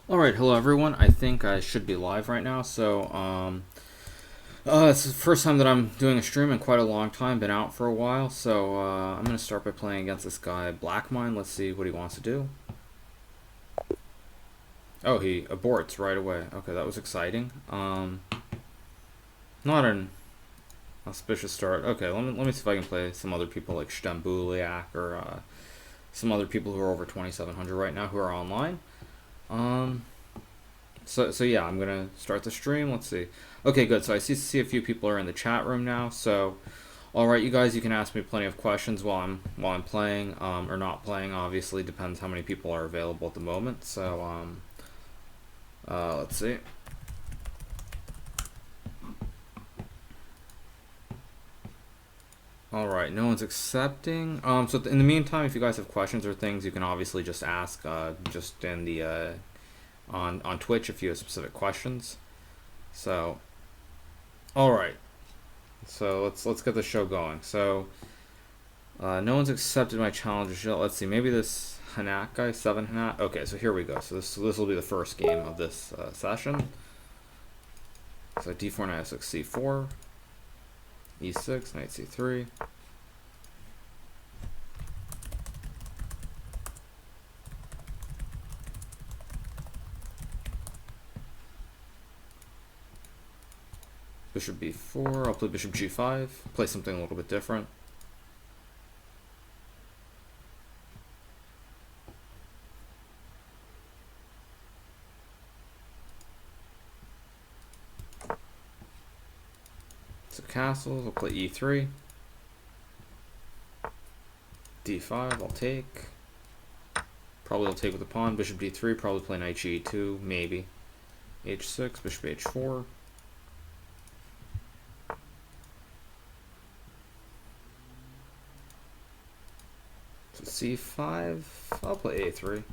Alright, hello everyone. I think I should be live right now. It's the first time that I'm doing a stream in quite a long time. Been out for a while, so I'm going to start by playing against this guy, Blackmine. Let's see what he wants to do. Oh, he aborts right away. Okay, that was exciting. Not an auspicious start. Okay, let me see if I can play some other people like Stambuliak or some other people who are over 2,700 right now who are online. So yeah, I'm gonna start the stream. Let's see. Okay, good. So I see a few people are in the chat room now. So, all right, you guys, you can ask me plenty of questions while I'm playing, or not playing. Obviously, depends how many people are available at the moment. So, let's see. All right, no one's accepting. So in the meantime, if you guys have questions or things, you can obviously just ask, just in the on Twitch if you have specific questions. So, all right. So let's get the show going. So, no one's accepted my challenges yet. Let's see. Maybe this Hanak guy, 7 Hanak. Okay, so here we go. So this will be the first game of this session. So d4, knight f6, c4, e6, knight c3. Bishop b4, I'll play bishop g5, play something a little bit different. So castles, I'll play e3. d5, I'll take. Probably I'll take with the pawn. Bishop d3, probably play knight g2, maybe. h6, bishop h4. So c5, I'll play a3.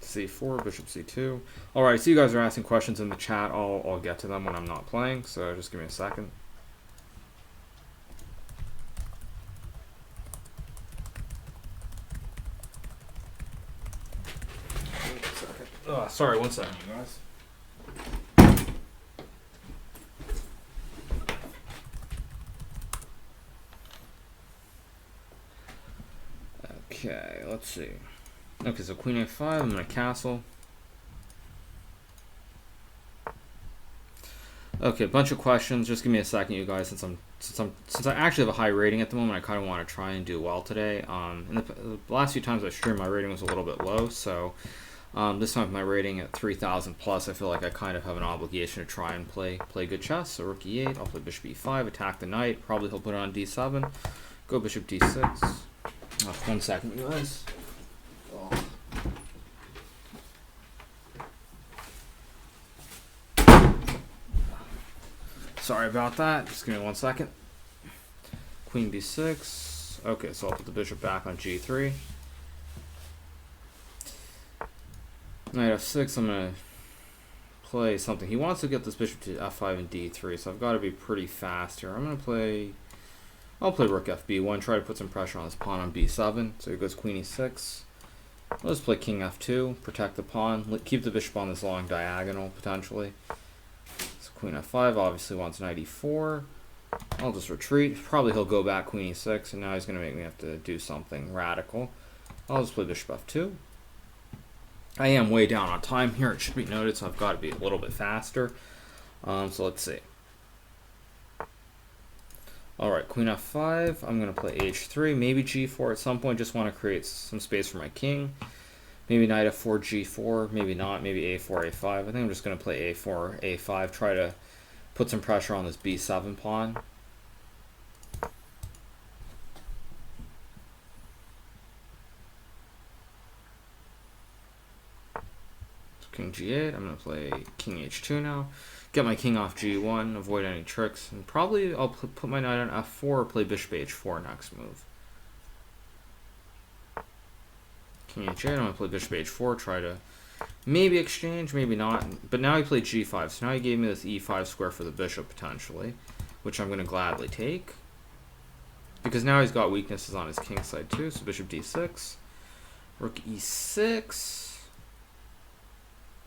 c4, bishop c2. Alright, so you guys are asking questions in the chat. I'll get to them when I'm not playing, so just give me a second. Oh, sorry, one second, you guys. Okay, let's see. Okay, so queen a5, I'm going to castle. Okay, a bunch of questions. Just give me a second, you guys, since I actually have a high rating at the moment. I kind of want to try and do well today. In the last few times I streamed, my rating was a little bit low, so this time with my rating at 3,000 plus, I feel like I kind of have an obligation to try and play good chess. So rook e8, I'll play bishop e5, attack the knight. Probably he'll put it on d7. Go bishop d6. Oh, 1 second, you guys. Oh. Sorry about that. Just give me 1 second. Queen b6. Okay, so I'll put the bishop back on g3. Knight f6. I'm going to play something. He wants to get this bishop to f5 and d3, so I've got to be pretty fast here. I'll play rook fb1, try to put some pressure on this pawn on b7. So here goes queen e6. Let's play king f2, protect the pawn, keep the bishop on this long diagonal, potentially. So queen f5 obviously wants knight e4. I'll just retreat. Probably he'll go back queen e6, and now he's going to make me have to do something radical. I'll just play bishop f2. I am way down on time here, it should be noted, so I've got to be a little bit faster. So let's see. Alright, queen f5, I'm going to play h3, maybe g4 at some point, just want to create some space for my king. Maybe knight f4, g4, maybe not, maybe a4, a5. I think I'm just going to play a4, a5, try to put some pressure on this b7 pawn. So king g8, I'm going to play king h2 now. Get my king off g1, avoid any tricks, and probably I'll put my knight on f4 or play bishop h4 next move. King h8, I'm going to play bishop h4, try to maybe exchange, maybe not. But now he played g5, so now he gave me this e5 square for the bishop potentially, which I'm going to gladly take. Because now he's got weaknesses on his king side too, so bishop d6. Rook e6.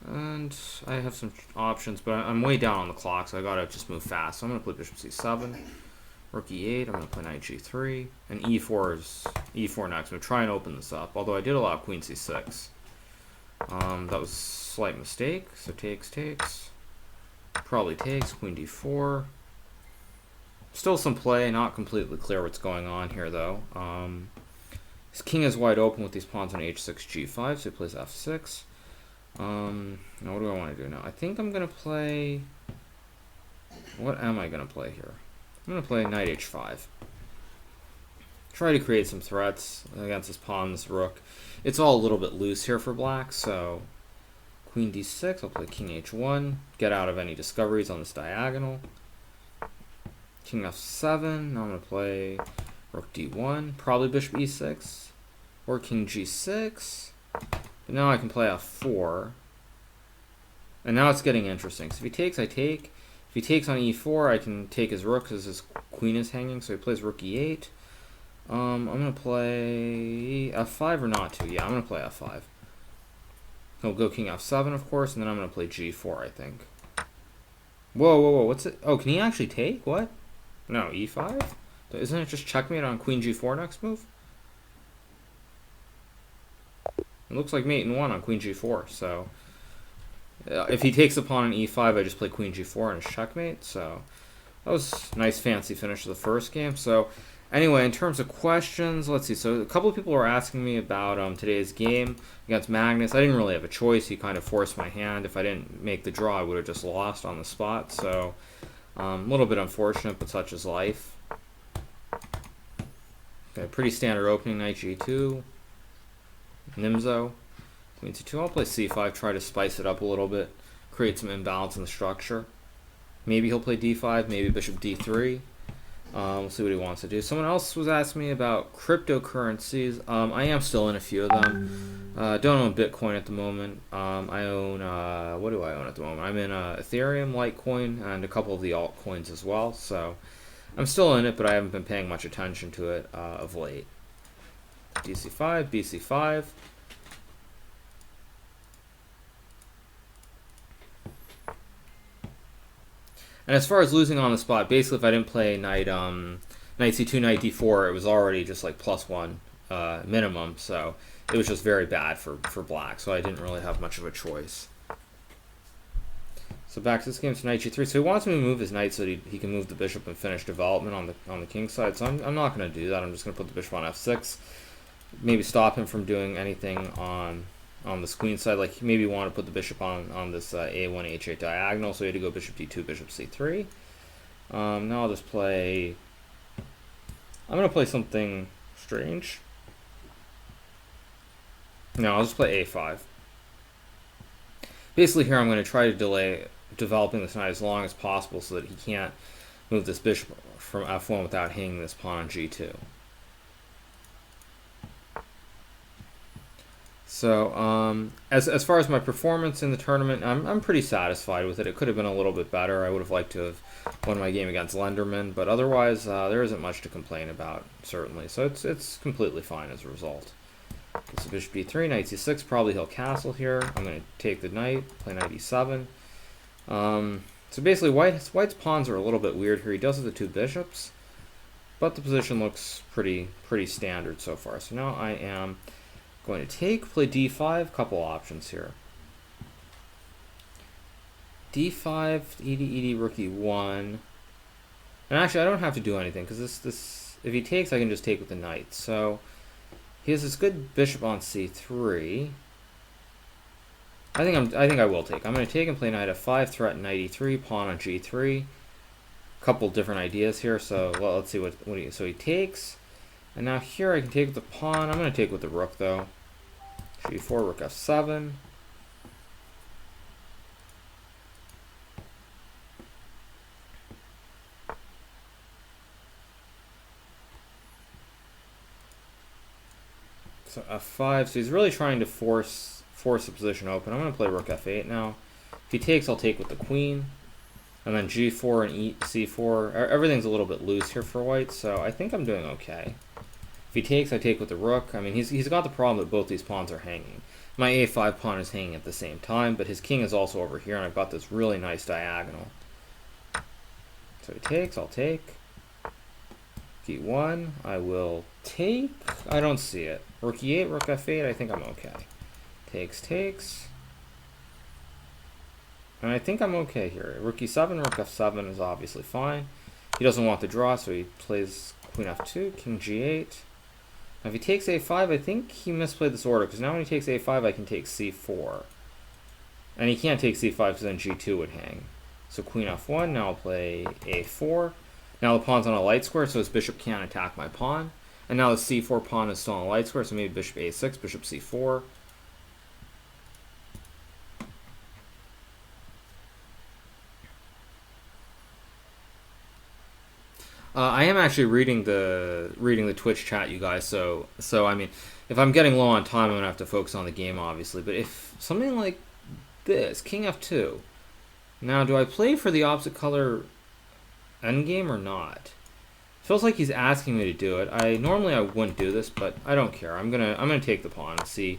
And I have some options, but I'm way down on the clock, so I gotta just move fast. So I'm gonna play bishop c7, rook e8. I'm gonna play knight g3, and e4 next. I'm gonna try and open this up. Although I did allow queen c6. That was a slight mistake. So takes. Probably takes. Queen d4. Still some play. Not completely clear what's going on here though. His king is wide open with these pawns on h6, g5. So he plays f6. Now what do I want to do now? I think I'm going to play... What am I going to play here? I'm going to play knight h5. Try to create some threats against this pawn, this rook. It's all a little bit loose here for black, so... Queen d6, I'll play king h1. Get out of any discoveries on this diagonal. King f7, now I'm going to play rook d1. Probably bishop e6. Or king g6. But now I can play f4. And now it's getting interesting. So if he takes, I take. If he takes on e4, I can take his rook because his queen is hanging. So he plays rook e8. I'm going to play f5 or not to? Yeah, I'm going to play f5. He'll go king f7, of course, and then I'm going to play g4, I think. Whoa, what's it? Oh, can he actually take? What? No, e5? Isn't it just checkmate on queen g4 next move? It looks like mate and 1 on queen g4, so if he takes the pawn on e5, I just play queen g4 and it's checkmate. So that was a nice fancy finish of the first game. So anyway, in terms of questions, let's see. So a couple of people were asking me about today's game against Magnus. I didn't really have a choice. He kind of forced my hand. If I didn't make the draw, I would have just lost on the spot. So a little bit unfortunate, but such is life. Okay, pretty standard opening, knight g2. Nimzo, queen c2. I'll play c5, try to spice it up a little bit, create some imbalance in the structure. Maybe he'll play d5, maybe bishop d3. We'll see what he wants to do. Someone else was asking me about cryptocurrencies. I am still in a few of them. Don't own Bitcoin at the moment. I own, what do I own at the moment? I'm in Ethereum, Litecoin, and a couple of the altcoins as well. So I'm still in it, but I haven't been paying much attention to it of late. dc5, bc5. And as far as losing on the spot, basically if I didn't play knight c2, knight d4, it was already just like +1 minimum. So it was just very bad for black. So I didn't really have much of a choice. So back to this game, so knight g3. So he wants me to move his knight so that he can move the bishop and finish development on the king side. So I'm not going to do that. I'm just going to put the bishop on f6. Maybe stop him from doing anything on this queen side. Like he maybe want to put the bishop on this a1 h8 diagonal, so he had to go bishop d2, bishop c3. Now I'll just play... I'm going to play something strange. No, I'll just play a5. Basically here I'm going to try to delay developing this knight as long as possible so that he can't move this bishop from f1 without hanging this pawn on g2. So as far as my performance in the tournament, I'm pretty satisfied with it. It could have been a little bit better. I would have liked to have won my game against Lenderman, but otherwise there isn't much to complain about, certainly. So it's completely fine as a result. So bishop d3, knight c6, probably he'll castle here. I'm going to take the knight, play knight e7. So basically White's pawns are a little bit weird here. He does have the two bishops, but the position looks pretty standard so far. So now I am going to play d5, couple options here. d5, ed, rook e1. And actually I don't have to do anything because this if he takes I can just take with the knight. So he has this good bishop on c3. I think I will take. I'm going to take and play knight f5, threaten knight e3, pawn on g3. Couple different ideas here. So well, let's see what so he takes. And now here I can take with the pawn. I'm going to take with the rook though. g4, rook f7. So f5. So he's really trying to force the position open. I'm going to play rook f8 now. If he takes, I'll take with the queen. And then g4 and c4. Everything's a little bit loose here for white, so I think I'm doing okay. If he takes, I take with the rook. I mean, he's got the problem that both these pawns are hanging. My a5 pawn is hanging at the same time, but his king is also over here, and I've got this really nice diagonal. So he takes, I'll take. e1, I will take. I don't see it. Rook e8, rook f8, I think I'm okay. Takes, takes. And I think I'm okay here. Rook e7, rook f7 is obviously fine. He doesn't want the draw, so he plays queen f2, king g8. Now if he takes a5, I think he misplayed this order, because now when he takes a5, I can take c4. And he can't take c5 because then g2 would hang. So queen f1, now I'll play a4. Now the pawn's on a light square, so his bishop can't attack my pawn. And now the c4 pawn is still on a light square, so maybe bishop a6, bishop c4. I am actually reading the Twitch chat, you guys. So I mean, if I'm getting low on time, I'm gonna have to focus on the game, obviously. But if something like this, king f2. Now, do I play for the opposite color endgame or not? Feels like he's asking me to do it. Normally I wouldn't do this, but I don't care. I'm gonna take the pawn and see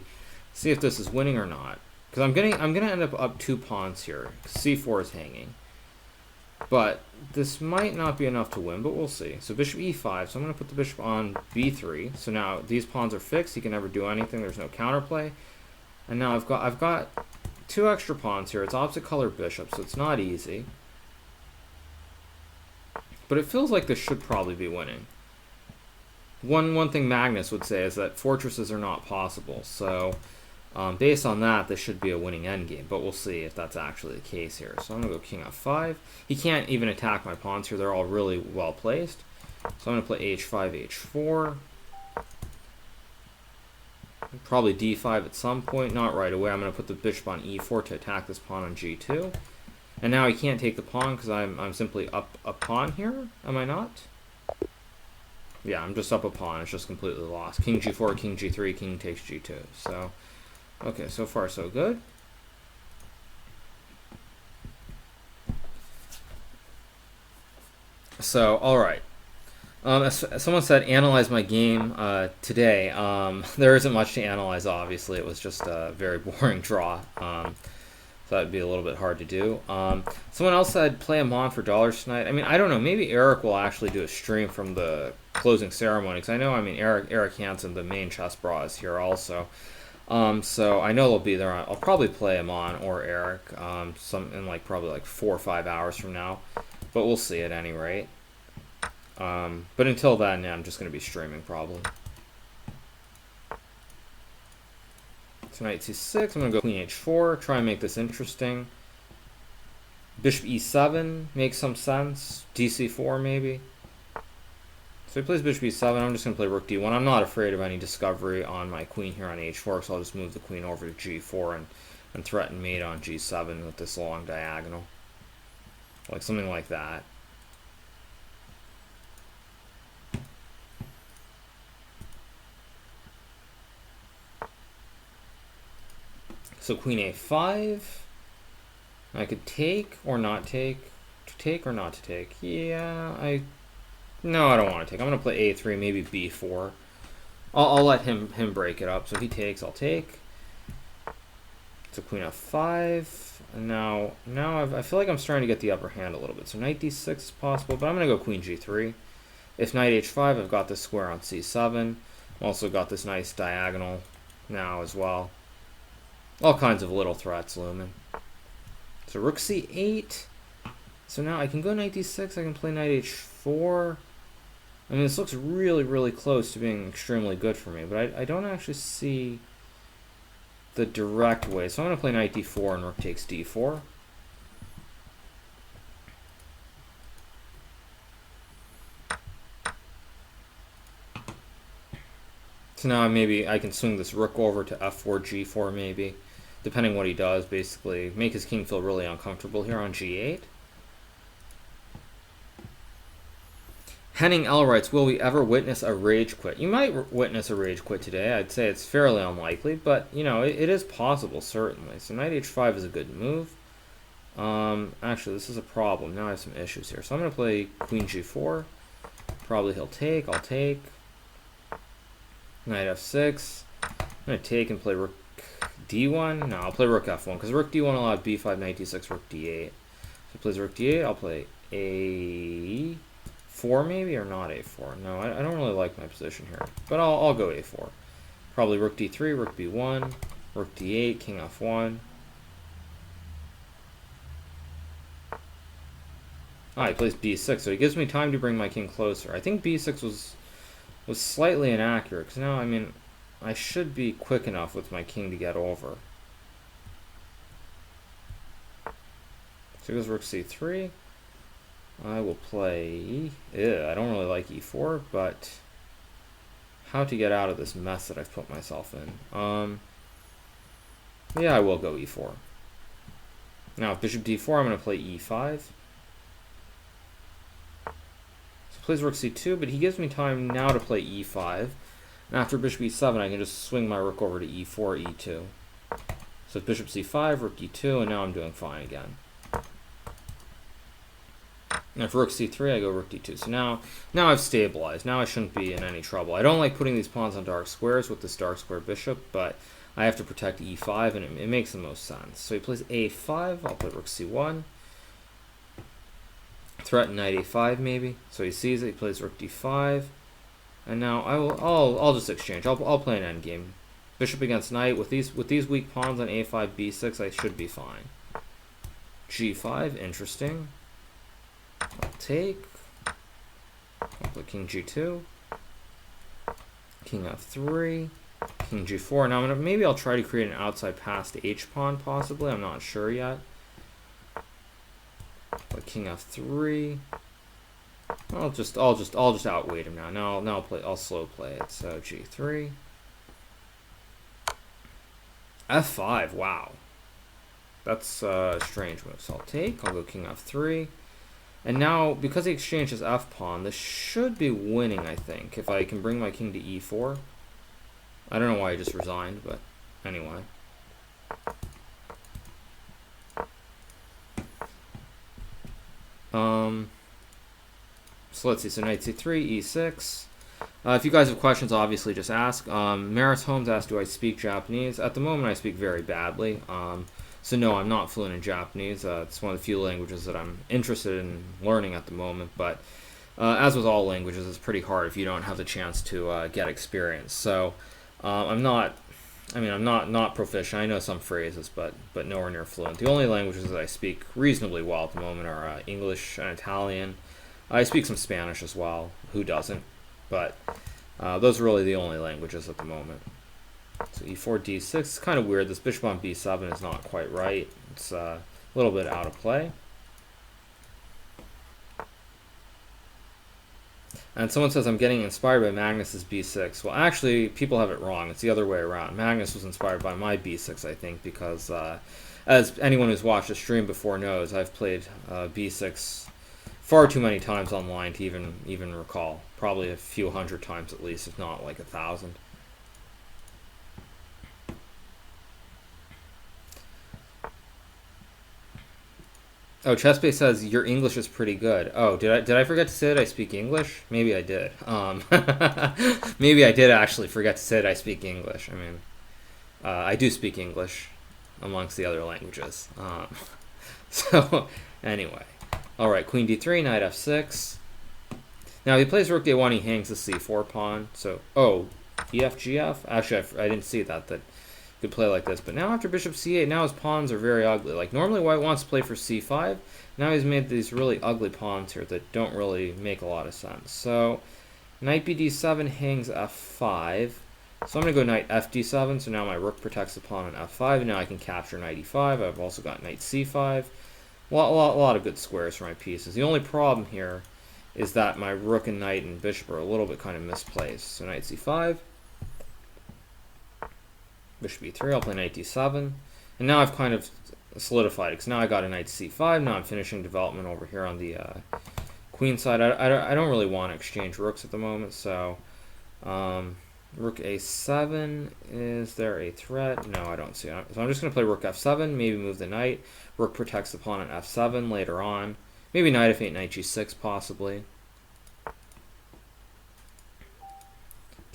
if this is winning or not. Because I'm gonna end up 2 pawns here. c4 is hanging. But this might not be enough to win, but we'll see. So bishop e5, so I'm going to put the bishop on b3. So now these pawns are fixed. He can never do anything. There's no counterplay. And now I've got 2 extra pawns here. It's opposite color bishop, so it's not easy. But it feels like this should probably be winning. One thing Magnus would say is that fortresses are not possible. So based on that, this should be a winning endgame, but we'll see if that's actually the case here. So I'm going to go king f5. He can't even attack my pawns here. They're all really well placed. So I'm going to play h5, h4. Probably d5 at some point, not right away. I'm going to put the bishop on e4 to attack this pawn on g2. And now he can't take the pawn because I'm simply up a pawn here, am I not? Yeah, I'm just up a pawn. It's just completely lost. King g4, king g3, king takes g2. So okay, so far so good. So, alright. As someone said, analyze my game today. There isn't much to analyze, obviously. It was just a very boring draw. So that would be a little bit hard to do. Someone else said, play a mon for dollars tonight. I mean, I don't know. Maybe Eric will actually do a stream from the closing ceremony. Because I know, Eric Hansen, the main ChessBrahs, is here also. So I know they'll be there. I'll probably play him on or Eric in probably 4 or 5 hours from now, but we'll see at any rate. But until then, yeah, I'm just going to be streaming probably. So knight c6. I'm going to go queen h4. Try and make this interesting. Bishop e7 makes some sense. dc4 maybe. So he plays bishop e7. I'm just going to play rook d1. I'm not afraid of any discovery on my queen here on h4, so I'll just move the queen over to g4 and threaten mate on g7 with this long diagonal. Like something like that. So queen a5. I could take or not take. To take or not to take. Yeah, no, I don't want to take. I'm going to play a3, maybe b4. I'll let him break it up. So he takes, I'll take. So queen f5. And now I feel like I'm starting to get the upper hand a little bit. So knight d6 is possible, but I'm going to go queen g3. If knight h5, I've got this square on c7. I've also got this nice diagonal now as well. All kinds of little threats looming. So rook c8. So now I can go knight d6. I can play knight h4. I mean, this looks really, really close to being extremely good for me, but I don't actually see the direct way. So I'm going to play knight d4 and rook takes d4. So now maybe I can swing this rook over to f4, g4 maybe, depending what he does, basically. Make his king feel really uncomfortable here on g8. Henning L writes, will we ever witness a rage quit? You might witness a rage quit today. I'd say it's fairly unlikely, but, you know, it is possible, certainly. So knight h5 is a good move. Actually, this is a problem. Now I have some issues here. So I'm going to play queen g4. Probably he'll take. I'll take. Knight f6. I'm going to take and play rook d1. No, I'll play rook f1 because rook d1 allowed b5, knight d6, rook d8. If he plays rook d8, I'll play a4 maybe, or not a4. No, I don't really like my position here, but I'll go a4. Probably rook d3, rook b1, rook d8, king f1. Ah, he plays b6, so he gives me time to bring my king closer. I think b6 was slightly inaccurate, because now, I mean, I should be quick enough with my king to get over. So he goes rook c3. I will play... I don't really like e4, but how to get out of this mess that I've put myself in. Yeah, I will go e4. Now, if bishop d4, I'm going to play e5. Plays rook c2, but he gives me time now to play e5. And after bishop e7, I can just swing my rook over to e4, e2. So bishop c5, rook e2, and now I'm doing fine again. And if rook c3, I go rook d2. So now I've stabilized. Now I shouldn't be in any trouble. I don't like putting these pawns on dark squares with this dark square bishop, but I have to protect e5, and it makes the most sense. So he plays a5. I'll play rook c1. Threaten knight a5 maybe. So he sees it. He plays rook d5, and now I'll just exchange. I'll play an endgame. Bishop against knight with these weak pawns on a5, b6. I should be fine. g5, interesting. I'll take. I'll play king g2. King f3. King g4. Now maybe I'll try to create an outside pass to h pawn possibly. I'm not sure yet. Play king f3. I'll just outweight him now. Now I'll slow play it. So g3. f5. Wow, that's a strange move. So I'll take. I'll go king f3. And now because he exchanged his f pawn, this should be winning. I think if I can bring my king to e4. I don't know why he just resigned, but anyway. So let's see. So knight c3, e6. If you guys have questions, obviously just ask. Maris Holmes asked, do I speak Japanese? At the moment, I speak very badly. So no, I'm not fluent in Japanese. It's one of the few languages that I'm interested in learning at the moment. But as with all languages, it's pretty hard if you don't have the chance to get experience. So I'm not proficient. I know some phrases, but nowhere near fluent. The only languages that I speak reasonably well at the moment are English and Italian. I speak some Spanish as well. Who doesn't? But those are really the only languages at the moment. So e4, d6. It's kind of weird. This bishop on b7 is not quite right. It's a little bit out of play. And someone says, I'm getting inspired by Magnus's b6. Well, actually, people have it wrong. It's the other way around. Magnus was inspired by my b6, I think, because as anyone who's watched the stream before knows, I've played b6 far too many times online to even recall. Probably a few hundred times at least, if not like 1,000. Oh, ChessBrahs says your English is pretty good. Oh, did I forget to say that I speak English? Maybe I did. Maybe I did actually forget to say that I speak English. I mean, I do speak English amongst the other languages. So anyway, all right, queen d3, knight f6. Now if he plays rook a1, he hangs the c4 pawn. So ef gf. Actually, I didn't see that could play like this. But now after bishop c8, now his pawns are very ugly. Like normally white wants to play for c5. Now he's made these really ugly pawns here that don't really make a lot of sense. So knight bd7 hangs f5. So I'm going to go knight fd7. So now my rook protects the pawn on f5. And now I can capture knight e5. I've also got knight c5. A lot of good squares for my pieces. The only problem here is that my rook and knight and bishop are a little bit kind of misplaced. So knight c5. Bishop e3, I'll play knight d7. And now I've kind of solidified it, because now I got a knight c5. Now I'm finishing development over here on the queen side. I don't really want to exchange rooks at the moment, so rook a7, is there a threat? No, I don't see it. So I'm just going to play rook f7, maybe move the knight. Rook protects the pawn on f7 later on. Maybe knight f8, knight g6 possibly.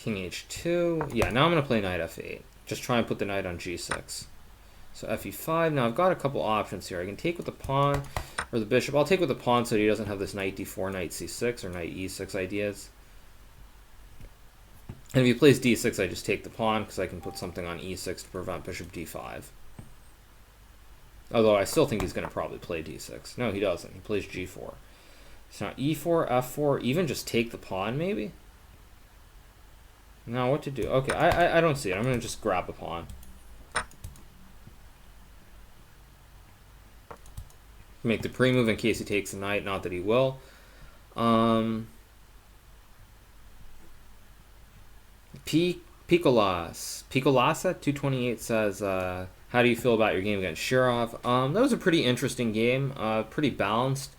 King h2. Yeah, now I'm going to play knight f8. Just try and put the knight on g6. So fe5. Now I've got a couple options here. I can take with the pawn or the bishop. I'll take with the pawn so he doesn't have this knight d4, knight c6, or knight e6 ideas. And if he plays d6, I just take the pawn because I can put something on e6 to prevent bishop d5. Although I still think he's going to probably play d6. No, he doesn't. He plays g4. So now e4, f4, even just take the pawn maybe? Now what to do? Okay, I don't see it. I'm going to just grab the pawn. Make the pre-move in case he takes the knight, not that he will. Picolasa228 says, how do you feel about your game against Shirov? That was a pretty interesting game, pretty balanced.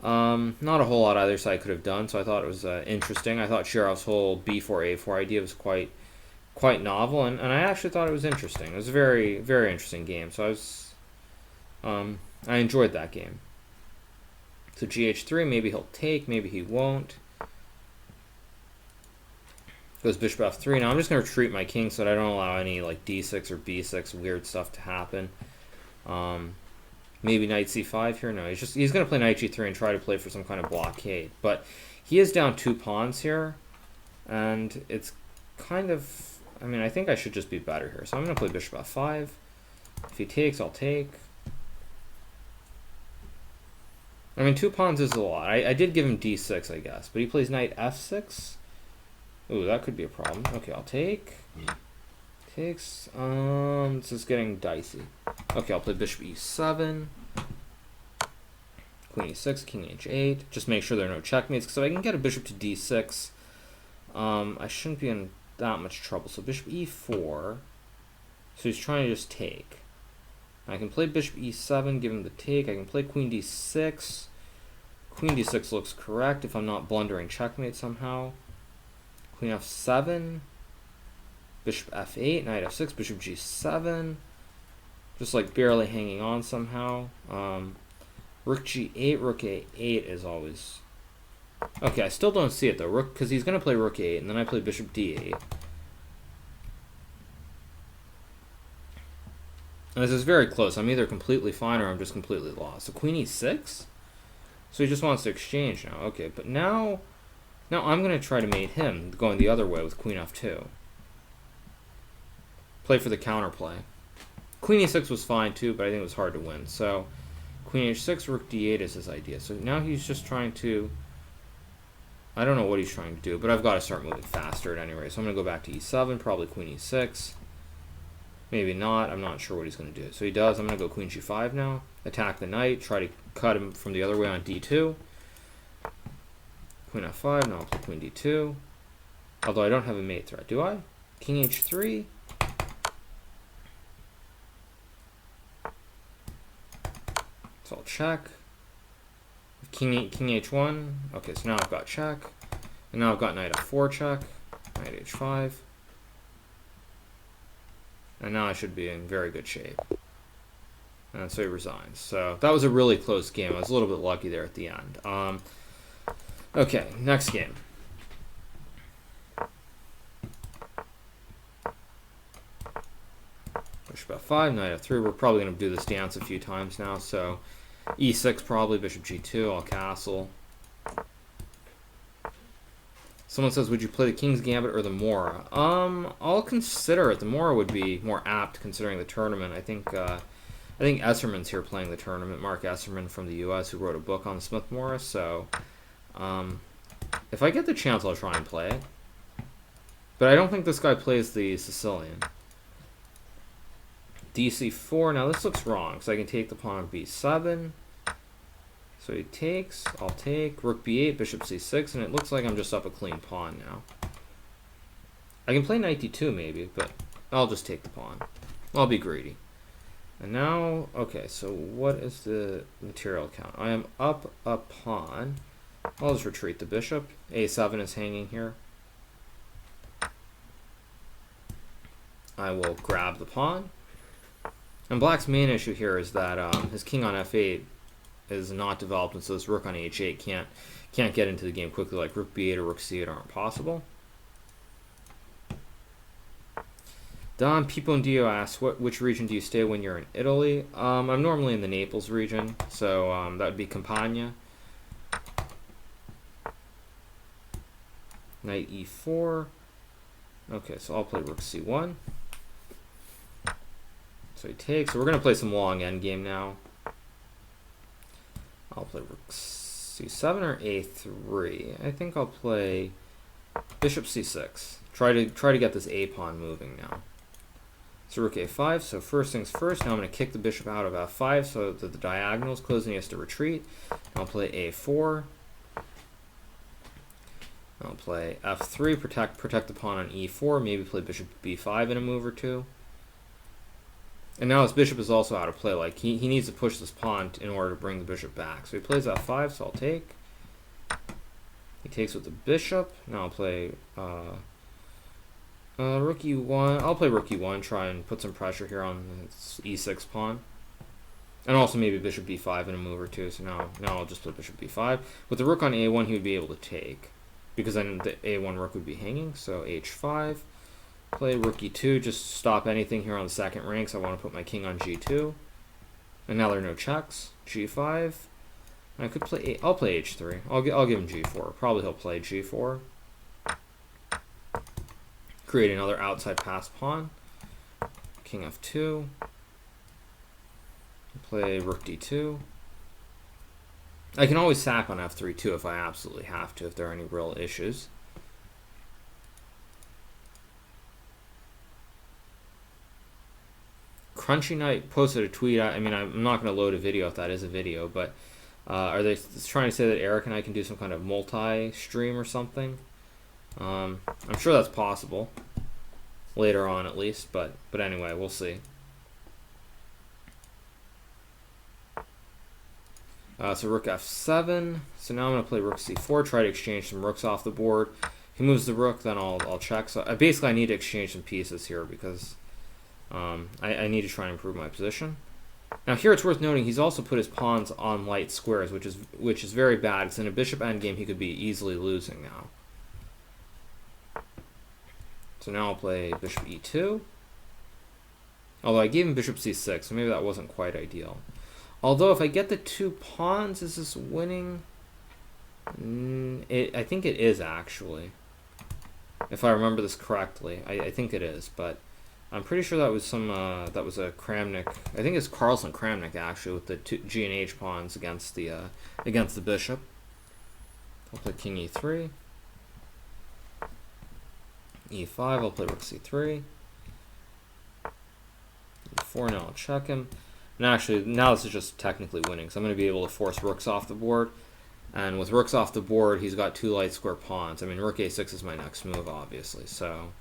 Not a whole lot either side could have done, so I thought it was interesting. I thought Shirov's whole b4, a4 idea was quite novel, and I actually thought it was interesting. It was a very, very interesting game, so I enjoyed that game. So gh3, maybe he'll take, maybe he won't. Goes bishop f3. Now I'm just going to retreat my king so that I don't allow any like d6 or b6 weird stuff to happen. Maybe knight c5 here. No, he's going to play knight g3 and try to play for some kind of blockade. But he is down 2 pawns here, and it's kind of, I mean, I think I should just be better here. So I'm going to play bishop f5. If he takes, I'll take. I mean, 2 pawns is a lot. I did give him d6, I guess, but he plays knight f6. Ooh, that could be a problem. Okay, I'll take. Takes. This is getting dicey. Okay, I'll play bishop e7. Queen e6, king h8. Just make sure there are no checkmates, because if I can get a bishop to d6, I shouldn't be in that much trouble. So bishop e4. So he's trying to just take. I can play bishop e7, give him the take. I can play queen d6. Queen d6 looks correct if I'm not blundering checkmate somehow. Queen f7, bishop f8, knight f6, bishop g7, just like barely hanging on somehow. Rook g8, rook a8 is always... Okay, I still don't see it though, rook, because he's going to play rook a8, and then I play bishop d8. And this is very close. I'm either completely fine or I'm just completely lost. So queen e6? So he just wants to exchange now. Okay, but now I'm going to try to mate him, going the other way with queen f2. Play for the counterplay. Queen e6 was fine too, but I think it was hard to win. So queen h6, rook d8 is his idea. So now he's just trying to... I don't know what he's trying to do, but I've got to start moving faster at any rate. So I'm going to go back to e7, probably queen e6. Maybe not. I'm not sure what he's going to do. So he does. I'm going to go queen g5 now. Attack the knight. Try to cut him from the other way on d2. Queen f5, now I'll play queen d2. Although I don't have a mate threat, do I? King h3. So I'll check. King h1. Okay, so now I've got check. And now I've got knight f4 check. Knight h5. And now I should be in very good shape. And so he resigns. So that was a really close game. I was a little bit lucky there at the end. Okay, next game. Bishop f5, knight f3. We're probably going to do this dance a few times now. So e6 probably, bishop g2, I'll castle. Someone says, would you play the King's Gambit or the Mora? I'll consider it. The Mora would be more apt considering the tournament. I think Esserman's here playing the tournament. Mark Esserman from the U.S. who wrote a book on Smith Morris. So if I get the chance, I'll try and play it. But I don't think this guy plays the Sicilian. dc4. Now this looks wrong, so I can take the pawn on b7. So he takes, I'll take, rook b8, bishop c6, and it looks like I'm just up a clean pawn now. I can play knight d2 maybe, but I'll just take the pawn. I'll be greedy. And now, okay, so what is the material count? I am up a pawn. I'll just retreat the bishop. a7 is hanging here. I will grab the pawn. And black's main issue here is that his king on f8 is not developed, and so this rook on h8 can't get into the game quickly, like rook b8 or rook c8 aren't possible. Don Pipondio asks, which region do you stay when you're in Italy? I'm normally in the Naples region, so that would be Campania. Knight e4. Okay, so I'll play rook c1. So he takes. So we're going to play some long endgame now. I'll play rook c7 or a3. I think I'll play bishop c6. Try to get this a pawn moving now. So rook a5. So first things first. Now I'm going to kick the bishop out of f5 so that the diagonal is closed and he has to retreat. I'll play a4. I'll play f3. Protect the pawn on e4. Maybe play bishop b5 in a move or two. And now his bishop is also out of play. Like he needs to push this pawn in order to bring the bishop back. So he plays f5, so I'll take. He takes with the bishop. Now I'll play rook e1. I'll play rook e1, try and put some pressure here on this e6 pawn. And also maybe bishop b5 in a move or two. So now I'll just play bishop b5. With the rook on a1, he would be able to take, because then the a1 rook would be hanging. So h5. Play rook e2, just stop anything here on the second rank, so I want to put my king on g2. And now there are no checks. g5. I could play I'll play h3. I'll give him g4. Probably he'll play g4. Create another outside pass pawn. King f2. Play rook d2. I can always sack on f3 too if I absolutely have to, if there are any real issues. Crunchy Knight posted a tweet. I mean, I'm not going to load a video if that is a video, but are they trying to say that Eric and I can do some kind of multi-stream or something? I'm sure that's possible later on, at least. But anyway, we'll see. So rook f7. So now I'm going to play rook c4. Try to exchange some rooks off the board. He moves the rook, then I'll check. So basically, I need to exchange some pieces here because I need to try and improve my position. Now here it's worth noting he's also put his pawns on light squares, which is very bad. It's in a bishop endgame he could be easily losing now. So now I'll play bishop e2. Although I gave him bishop c6, so maybe that wasn't quite ideal. Although if I get the two pawns, is this winning? I think it is actually. If I remember this correctly, I think it is, but I'm pretty sure that was that was a Kramnik. I think it's Carlsen Kramnik actually with the two G and H pawns against the bishop. I'll play king e3, e5. I'll play rook c3, e4. Now I'll check him. And actually, now this is just technically winning, so I'm going to be able to force rooks off the board. And with rooks off the board, he's got two light square pawns. I mean, rook a6 is my next move, obviously. So.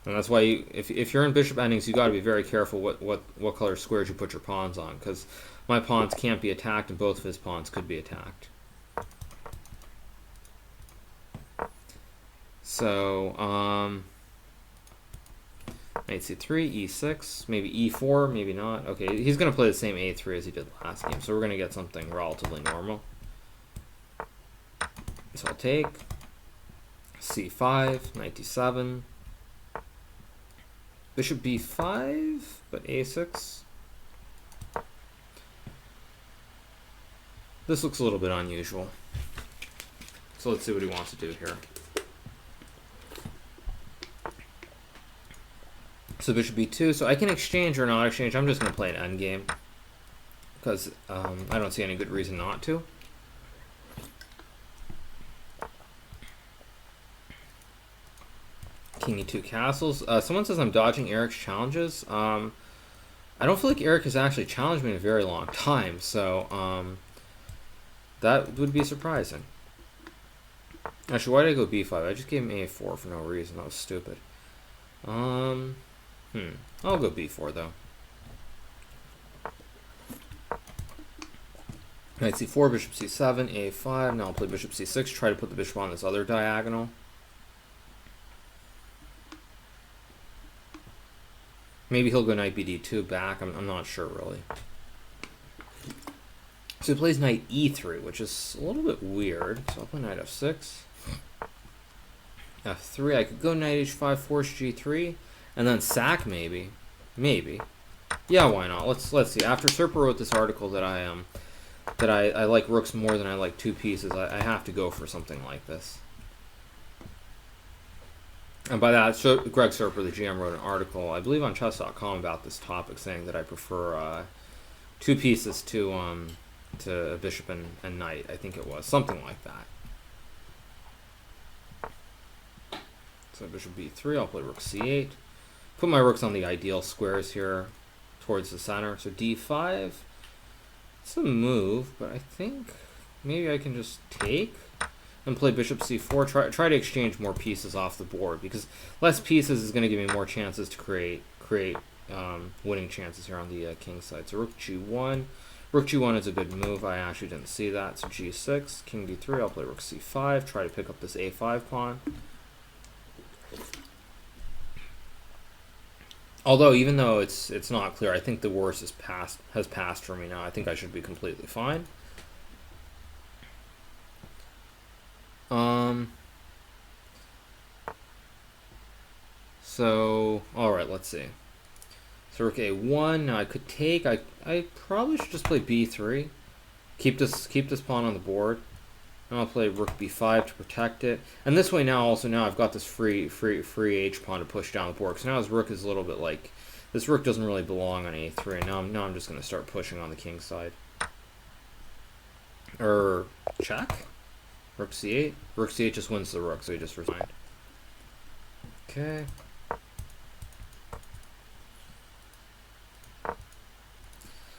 And that's why if you're in bishop endings, you got to be very careful what color squares you put your pawns on, because my pawns can't be attacked and both of his pawns could be attacked. So knight c3, e6, maybe e4, maybe not. Okay, he's going to play the same a3 as he did last game, so we're going to get something relatively normal. So I'll take c5, knight d7. Bishop b5, but a6. This looks a little bit unusual. So let's see what he wants to do here. So bishop b2. So I can exchange or not exchange. I'm just going to play an endgame because I don't see any good reason not to. King e2 castles. Someone says I'm dodging Eric's challenges. I don't feel like Eric has actually challenged me in a very long time, so that would be surprising. Actually, why did I go b5? I just gave him a4 for no reason. That was stupid. I'll go b4 though. Knight c4, bishop c7, a5. Now I'll play bishop c6. Try to put the bishop on this other diagonal. Maybe he'll go knight bd2 back. I'm not sure really. So he plays knight e3, which is a little bit weird. So I'll play knight f6. F3. I could go knight h5, force g3, and then sack maybe. Maybe. Yeah, why not? Let's see. After Serpa wrote this article that I like rooks more than I like two pieces, I have to go for something like this. And by that, so Greg Serpa, the GM, wrote an article, I believe on Chess.com, about this topic, saying that I prefer two pieces to a bishop and knight. I think it was something like that. So bishop b3. I'll play rook c8. Put my rooks on the ideal squares here, towards the center. So d5. It's a move, but I think maybe I can just take and play bishop c4. Try to exchange more pieces off the board, because less pieces is going to give me more chances to create winning chances here on the king side. So rook g1. Rook g1 is a good move. I actually didn't see that. So g6, king d3. I'll play rook c5. Try to pick up this a5 pawn. Although, even though it's not clear, I think the worst has passed for me now. I think I should be completely fine. So, alright, let's see. So rook a1. Now I could take. I probably should just play b3. Keep this pawn on the board. And I'll play rook b5 to protect it. And this way now I've got this free h pawn to push down the board. Because now his rook is a little bit like, this rook doesn't really belong on a3. And now I'm just going to start pushing on the king side. Check. Rook c8. Rook c8 just wins the rook, so he just resigned. Okay.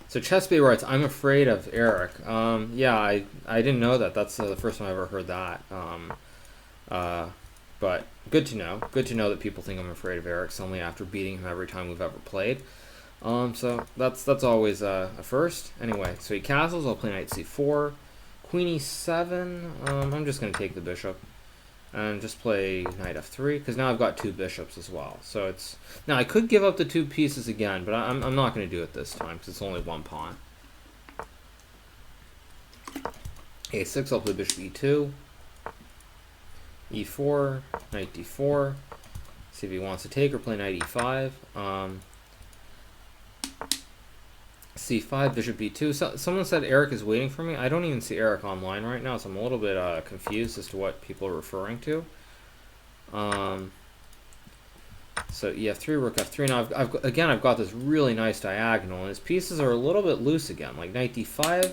So ChessBrahs writes, I'm afraid of Eric. Yeah, I didn't know that. That's the first time I ever heard that. But good to know. Good to know that people think I'm afraid of Eric only after beating him every time we've ever played. So that's always a first. Anyway, so he castles. I'll play knight c4. Queen e7. I'm just going to take the bishop. And just play knight f3, because now I've got two bishops as well. So it's now I could give up the two pieces again, but I'm not going to do it this time because it's only one pawn. a6. I'll play bishop e2. e4. Knight d4. See if he wants to take or play knight e5. c5, bishop b2. So, someone said Eric is waiting for me. I don't even see Eric online right now, so I'm a little bit confused as to what people are referring to. So ef3, rook f3. Now I've got this really nice diagonal, and his pieces are a little bit loose again. Like knight d5,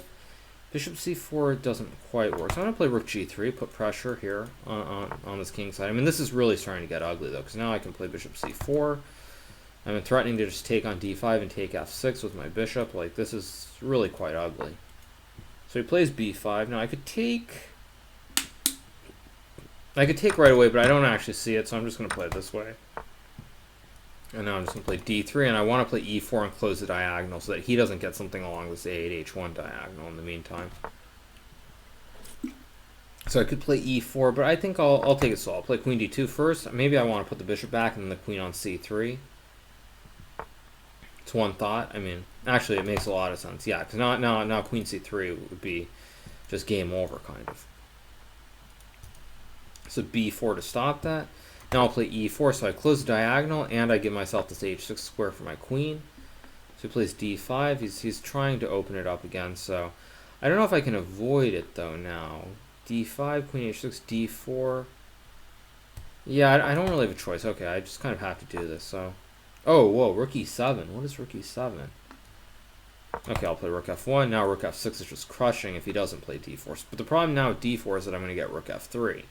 bishop c4 doesn't quite work. So I'm gonna play rook g3, put pressure here on this king side. I mean, this is really starting to get ugly though, because now I can play bishop c4. I've been threatening to just take on d5 and take f6 with my bishop. Like, this is really quite ugly. So he plays b5. Now I could take right away, but I don't actually see it, so I'm just going to play it this way. And now I'm just going to play d3, and I want to play e4 and close the diagonal so that he doesn't get something along this a8, h1 diagonal in the meantime. So I could play e4, but I think I'll take it slow. I'll play queen d2 first. Maybe I want to put the bishop back and then the queen on c3. It's one thought. I mean, actually, it makes a lot of sense. Yeah, because now queen c3 would be just game over, kind of. So b4 to stop that. Now I'll play e4, so I close the diagonal, and I give myself this h6 square for my queen. So he plays d5. He's trying to open it up again, so I don't know if I can avoid it, though, now. d5, queen h6, d4. Yeah, I don't really have a choice. Okay, I just kind of have to do this, so... Oh, whoa, rook e7. What is rook e7? Okay, I'll play rook f1. Now rook f6 is just crushing if he doesn't play d4. But the problem now with d4 is that I'm going to get rook f3.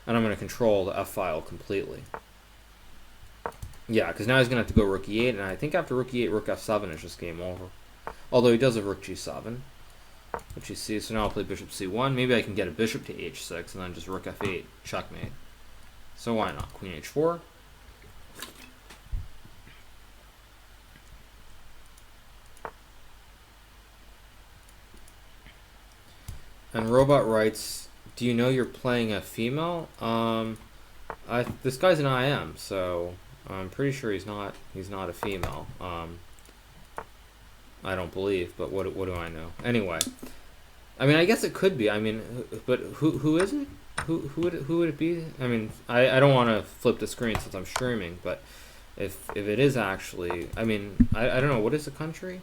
And I'm going to control the f-file completely. Yeah, because now he's going to have to go rook e8. And I think after rook e8, rook f7 is just game over. Although he does have rook g7. Which you see. So now I'll play bishop c1. Maybe I can get a bishop to h6 and then just rook f8. Checkmate. So why not? Queen h4. And Robot writes, do you know you're playing a female? This guy's an IM, so I'm pretty sure he's not a female. I don't believe, but what do I know? Anyway, I mean, I guess it could be. I mean, but who is it? who would it be? I mean, I don't want to flip the screen since I'm streaming, but if it is actually, I mean, I don't know, what is the country?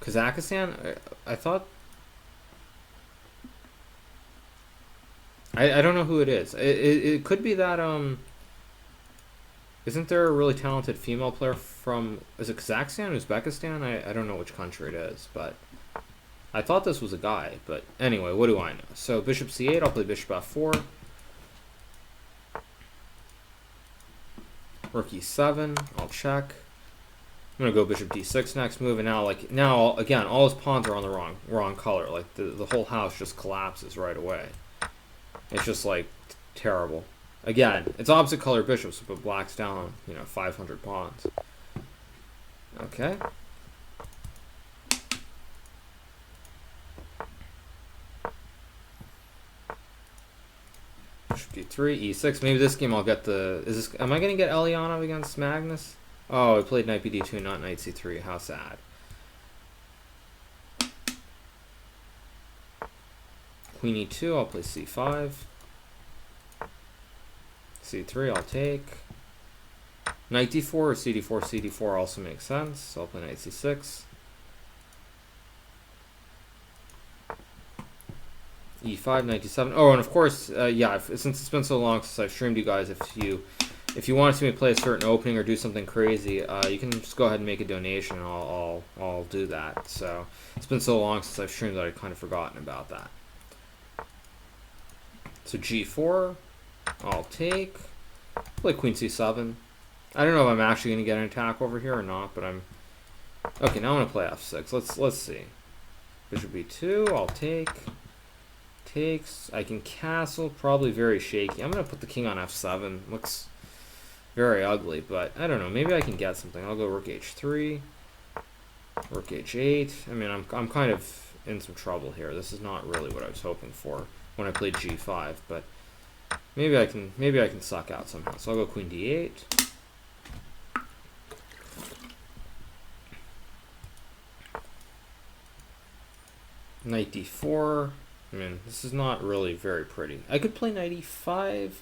Kazakhstan? I thought. I don't know who it is. It could be that isn't there a really talented female player from, is it Kazakhstan, Uzbekistan? I don't know which country it is, but I thought this was a guy. But anyway, what do I know? So bishop c8, I'll play bishop f4. Rook e7, I'll check. I'm gonna go bishop d6 next move, and now again all his pawns are on the wrong color. Like the whole house just collapses right away. It's just like terrible. Again, it's opposite color bishops, but black's down 500 pawns. Okay. Bishop d3, e6. Maybe this game I'll get the. Am I gonna get Elianov against Magnus? Oh, I played knight bd2, not knight c3. How sad. Queen e2, I'll play c5. c3, I'll take. Knight d4 or cd4, cd4 also makes sense. So I'll play knight c6. e5, knight d7. Oh, and of course, yeah, since it's been so long since I've streamed you guys, if you want to see me play a certain opening or do something crazy, you can just go ahead and make a donation, and I'll do that. So it's been so long since I've streamed that I've kind of forgotten about that. So g4, I'll take. Play queen c7. I don't know if I'm actually going to get an attack over here or not, but I'm okay. Now I'm going to play f6. Let's see. Bishop b2, I'll take. Takes. I can castle. Probably very shaky. I'm going to put the king on f7. Looks very ugly, but I don't know. Maybe I can get something. I'll go rook h3, rook h8. I mean, I'm kind of in some trouble here. This is not really what I was hoping for when I played g5, but maybe I can suck out somehow. So I'll go queen d8. Knight d4. I mean, this is not really very pretty. I could play knight e5.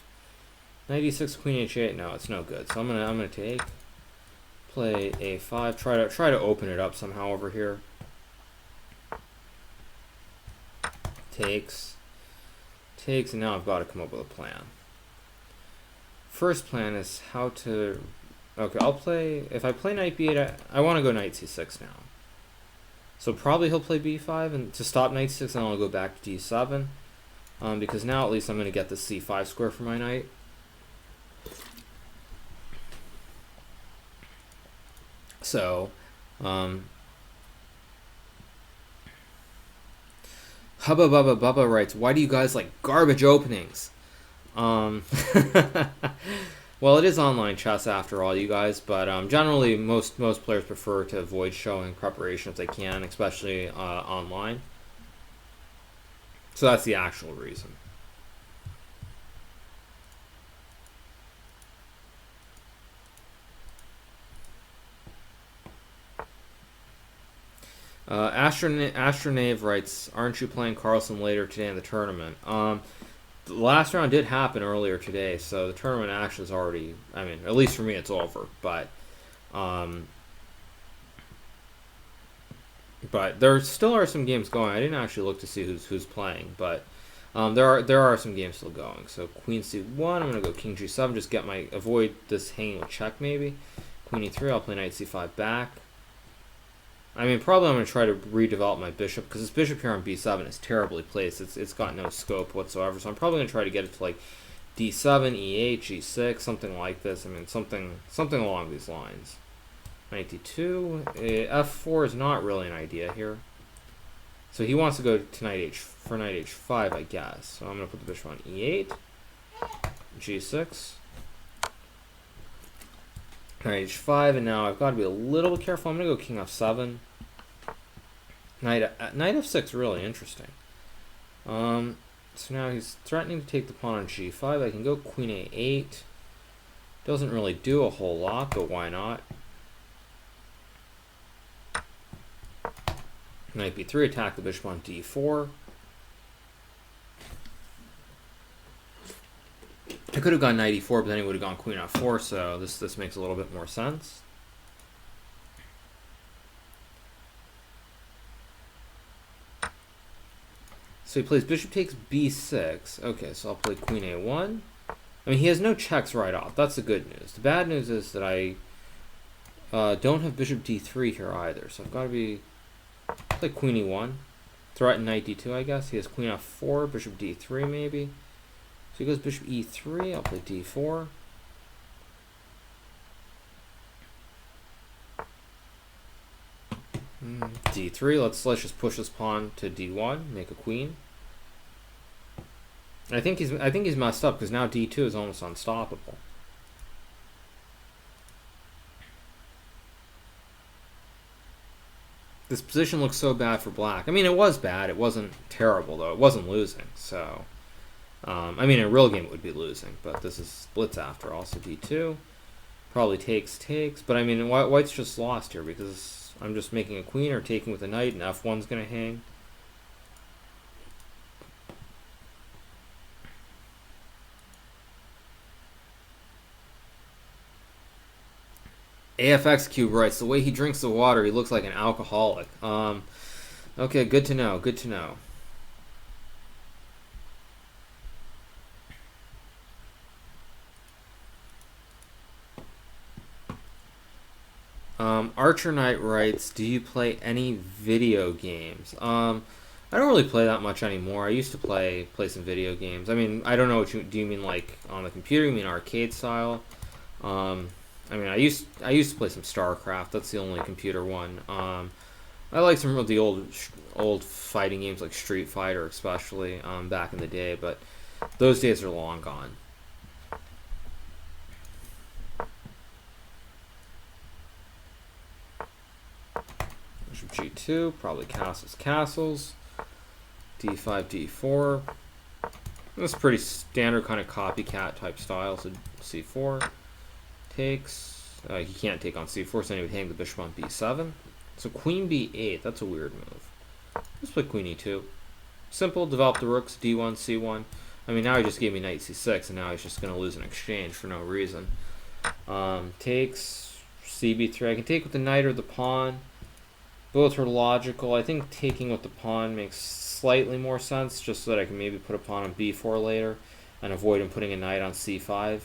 Knight e6, queen h8. No, it's no good. So I'm gonna take. Play a5. Try to open it up somehow over here. Takes. And now I've got to come up with a plan. First plan is how to. Okay, I'll play. If I play knight b8, I want to go knight c6 now. So probably he'll play b5 and to stop knight c6, and I'll go back to d7, because now at least I'm going to get the c5 square for my knight. So, Hubba Bubba Bubba writes, "Why do you guys like garbage openings?" Well, it is online chess after all, you guys, but generally most players prefer to avoid showing preparation if they can, especially online. So that's the actual reason. Astronave writes, "Aren't you playing Carlsen later today in the tournament?" The last round did happen earlier today, so the tournament actually is already, I mean, at least for me, it's over. But there still are some games going. I didn't actually look to see who's playing, but there are some games still going. So queen c1, I'm gonna go king g7, just avoid this hanging with check maybe. Queen e3, I'll play knight c5 back. I mean, probably I'm going to try to redevelop my bishop, because this bishop here on b7 is terribly placed. It's got no scope whatsoever, so I'm probably going to try to get it to like d7, e8, g6, something like this. I mean, something along these lines. Knight d2, f4 is not really an idea here. So he wants to go to knight h5, I guess. So I'm going to put the bishop on e8, g6. Knight h5, and now I've got to be a little bit careful. I'm going to go king f7. Knight f6, really interesting. So now he's threatening to take the pawn on g5. I can go queen a8. Doesn't really do a whole lot, but why not? Knight b3, attack the bishop on d4. I could have gone knight e4, but then he would have gone queen f4, so this makes a little bit more sense. So he plays bishop takes b6. Okay, so I'll play queen a1. I mean, he has no checks right off. That's the good news. The bad news is that I don't have bishop d3 here either. So I've got to play queen e1. Threaten knight d2, I guess. He has queen f4, bishop d3 maybe. So he goes bishop e3. I'll play d4. D3. Let's just push this pawn to d1. Make a queen. I think he's messed up because now d2 is almost unstoppable. This position looks so bad for black. I mean, it was bad. It wasn't terrible, though. It wasn't losing. So, I mean, in a real game, it would be losing. But this is Blitz after all. So d2. Probably takes. But, I mean, white's just lost here because I'm just making a queen or taking with a knight, and f1's going to hang. AFX Cube writes, the way he drinks the water, he looks like an alcoholic. Okay, good to know. Good to know. Archer Knight writes, do you play any video games? I don't really play that much anymore. I used to play some video games. I mean, I don't know what do you mean, like on the computer? You mean arcade style? I mean, I used to play some StarCraft. That's the only computer one. I like some of the old fighting games like Street Fighter, especially back in the day. But those days are long gone. Bishop G2, probably castles. D5, D4. That's pretty standard kind of copycat type style. So C4. Takes. He can't take on c4, so then he would hang the bishop on b7. So queen b8, that's a weird move. Let's play queen e2. Simple, develop the rooks, d1, c1. I mean, now he just gave me knight c6, and now he's just going to lose an exchange for no reason. Takes, cb3. I can take with the knight or the pawn. Both are logical. I think taking with the pawn makes slightly more sense, just so that I can maybe put a pawn on b4 later and avoid him putting a knight on c5.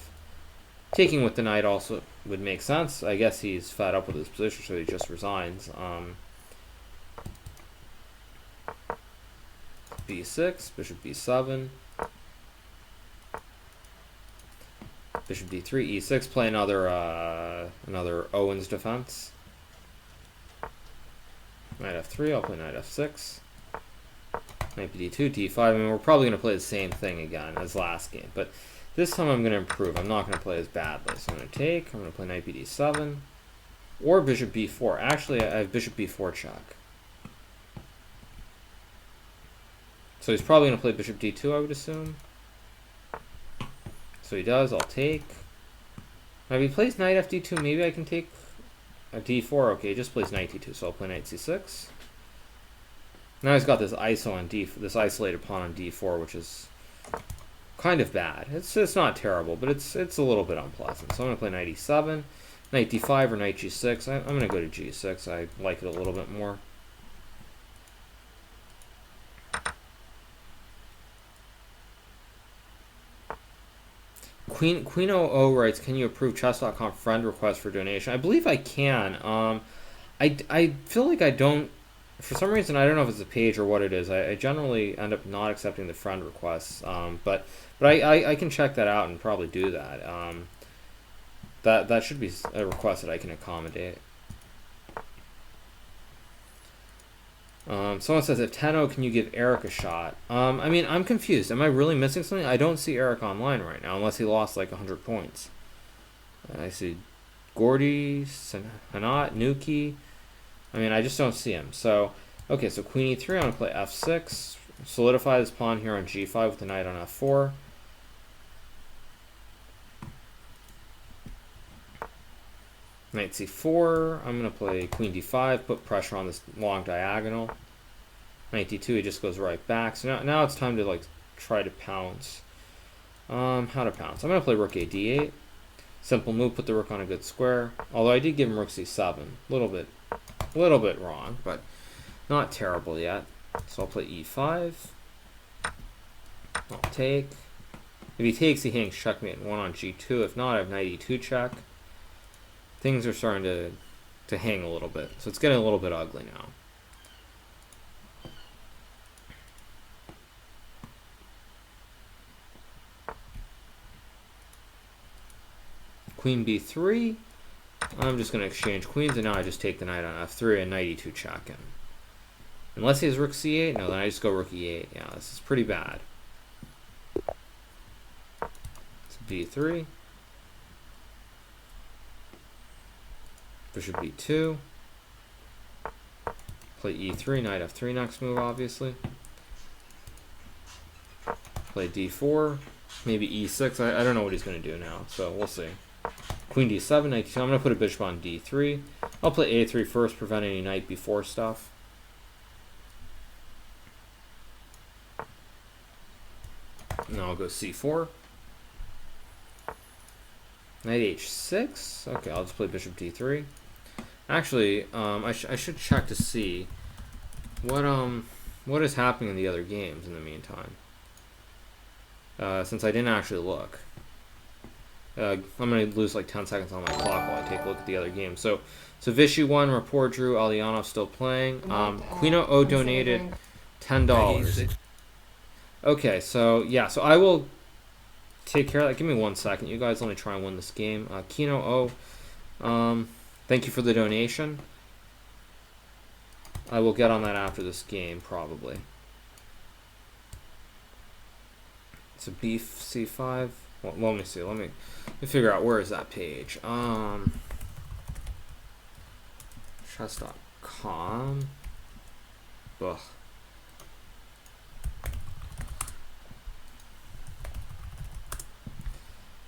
Taking with the knight also would make sense. I guess he's fed up with his position, so he just resigns. B6, bishop b7, bishop d3, e6. Play another Owen's defense. Knight f3. I'll play knight f6. Knight d2, d5. I mean, we're probably going to play the same thing again as last game, but this time I'm going to improve. I'm not going to play as badly. So I'm going to take. I'm going to play knight bd7 or bishop b4. Actually, I have bishop b4 check. So he's probably going to play bishop d2, I would assume. So he does. I'll take. Now if he plays knight fd2, maybe I can take a d4. Okay, he just plays knight d2, so I'll play knight c6. Now he's got this ISO on this isolated pawn on d4, which is kind of bad. It's not terrible, but it's a little bit unpleasant. So I'm going to play knight e7, knight d5, or knight g6. I'm going to go to g6. I like it a little bit more. Queen 00 writes, can you approve Chess.com friend request for donation? I believe I can. I feel like I don't. For some reason, I don't know if it's a page or what it is. I generally end up not accepting the friend requests, but I can check that out and probably do that. That should be a request that I can accommodate. Someone says, if 10-0, can you give Eric a shot? I mean, I'm confused. Am I really missing something? I don't see Eric online right now, unless he lost like 100 points. I see Gordy, Hanat, Nuki. I mean, I just don't see him. So, okay, so queen e3, I'm going to play f6. Solidify this pawn here on g5 with the knight on f4. Knight c4, I'm going to play queen d5, put pressure on this long diagonal. Knight d2, he just goes right back. So now it's time to like try to pounce. How to pounce. I'm going to play rook a d8. Simple move, put the rook on a good square. Although I did give him rook c7. A little bit wrong, but not terrible yet. So I'll play e5. I'll take. If he takes, he hangs checkmate and 1 on g2. If not, I have knight e2 check. Things are starting to hang a little bit. So it's getting a little bit ugly now. Queen b3. I'm just going to exchange queens, and now I just take the knight on f3 and knight e2 check in. Unless he has rook c8, no, then I just go rook e8. Yeah, this is pretty bad. It's b3. Bishop b2. Play e3, knight f3 next move, obviously. Play d4. Maybe e6. I don't know what he's going to do now, so we'll see. Queen d7, knight d2. I'm going to put a bishop on d3. I'll play a3 first, prevent any knight b4 stuff. Now I'll go c4. Knight h6. Okay, I'll just play bishop d3. Actually, I should check to see what is happening in the other games in the meantime. Since I didn't actually look. I'm going to lose like 10 seconds on my clock while I take a look at the other games. So Vichy won, Rapport drew, Alyanov still playing. Queen O donated $10. Okay, so yeah, so I will take care of that. Give me 1 second. You guys let me try and win this game. Kino O, thank you for the donation. I will get on that after this game, probably. It's a beef c5. Well, let me see. Let me figure out where is that page. Chess.com. Ugh.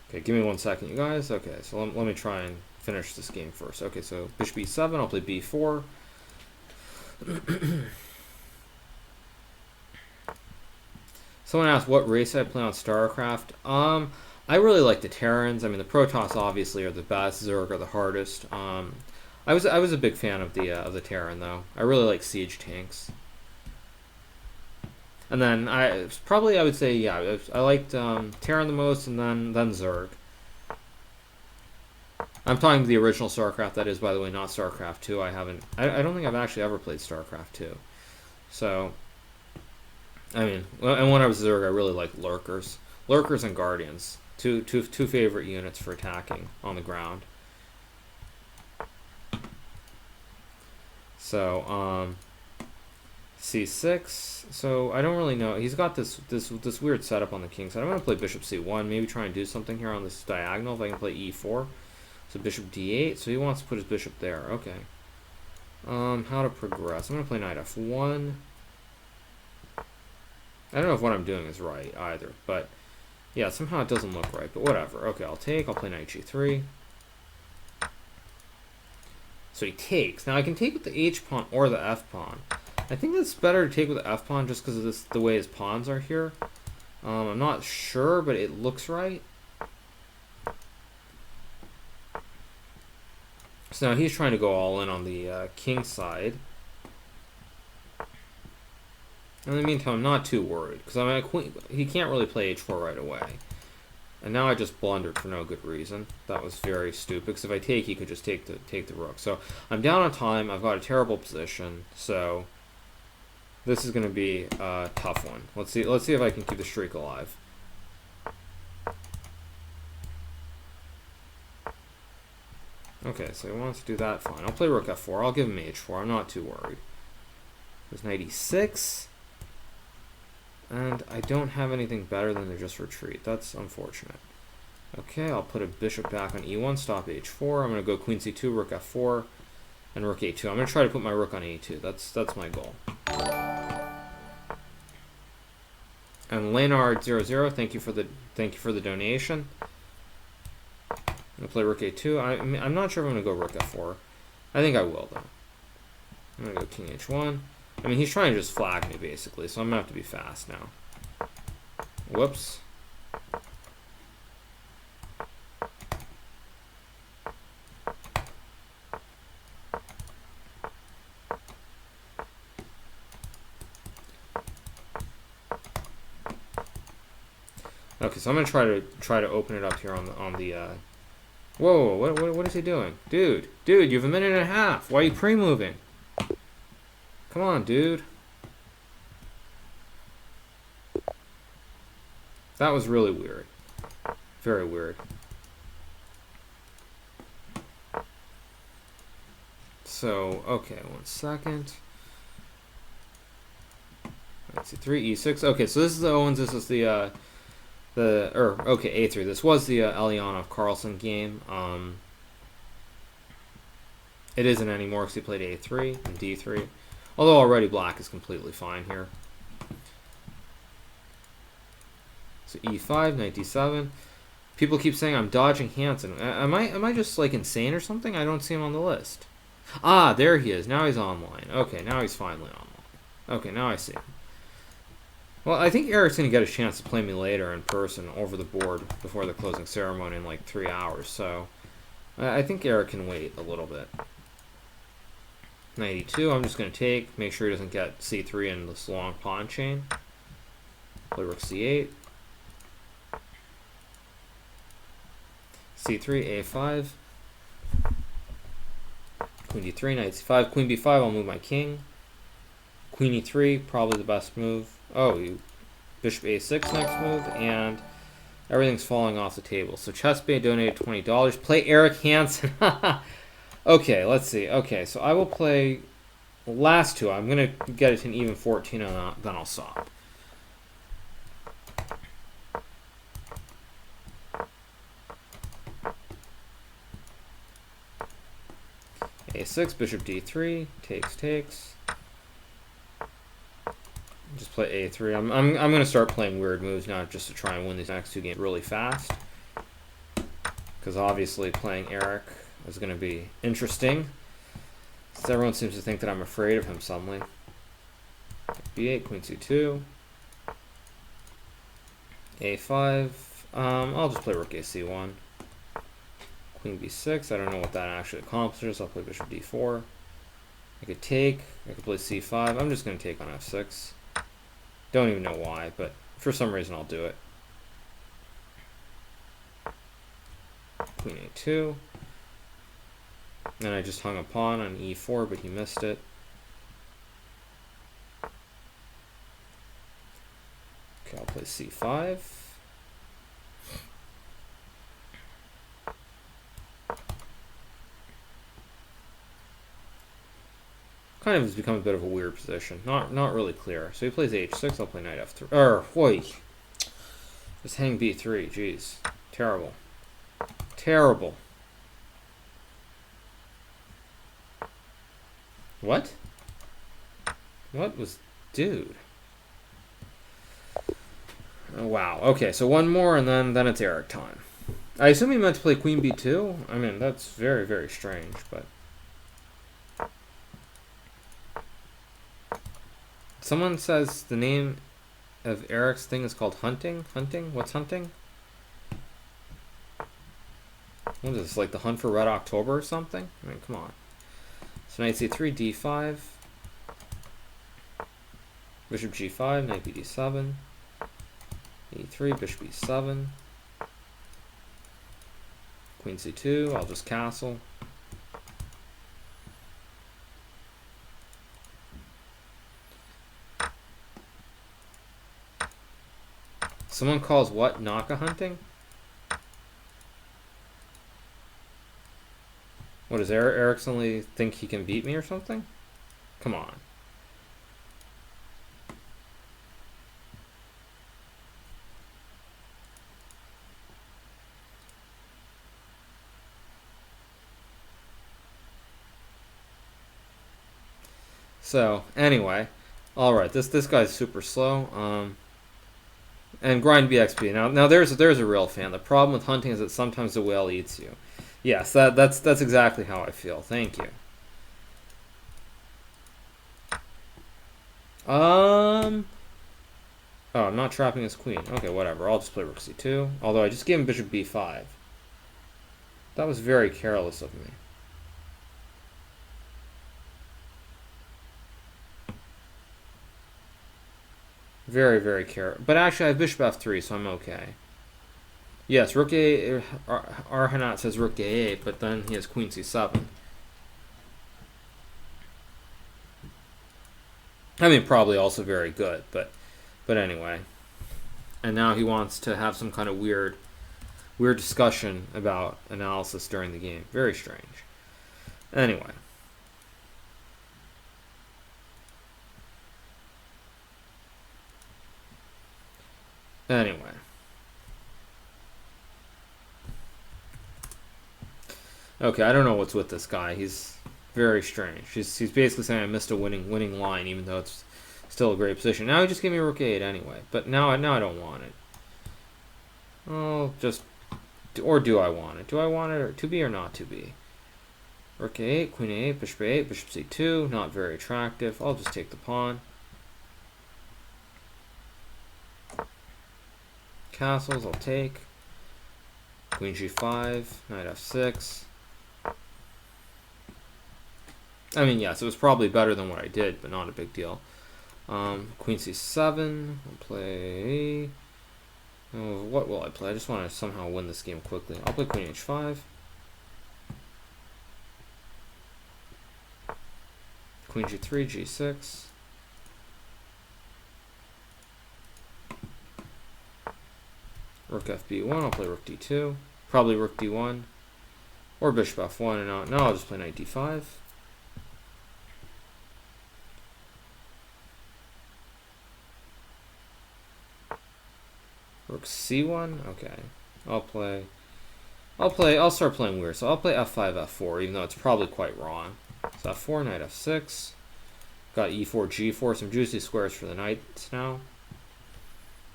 Okay, give me 1 second, you guys. Okay, so let me try and finish this game first. Okay, so bishop b7. I'll play b4. Someone asked what race I play on StarCraft. I really like the Terrans. I mean, the Protoss obviously are the best. Zerg are the hardest. I was a big fan of the Terran though. I really like siege tanks. And then I would say yeah, I liked Terran the most, and then Zerg. I'm talking the original StarCraft, that is, by the way, not StarCraft 2. I don't think I've actually ever played StarCraft 2. So, I mean, and when I was Zerg, I really liked Lurkers. Lurkers and Guardians. Two favorite units for attacking on the ground. So, c6. So, I don't really know. He's got this weird setup on the king side. I'm going to play bishop c1. Maybe try and do something here on this diagonal if I can play e4. So bishop d8. So he wants to put his bishop there. Okay. How to progress? I'm going to play knight f1. I don't know if what I'm doing is right either, but yeah, somehow it doesn't look right, but whatever. Okay, I'll play knight g3. So he takes. Now I can take with the h pawn or the f pawn. I think it's better to take with the f pawn just because of the way his pawns are here. I'm not sure, but it looks right. So now he's trying to go all in on the king side. In the meantime, I'm not too worried because I mean, he can't really play h4 right away. And now I just blundered for no good reason. That was very stupid because if I take, he could just take the rook. So I'm down on time. I've got a terrible position. So this is going to be a tough one. Let's see if I can keep the streak alive. Okay, so he wants to do that. Fine. I'll play rook f4. I'll give him h4. I'm not too worried. There's knight e6. And I don't have anything better than to just retreat. That's unfortunate. Okay, I'll put a bishop back on e1, stop h4. I'm going to go queen c2, rook f4, and rook a2. I'm going to try to put my rook on a2. That's my goal. And Leonard00, thank you for the donation. I'm going to play rook a2. I'm not sure if I'm going to go rook f4. I think I will, though. I'm going to go king h1. I mean, he's trying to just flag me, basically, so I'm going to have to be fast now. Whoops. Okay, so I'm gonna try to open it up here on the. Whoa! What is he doing, dude? Dude, you have a minute and a half. Why are you pre-moving? Come on, dude. That was really weird. Very weird. So, okay, 1 second. Let's see, 3e6. Okay, so this is the Owens. This is the a3. This was the Elianov Carlsen game. It isn't anymore because he played a3 and d3. Although already black is completely fine here. So e5, knight d7. People keep saying I'm dodging Hansen. Am I just like insane or something? I don't see him on the list. Ah, there he is. Now he's online. Okay, now he's finally online. Okay, now I see him. Well, I think Eric's going to get a chance to play me later in person over the board before the closing ceremony in like 3 hours. So I think Eric can wait a little bit. Knight e2, I'm just going to take. Make sure he doesn't get c3 in this long pawn chain. Play rook c8. c3, a5. Queen d3, knight c5. Queen b5, I'll move my king. Queen e3, probably the best move. Oh, bishop a6 next move, and everything's falling off the table. So ChessBrahs donated $20. Play Eric Hansen. Okay, let's see. Okay, so I will play the last two. I'm going to get it to an even 14, and then I'll stop. a6, bishop d3, takes. Just play a3. I'm going to start playing weird moves now just to try and win these next two games really fast. Because obviously playing Eric is going to be interesting. Since everyone seems to think that I'm afraid of him suddenly. b8, queen c2. a5. I'll just play rook ac1. Queen b6. I don't know what that actually accomplishes. I'll play bishop d4. I could take. I could play c5. I'm just going to take on f6. Don't even know why, but for some reason I'll do it. Queen a2. And I just hung a pawn on e4, but he missed it. Okay, I'll play c5. Kind of has become a bit of a weird position. Not really clear. So he plays h6, I'll play knight f3. Wait. Just hang b3, jeez. Terrible. Terrible. What? What was... Dude. Oh, wow. Okay, so one more and then it's Eric time. I assume he meant to play queen b2? I mean, that's very, very strange, but... Someone says the name of Eric's thing is called hunting? Hunting? What's hunting? What is this, like the hunt for Red October or something? I mean, come on. So knight c3, d5. Bishop g5, knight bd7. e3, bishop e7. Queen c2, I'll just castle. Someone calls what Naka hunting? What, does Eric suddenly think he can beat me or something? Come on. So, anyway. Alright, this guy's super slow. And grind BXP. Now there's a real fan. The problem with hunting is that sometimes the whale eats you. Yes, that's exactly how I feel. Thank you. Oh, I'm not trapping his queen. Okay, whatever. I'll just play rook c2. Although I just gave him bishop b5. That was very careless of me. Very, very careless. But actually, I have bishop f3, so I'm okay. Yes, rook a8. Arhanat says rook a8, but then he has queen c7. I mean, probably also very good, but anyway. And now he wants to have some kind of weird discussion about analysis during the game. Very strange. Anyway. Okay, I don't know what's with this guy. He's very strange. He's basically saying I missed a winning line, even though it's still a great position. Now he just gave me rook a8 anyway, but now I don't want it. Oh, or do I want it? Do I want it or to be or not to be? Rook a8, queen a8, bishop a8, bishop c2. Not very attractive. I'll just take the pawn. Castles, I'll take. Queen g5, knight f6. I mean, yes, it was probably better than what I did, but not a big deal. Queen c7. I'll play. Oh, what will I play? I just want to somehow win this game quickly. I'll play queen h5. Queen g3, g6. Rook fb1. I'll play rook d2. Probably rook d1. Or bishop f1. And no, I'll just play knight d5. Rook c1. Okay. I'll start playing weird. So I'll play f5, f4, even though it's probably quite wrong. So f4, knight f6. Got e4, g4. Some juicy squares for the knights now.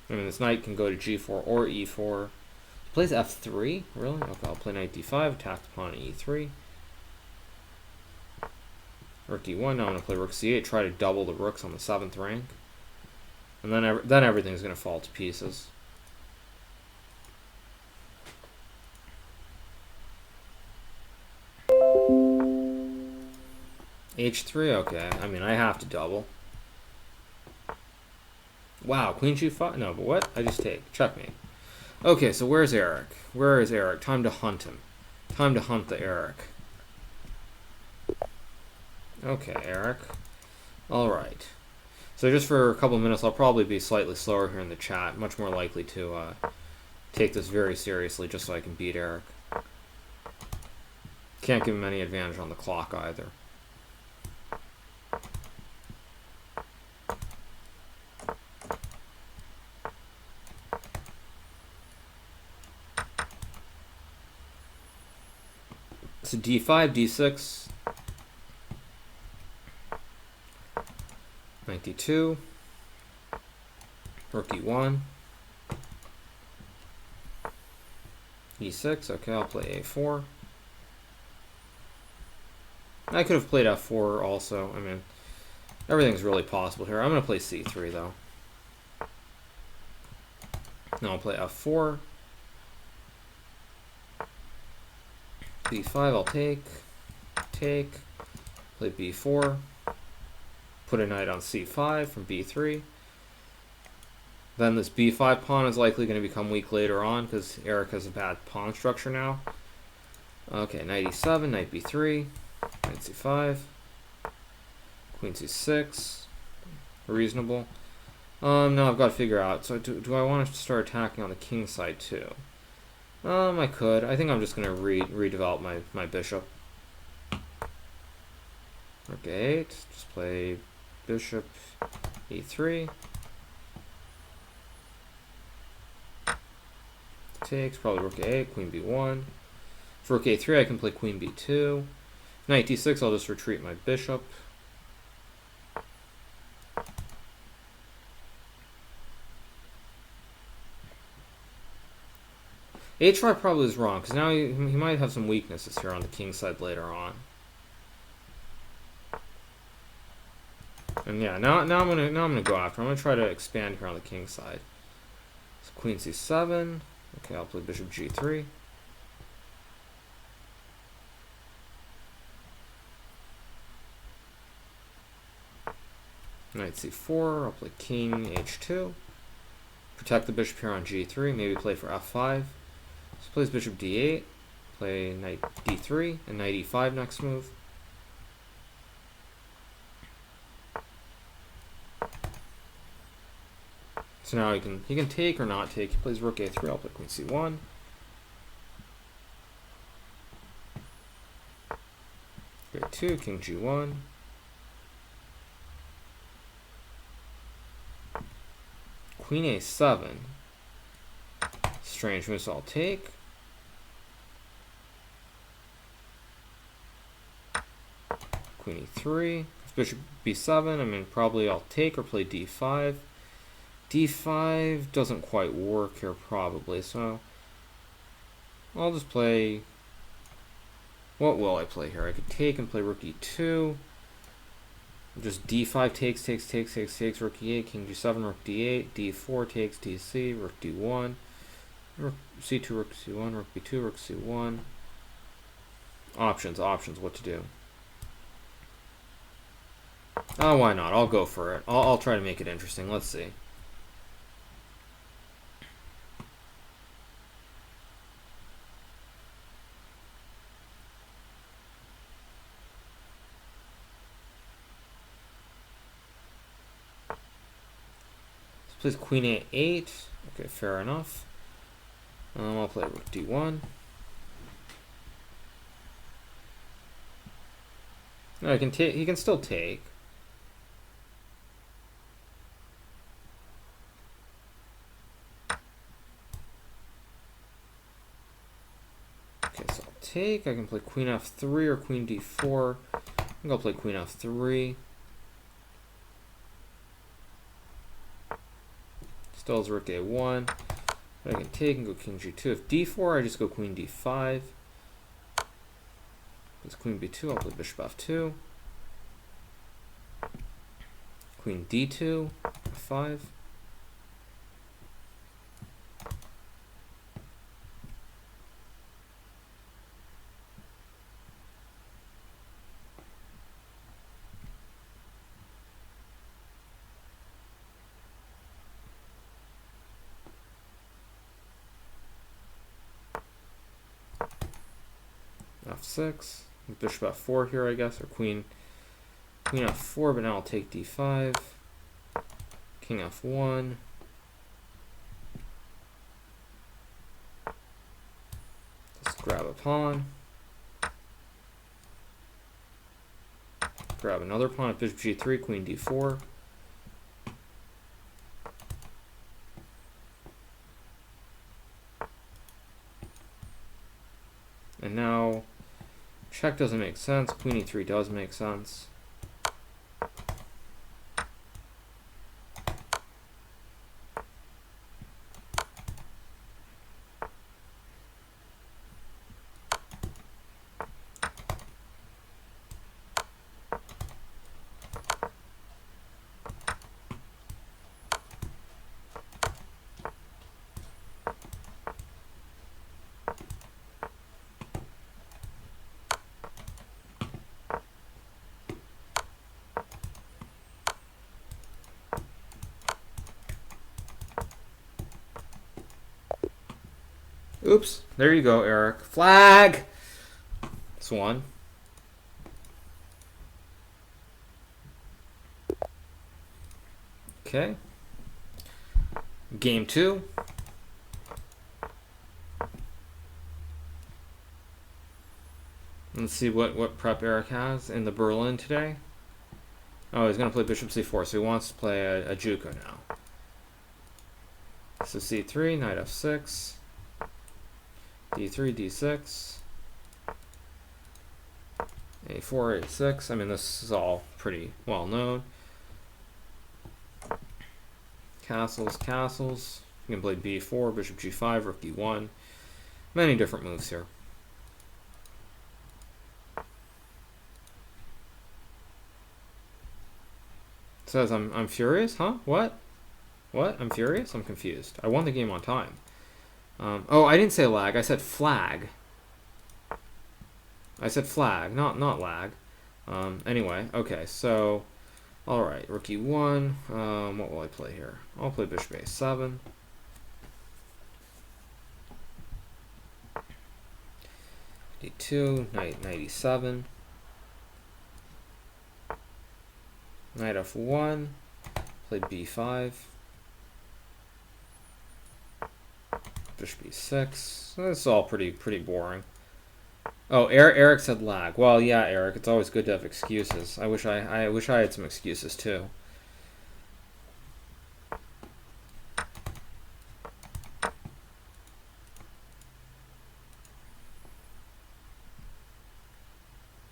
I mean, this knight can go to g4 or e4. He plays f3? Really? Okay, I'll play knight d5, attack the pawn at e3. Rook d1. Now I'm going to play rook c8, try to double the rooks on the 7th rank. And then everything's going to fall to pieces. h3, okay. I mean, I have to double. Wow, queen g5? No, but what? I just take. Checkmate. Okay, so where's Eric? Where is Eric? Time to hunt him. Time to hunt the Eric. Okay, Eric. Alright. So just for a couple of minutes, I'll probably be slightly slower here in the chat. Much more likely to take this very seriously just so I can beat Eric. Can't give him any advantage on the clock either. So d5, d6, knight d2, rook e1, e6. Okay, I'll play a4. I could have played f4 also. I mean, everything's really possible here. I'm going to play c3 though. Now I'll play f4. b5, I'll take, play b4, put a knight on c5 from b3. Then this b5 pawn is likely going to become weak later on because Eric has a bad pawn structure now. Okay, knight e7, knight b3, knight c5, queen c6, reasonable. Now I've got to figure out, so do I want to start attacking on the king side too? I could. I think I'm just going to redevelop my bishop. Rook a8. Just play bishop e3. Takes. Probably rook a8. Queen b1. For rook a3, I can play queen b2. Knight d6, I'll just retreat my bishop. h5 probably is wrong, because now he might have some weaknesses here on the king side later on. And yeah, now I'm gonna go after. I'm gonna try to expand here on the king side. So queen c7. Okay, I'll play bishop g3. Knight c4. I'll play king h2. Protect the bishop here on g3. Maybe play for f5. So plays bishop d8, play knight d3, and knight e5 next move. So now he can take or not take. He plays rook a3. I'll play queen c1. a2, king g1. Queen a7. Strange move, so I'll take. Queen e3. Bishop b7. I mean, probably I'll take or play d5. d5 doesn't quite work here, probably, so I'll just play. What will I play here? I could take and play rook e2. Just d5 takes, rook e8, king g7, rook d8, d4 takes, dc, rook d1, rook c2, rook c1, rook b2, rook c1. Options, what to do. Oh, why not? I'll go for it. I'll try to make it interesting. Let's see. Plays queen a8. Okay, fair enough. I'll play rook d1. No, he can still take. Okay, so I'll take. I can play queen f3 or queen d4. I think I'll play queen f3. Still has rook a1. But I can take and go king g2. If d4, I just go queen d5. It's queen b2. I'll play bishop f2. Queen d2. f5. f6, bishop f4 here, I guess, or queen f4, but now I'll take d5, king f1, just grab a pawn, grab another pawn at bishop g3, queen d4, and now check doesn't make sense. Queen e3 does make sense. Oops, there you go, Eric. Flag! That's one. Okay. Game 2. Let's see what prep Eric has in the Berlin today. Oh, he's going to play bishop c4, so he wants to play a Juko now. So c3, knight f6. d3, d6, a4, a6. I mean, this is all pretty well known. Castles. You can play b4, bishop g5, rook e1. Many different moves here. It says I'm furious, huh? What? I'm furious? I'm confused. I won the game on time. Oh, I didn't say lag. I said flag. I said flag, not lag. Anyway, okay, so, all right, rook e1. What will I play here? I'll play bishop a7. d2, knight 97, knight f1, play b5, bishop b6. That's all pretty boring. Oh, Eric said lag. Well, yeah, Eric, it's always good to have excuses. I wish I had some excuses too.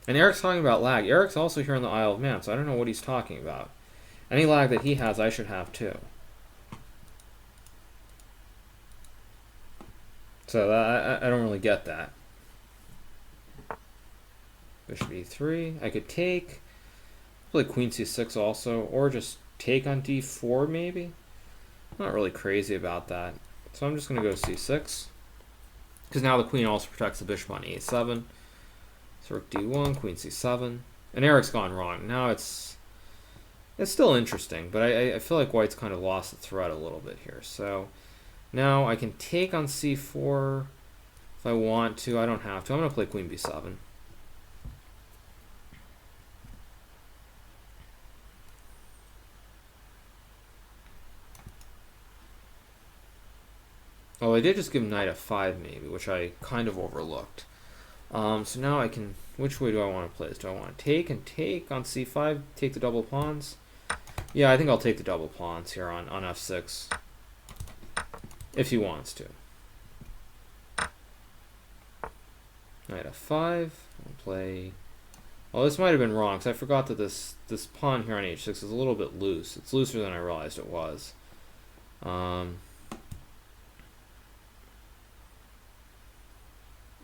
And Eric's talking about lag. Eric's also here in the Isle of Man, so I don't know what he's talking about. Any lag that he has, I should have too. So I don't really get that. Bishop e3. I could take, play queen c6 also, or just take on d4 maybe. I'm not really crazy about that. So I'm just going to go c6. Because now the queen also protects the bishop on e7. So rook d1, queen c7. And Eric's gone wrong. Now it's still interesting, but I feel like white's kind of lost the thread a little bit here. So now I can take on c4 if I want to. I don't have to. I'm going to play queen b7. Oh, I did just give knight f5 maybe, which I kind of overlooked. So now I can, which way do I want to play this? Do I want to take and take on c5, take the double pawns? Yeah, I think I'll take the double pawns here on f6, if he wants to. Knight f5, I'll play, well, this might have been wrong, because I forgot that this pawn here on h6 is a little bit loose. It's looser than I realized it was.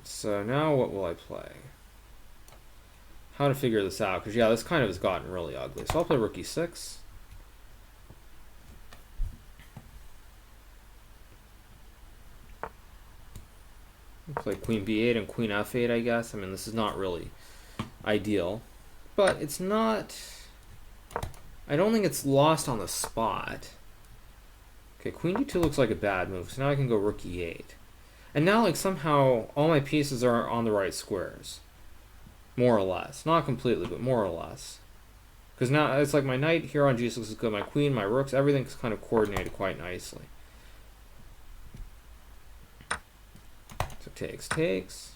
So now what will I play? How to figure this out, because yeah, this kind of has gotten really ugly. So I'll play rook e6. I'll play queen b8 and queen f8, I guess. I mean, this is not really ideal, but it's not, I don't think it's lost on the spot. Okay, queen d2 looks like a bad move, so now I can go rook e8. And now, like, somehow all my pieces are on the right squares. More or less. Not completely, but more or less. Because now it's like my knight here on g6 is good, my queen, my rooks, everything's kind of coordinated quite nicely. So takes.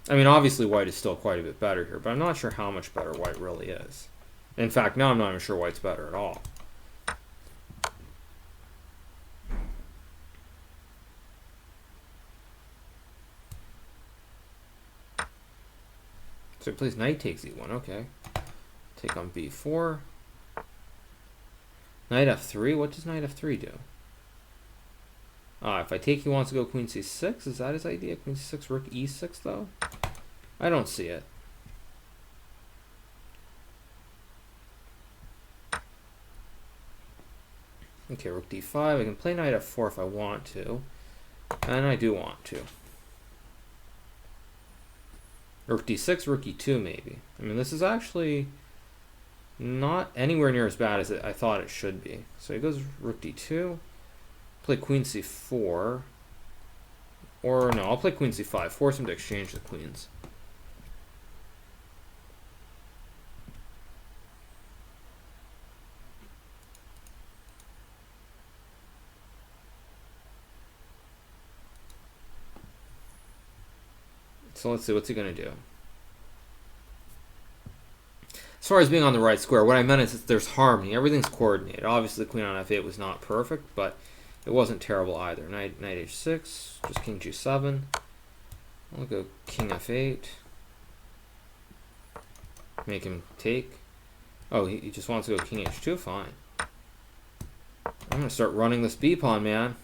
I mean, obviously white is still quite a bit better here, but I'm not sure how much better white really is. In fact, now I'm not even sure white's better at all. So he plays knight takes e1, okay. Take on b4. Knight f3, what does knight f3 do? If I take, he wants to go queen c6, is that his idea? Queen c6, rook e6 though? I don't see it. Okay, rook d5, I can play knight f4 if I want to. And I do want to. Rook d6, rook e2 maybe. I mean, this is actually not anywhere near as bad as I thought it should be. So he goes rook d2, play queen c4, or no, I'll play queen c5, force him to exchange the queens. So let's see, what's he going to do? As far as being on the right square, what I meant is that there's harmony. Everything's coordinated. Obviously, the queen on f8 was not perfect, but it wasn't terrible either. Knight h6, just king g7. I'll go king f8. Make him take. Oh, he just wants to go king h2? Fine. I'm going to start running this b-pawn, man.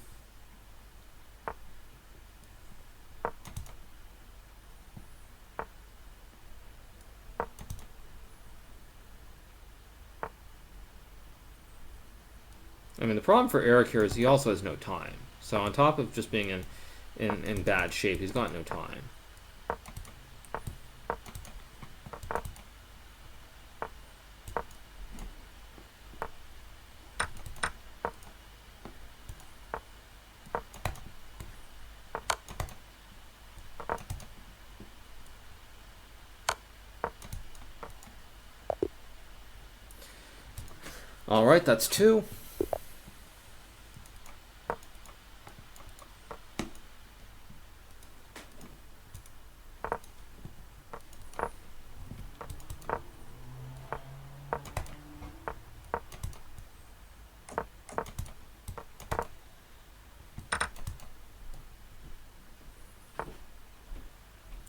I mean, the problem for Eric here is he also has no time. So on top of just being in bad shape, he's got no time. All right, that's 2.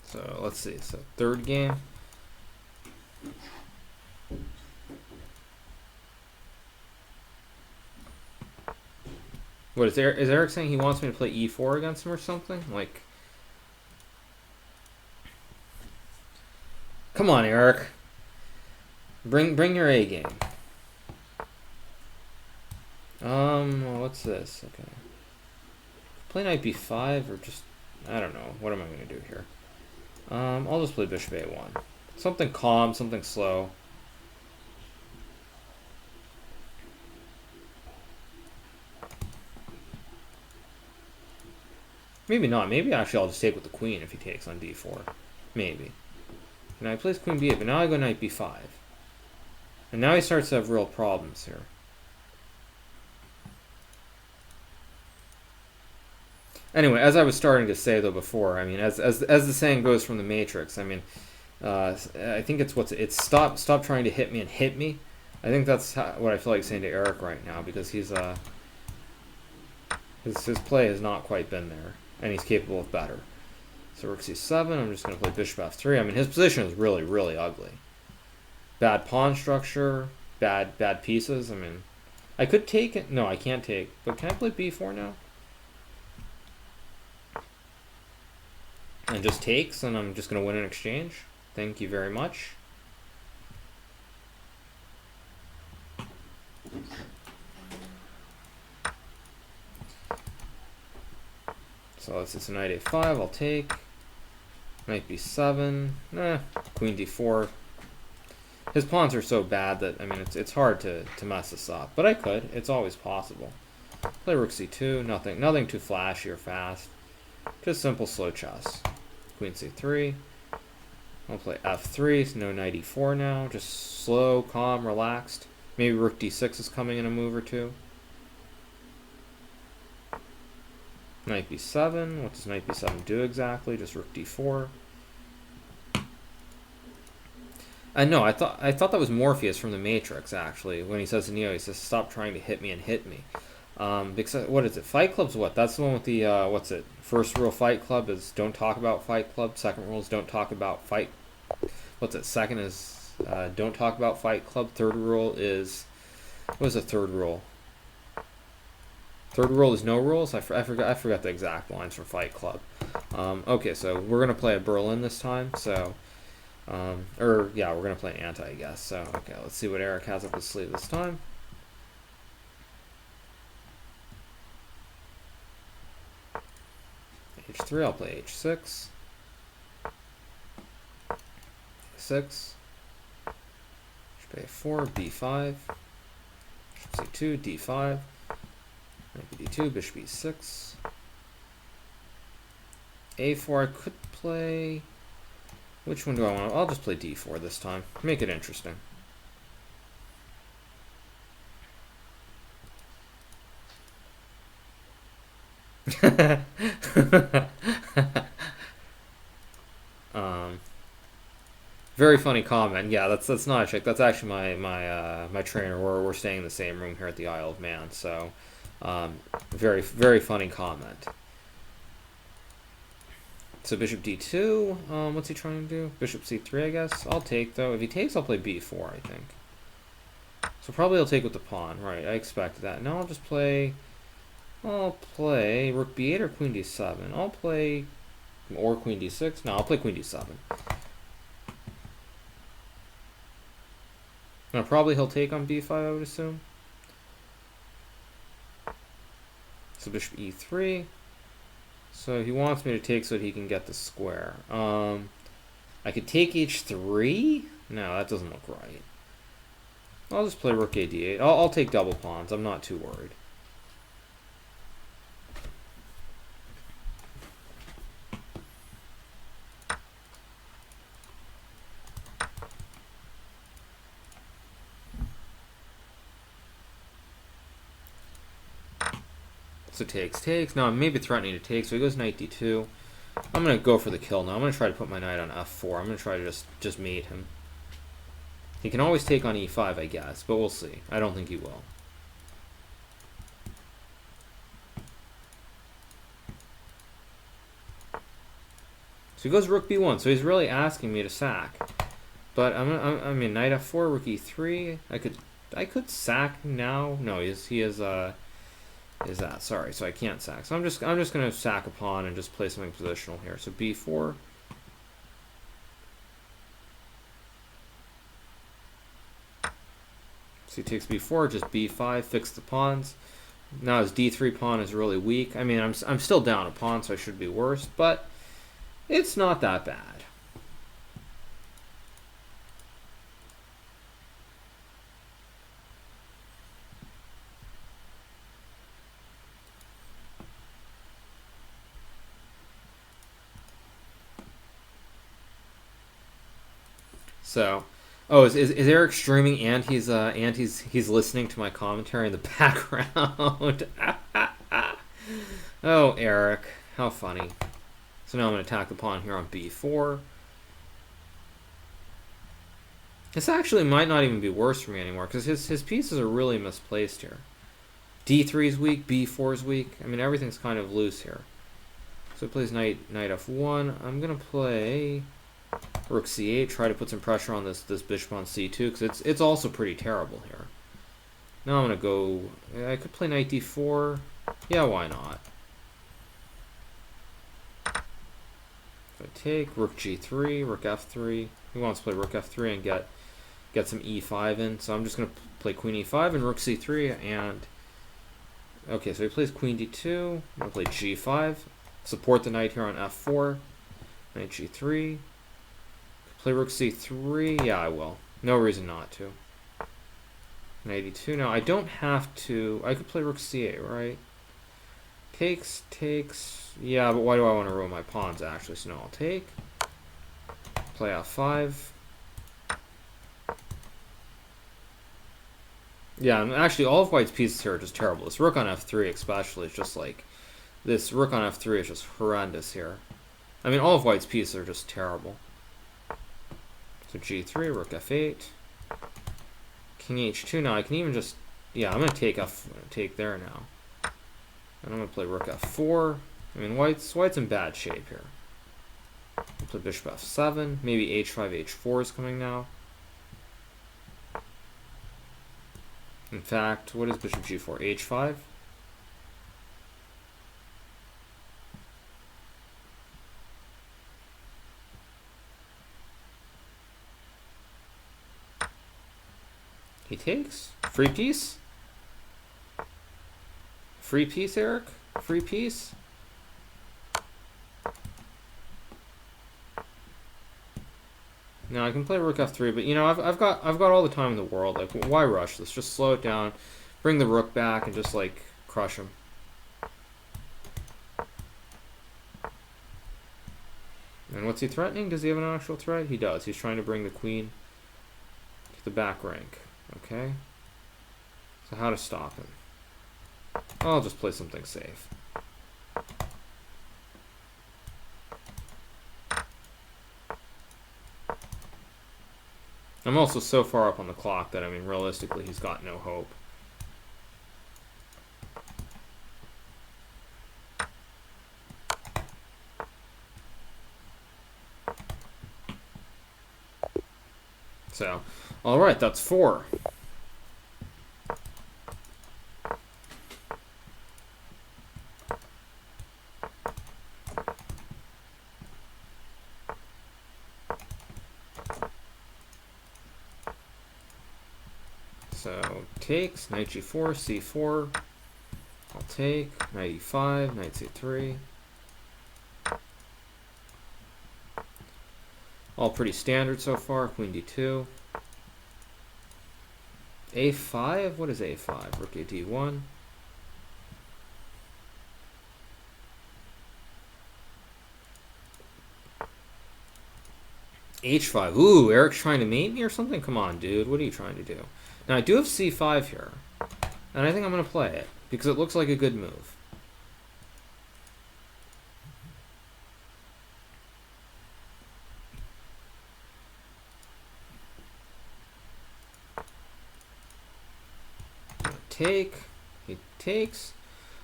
So let's see. So third game. What is Eric? Is Eric saying he wants me to play e4 against him or something? Like, come on, Eric. Bring your A game. Well, what's this? Okay. Play knight b5 or just, I don't know. What am I going to do here? I'll just play bishop a1. Something calm, something slow. Maybe not. Maybe actually I'll just take with the queen if he takes on d4. Maybe. And I plays queen b8, but now I go knight b5. And now he starts to have real problems here. Anyway, as I was starting to say though before, I mean, as the saying goes from the Matrix, I mean, I think it's stop trying to hit me and hit me. I think that's what I feel like saying to Eric right now, because he's his play has not quite been there, and he's capable of better. So rook c7. I'm just going to play bishop f3. I mean, his position is really, really ugly. Bad pawn structure, bad pieces. I mean, I could take it. No, I can't take. But can I play b4 now? And just takes, and I'm just going to win an exchange. Thank you very much. So it's a knight a5. I'll take. Knight b7. Queen d4. His pawns are so bad that, I mean, it's hard to mess this up. But I could. It's always possible. Play rook c2. Nothing too flashy or fast. Just simple slow chess. Queen c3. I'll play f3. So no knight e4 now. Just slow, calm, relaxed. Maybe rook d6 is coming in a move or two. Knight b7. What does knight b7 do exactly? Just rook d4. No, I thought that was Morpheus from the Matrix, actually. When he says to Neo, he says, "Stop trying to hit me and hit me." Because what is it? Fight Club's what? That's the one with the what's it? First rule Fight Club is don't talk about Fight Club. Second rule is don't talk about Fight. What's it? Second is don't talk about Fight Club. Third rule is what is the third rule? Third rule is no rules. I forgot the exact lines from Fight Club. Okay, so we're gonna play a Berlin this time. So. We're gonna play an anti, I guess. So, okay, let's see what Eric has up his sleeve this time. H3, I'll play H6. 6. Bishop A4, B5. Bishop C2, D5. Knight D2, Bishop E6. A4, I could play. Which one do I want? I'll just play d4 this time. Make it interesting. Very funny comment. Yeah, that's not a chick. That's actually my trainer. We're staying in the same room here at the Isle of Man. So, very funny comment. So bishop d2, what's he trying to do? Bishop c3, I guess. I'll take, though. If he takes, I'll play b4, I think. So probably I'll take with the pawn. Right, I expected that. Now I'll play rook b8 or queen d7. Or queen d6. No, I'll play queen d7. Now probably he'll take on b5, I would assume. So bishop e3. So he wants me to take so that he can get the square. I could take h3? No, that doesn't look right. I'll just play rook a d8. I'll take double pawns. I'm not too worried. So takes. No, I'm maybe threatening to take, so he goes knight d2. I'm going to go for the kill now. I'm going to try to put my knight on f4. I'm going to try to just mate him. He can always take on e5, I guess, but we'll see. I don't think he will. So he goes rook b1, so he's really asking me to sack. But I mean, knight f4, rook e3. I could sack now. No, he is that. Sorry, so I can't sack. So I'm just gonna sack a pawn and just play something positional here. So b4. So he takes b4, just b5, fix the pawns. Now his d3 pawn is really weak. I mean, I'm still down a pawn, so I should be worse, but it's not that bad. So, oh, is Eric streaming and he's listening to my commentary in the background? Oh, Eric, how funny. So now I'm going to attack the pawn here on b4. This actually might not even be worse for me anymore because his pieces are really misplaced here. d3 is weak, b4 is weak. I mean, everything's kind of loose here. So he plays knight f1. I'm going to play rook c8, try to put some pressure on this bishop on c2 because it's also pretty terrible here. Now I'm going to go, I could play knight d4. Yeah, why not? So I take rook g3, rook f3. He wants to play rook f3 and get some e5 in. So I'm just going to play queen e5 and rook c3 and okay, so he plays queen d2. I'm going to play g5. Support the knight here on f4. Knight g3. Play rook c3. Yeah, I will. No reason not to. Knight e2. Now, I don't have to. I could play rook c8, right? Takes. Yeah, but why do I want to ruin my pawns, actually? So, no, I'll take. Play f5. Yeah, and actually, all of white's pieces here are just terrible. This rook on f3 especially is just like... This rook on f3 is just horrendous here. I mean, all of white's pieces are just terrible. So g3, rook f8, king h2. Now I can even just, yeah, I'm gonna take there now, and I'm gonna play rook f4. I mean, white's in bad shape here. I'll play bishop f7. Maybe h5, h4 is coming now. In fact, what is bishop g4? h5. He takes. Free piece? Free piece, Eric? Free piece? Now I can play rook f3, but you know, I've got all the time in the world. Like, why rush this? Just slow it down, bring the rook back, and just like crush him. And what's he threatening? Does he have an actual threat? He does. He's trying to bring the queen to the back rank. Okay, so how to stop him? I'll just play something safe. I'm also so far up on the clock that, I mean, realistically, he's got no hope. So, alright, that's 4. So, takes, knight g4, c4. I'll take, knight e5, knight c3. All pretty standard so far. Queen d2. a5? What is a5? Rook a d1. h5. Ooh, Eric's trying to mate me or something? Come on, dude. What are you trying to do? Now, I do have c5 here. And I think I'm going to play it. Because it looks like a good move. take. He takes.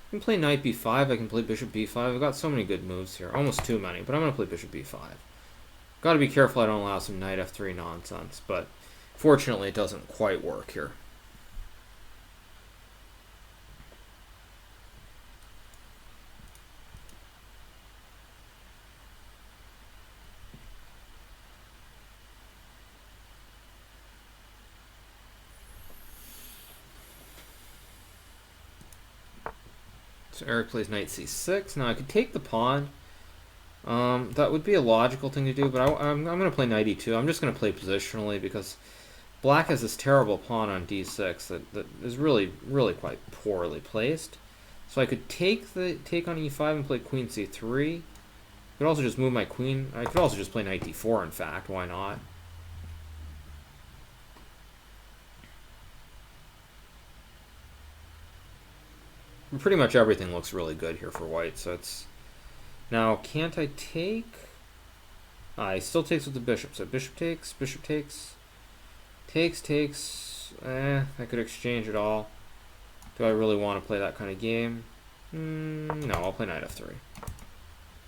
I can play knight b5. I can play bishop b5. I've got so many good moves here. Almost too many, but I'm going to play bishop b5. Got to be careful I don't allow some knight f3 nonsense, but fortunately it doesn't quite work here. So Eric plays knight c6. Now I could take the pawn. That would be a logical thing to do, but I'm going to play knight e2. I'm just going to play positionally because black has this terrible pawn on d6 that is really quite poorly placed. So I could take on e5 and play queen c3. I could also just move my queen. I could also just play knight d4, in fact. Why not? Pretty much everything looks really good here for white, so it's... Now, can't I take... he still takes with the bishop, so bishop takes, takes, I could exchange it all. Do I really want to play that kind of game? No, I'll play knight f3.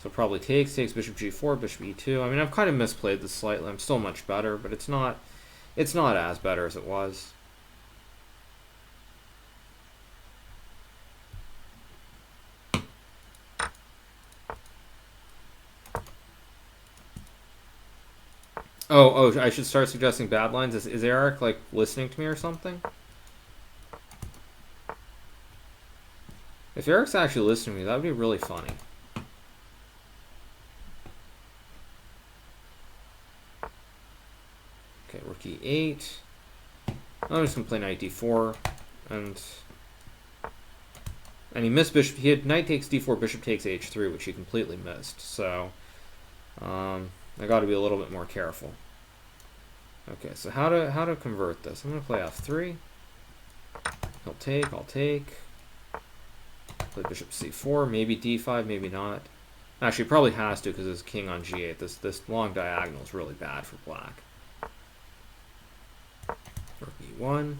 So probably takes, bishop g4, bishop e2. I mean, I've kind of misplayed this slightly. I'm still much better, but it's not as better as it was. Oh, I should start suggesting bad lines. Is Eric, like, listening to me or something? If Eric's actually listening to me, that would be really funny. Okay, rook e8. I'm just going to play knight d4. And he missed bishop. He had knight takes d4, bishop takes h3, which he completely missed. So, I got to be a little bit more careful. Okay, so how to convert this? I'm going to play f3. He'll take, I'll take. Play bishop c4, maybe d5, maybe not. Actually, probably has to because it's king on g8. This long diagonal is really bad for black. Rook e1.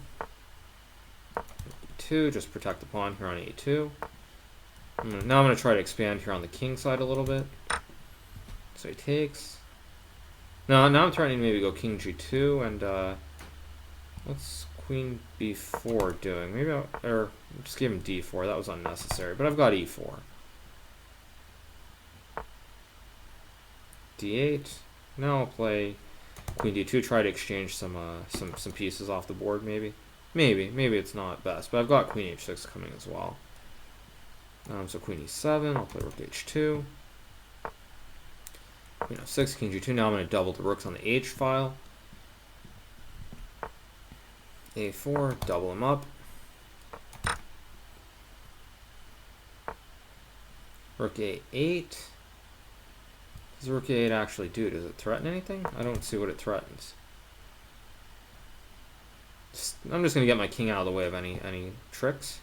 Rook e2, just protect the pawn here on e2. Now I'm going to try to expand here on the king side a little bit. So he takes. Now I'm trying to maybe go king g2 and what's queen b4 doing? Maybe or just give him d4. That was unnecessary, but I've got e4. d8. Now I'll play queen d2. Try to exchange some pieces off the board. Maybe it's not best, but I've got queen h6 coming as well. So queen e7. I'll play rook h2. Queen f6, king g2. Now I'm going to double the rooks on the h file. a4, double them up. Rook a8. Does rook a8 actually do? Does it threaten anything? I don't see what it threatens. I'm just going to get my king out of the way of any tricks.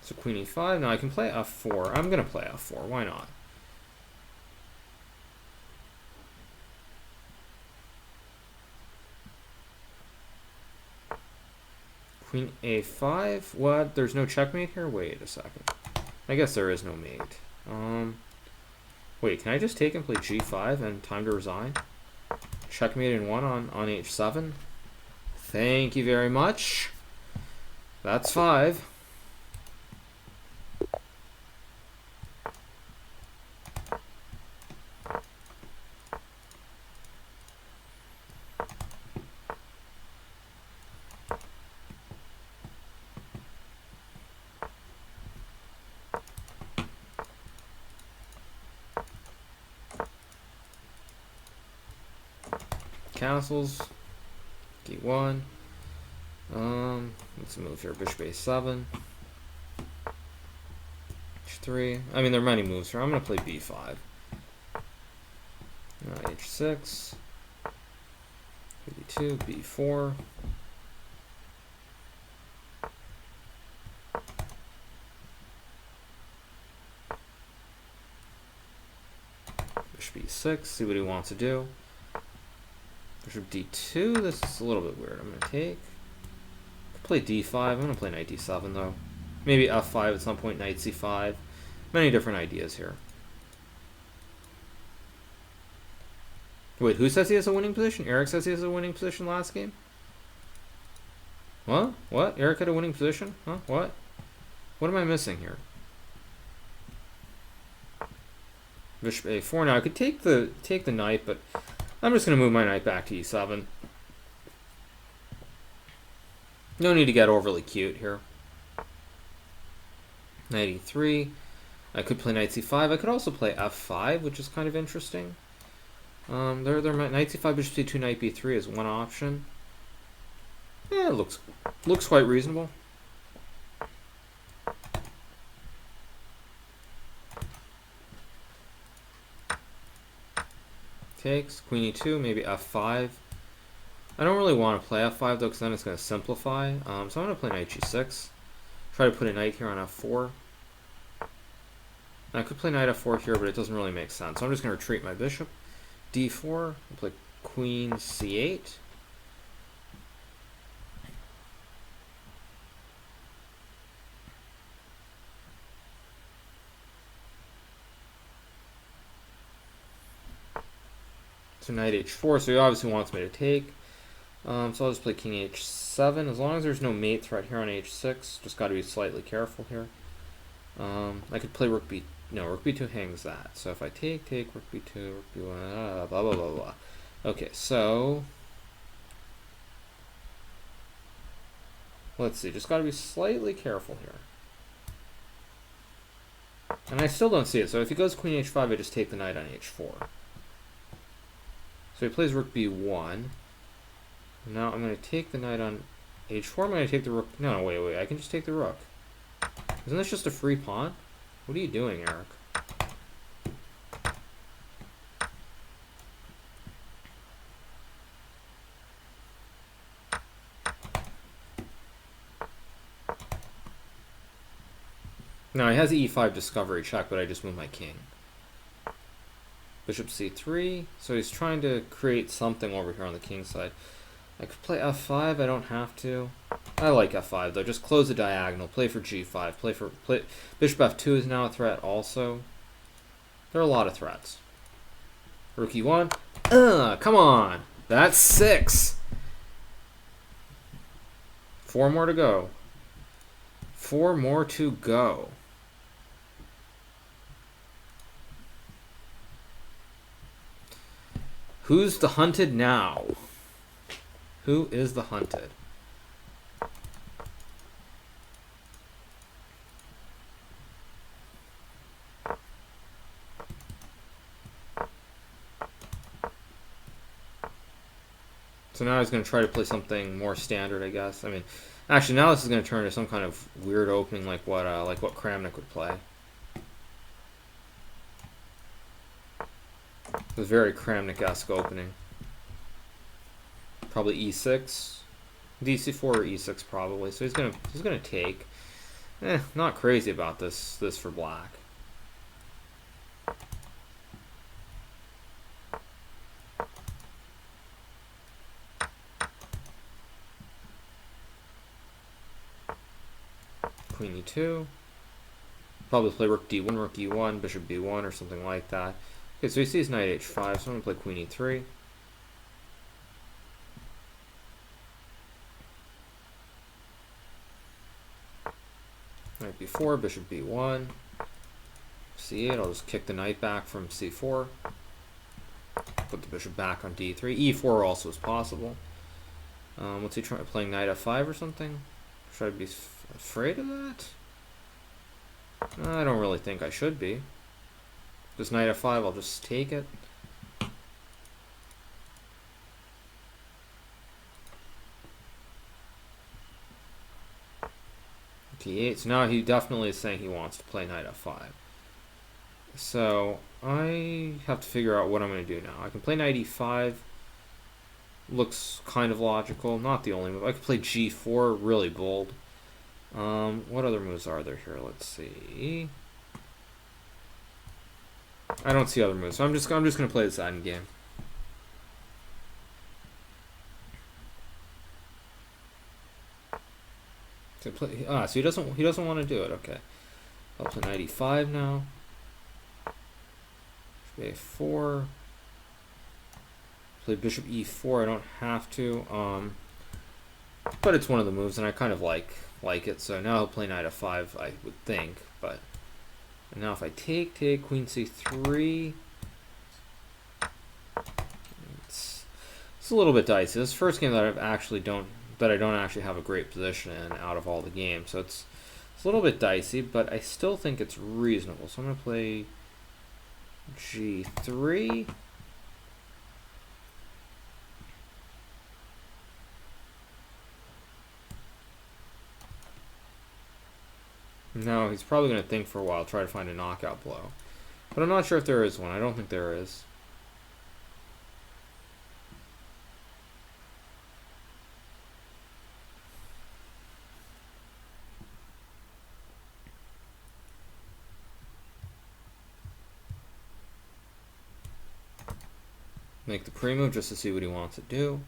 So queen e5. Now I can play f4. I'm going to play f4. Why not? Queen a5. What? There's no checkmate here? Wait a second. I guess there is no mate. Wait, can I just take and play g5 and time to resign? Checkmate in one on h7. Thank you very much. That's 5. Castles, d1. Let's move here. Bishop a7, h3. I mean, there are many moves here. I'm going to play b5. H6, d2, b4. Bishop e6, see what he wants to do. Bishop d2, this is a little bit weird. I'm going to take. Play d5, I'm going to play knight d7 though. Maybe f5 at some point, knight c5. Many different ideas here. Wait, who says he has a winning position? Eric says he has a winning position last game? What? What? Eric had a winning position? Huh? What? What am I missing here? Bishop a4. Now I could take the knight, but I'm just going to move my knight back to e7. No need to get overly cute here. Knight e3. I could play knight c5. I could also play f5, which is kind of interesting. Knight c5, bishop c2, knight b3 is one option. Yeah, it looks quite reasonable. Takes queen e2, maybe f5. I don't really want to play f5 though, because then it's going to simplify. So I'm going to play knight g6. Try to put a knight here on f4. I could play knight f4 here, but it doesn't really make sense. So I'm just going to retreat my bishop. d4. I'll play queen c8. So knight h4. So he obviously wants me to take. So I'll just play king h7. As long as there's no mate threat here on h6, just got to be slightly careful here. I could play rook b. No, rook b2 hangs that. So if I take rook b2, rook b1, blah blah blah blah. Okay, so let's see. Just got to be slightly careful here. And I still don't see it. So if he goes queen h5, I just take the knight on h4. So he plays rook b1. Now I'm going to take the knight on h4. I'm going to take the rook. No, wait. I can just take the rook. Isn't this just a free pawn? What are you doing, Eric? Now he has e5 discovery check, but I just moved my king. Bishop c3. So he's trying to create something over here on the king side. I could play f5. I don't have to. I like f5 though. Just close the diagonal. Play for g5. Play bishop f2 is now a threat also. There are a lot of threats. Rook e1. Come on. That's 6. 4 more to go. 4 more to go. Who's the hunted now? Who is the hunted? So now he's going to try to play something more standard, I guess. I mean, actually, now this is going to turn into some kind of weird opening, like what Kramnik would play. It was very Kramnik-esque opening. Probably e6, dc4 or e6 probably. So he's gonna take. Not crazy about this for black. Queen e2. Probably play rook d1, rook e1, bishop b1 or something like that. Okay, so he sees knight h5, so I'm gonna play queen e3. Knight b4, bishop b1, c8. I'll just kick the knight back from c4. Put the bishop back on d3. e4 also is possible. What's he trying? Playing knight f5 or something? Should I be afraid of that? I don't really think I should be. This knight f5, I'll just take it. T8. So now he definitely is saying he wants to play knight f5. So I have to figure out what I'm going to do now. I can play knight e5. Looks kind of logical. Not the only move. I could play g4. Really bold. What other moves are there here? Let's see. I don't see other moves, so I'm just gonna play this end game. So play, so he doesn't want to do it. Okay, I'll play knight e5 now. a4. Play bishop e4. I don't have to, but it's one of the moves, and I kind of like it. So now he'll play knight f5, I would think. But and now if I take queen c3, it's a little bit dicey. This is the first game that I don't actually have a great position in out of all the games. So it's a little bit dicey, but I still think it's reasonable. So I'm gonna play g3. Now he's probably going to think for a while, try to find a knockout blow. But I'm not sure if there is one. I don't think there is. Make the pre-move just to see what he wants to do.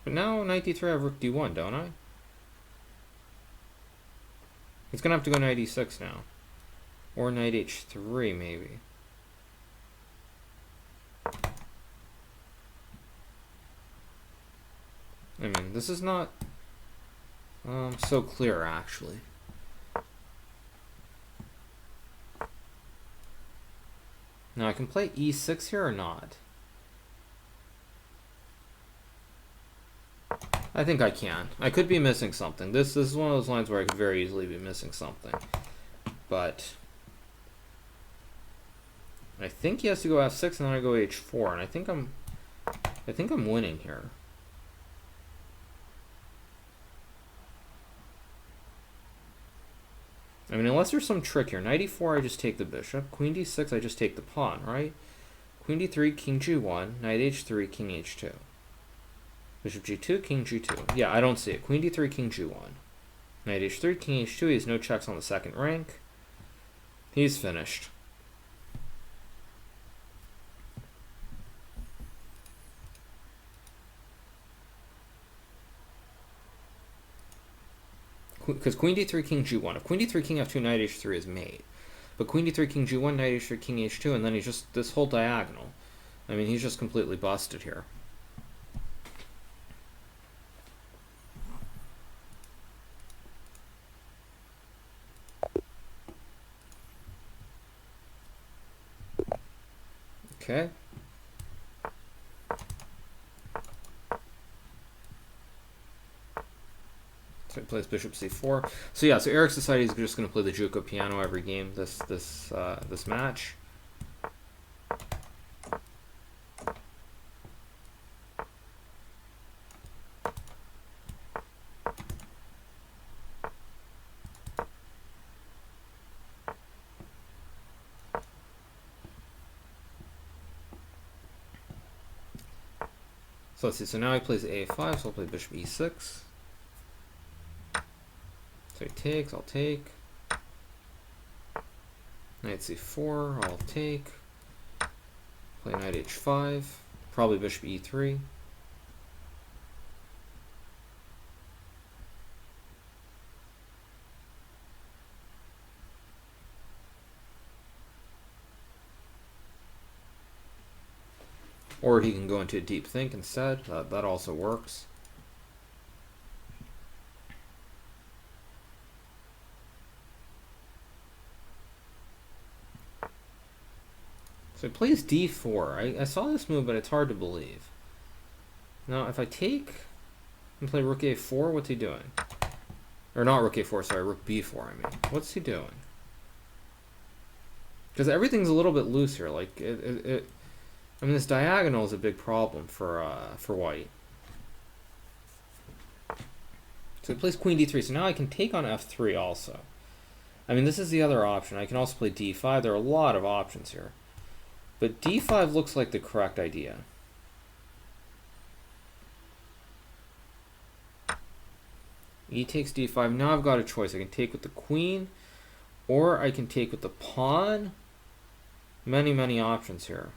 But now knight d3, I have rook d1, don't I? He's going to have to go knight e6 now. Or knight h3, maybe. I mean, this is not so clear, actually. Now, I can play e6 here or not? I think I can. I could be missing something. This is one of those lines where I could very easily be missing something. But I think he has to go f6 and then I go h4, and I think I'm winning here. I mean, unless there's some trick here. Knight e4, I just take the bishop. Queen d6, I just take the pawn, right? Queen d3, king g1, knight h3, king h2. Bishop g2, king g2. Yeah, I don't see it. Queen d3, king g1. Knight h3, king h2. He has no checks on the second rank. He's finished. Because queen d3, king g1. If queen d3, king f2, knight h3 is mate. But queen d3, king g1, knight h3, king h2, and then he's just this whole diagonal. I mean, he's just completely busted here. Okay. So he plays bishop c4. So yeah, so Eric's decided he's just going to play the Juco piano every game this match. So let's see, so now he plays a5, so I'll play bishop e6. So he takes, I'll take. Knight c4, I'll take. Play knight h5, probably bishop e3. Or he can go into a deep think instead. That also works. So he plays d4. I saw this move, but it's hard to believe. Now, if I take and play rook a4, what's he doing? Or not rook a4, sorry, rook b4, I mean. What's he doing? Because everything's a little bit loose here. Like, I mean, this diagonal is a big problem for white. So he plays queen d3. So now I can take on f3 also. I mean, this is the other option. I can also play d5. There are a lot of options here. But d5 looks like the correct idea. E takes d5. Now I've got a choice. I can take with the queen, or I can take with the pawn. Many options here.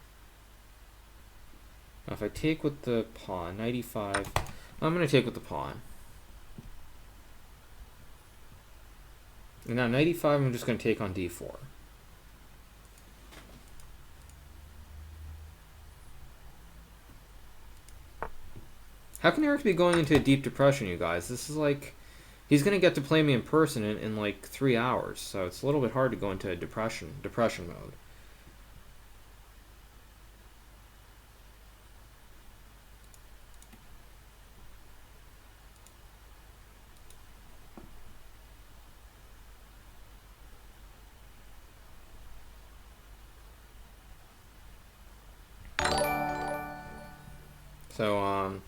Now if I take with the pawn, knight e5, I'm going to take with the pawn. And now knight e5, I'm just going to take on d4. How can Eric be going into a deep depression, you guys? This is like, he's going to get to play me in person in like 3 hours, so it's a little bit hard to go into a depression mode. So,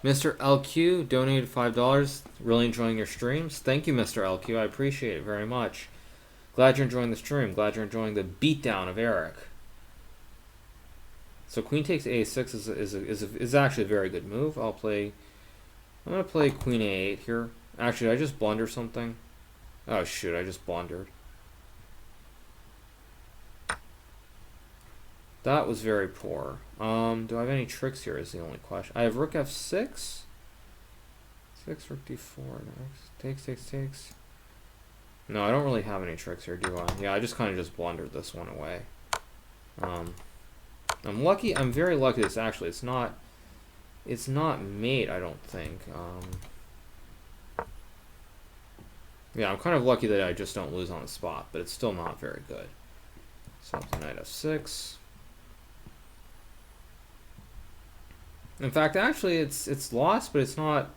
Mr. LQ donated $5. Really enjoying your streams. Thank you, Mr. LQ. I appreciate it very much. Glad you're enjoying the stream. Glad you're enjoying the beatdown of Eric. So queen takes a6 is actually a very good move. I'm going to play queen a8 here. Actually, I just blunder something. Oh shoot, I just blundered. That was very poor. Do I have any tricks here is the only question. I have rook f6. 6, rook d4 next. Takes. No, I don't really have any tricks here, do I? Yeah, I just kind of just blundered this one away. I'm lucky. I'm very lucky. It's not mate, I don't think. Yeah, I'm kind of lucky that I just don't lose on the spot, but it's still not very good. So knight f6. In fact, actually, it's lost, but it's not.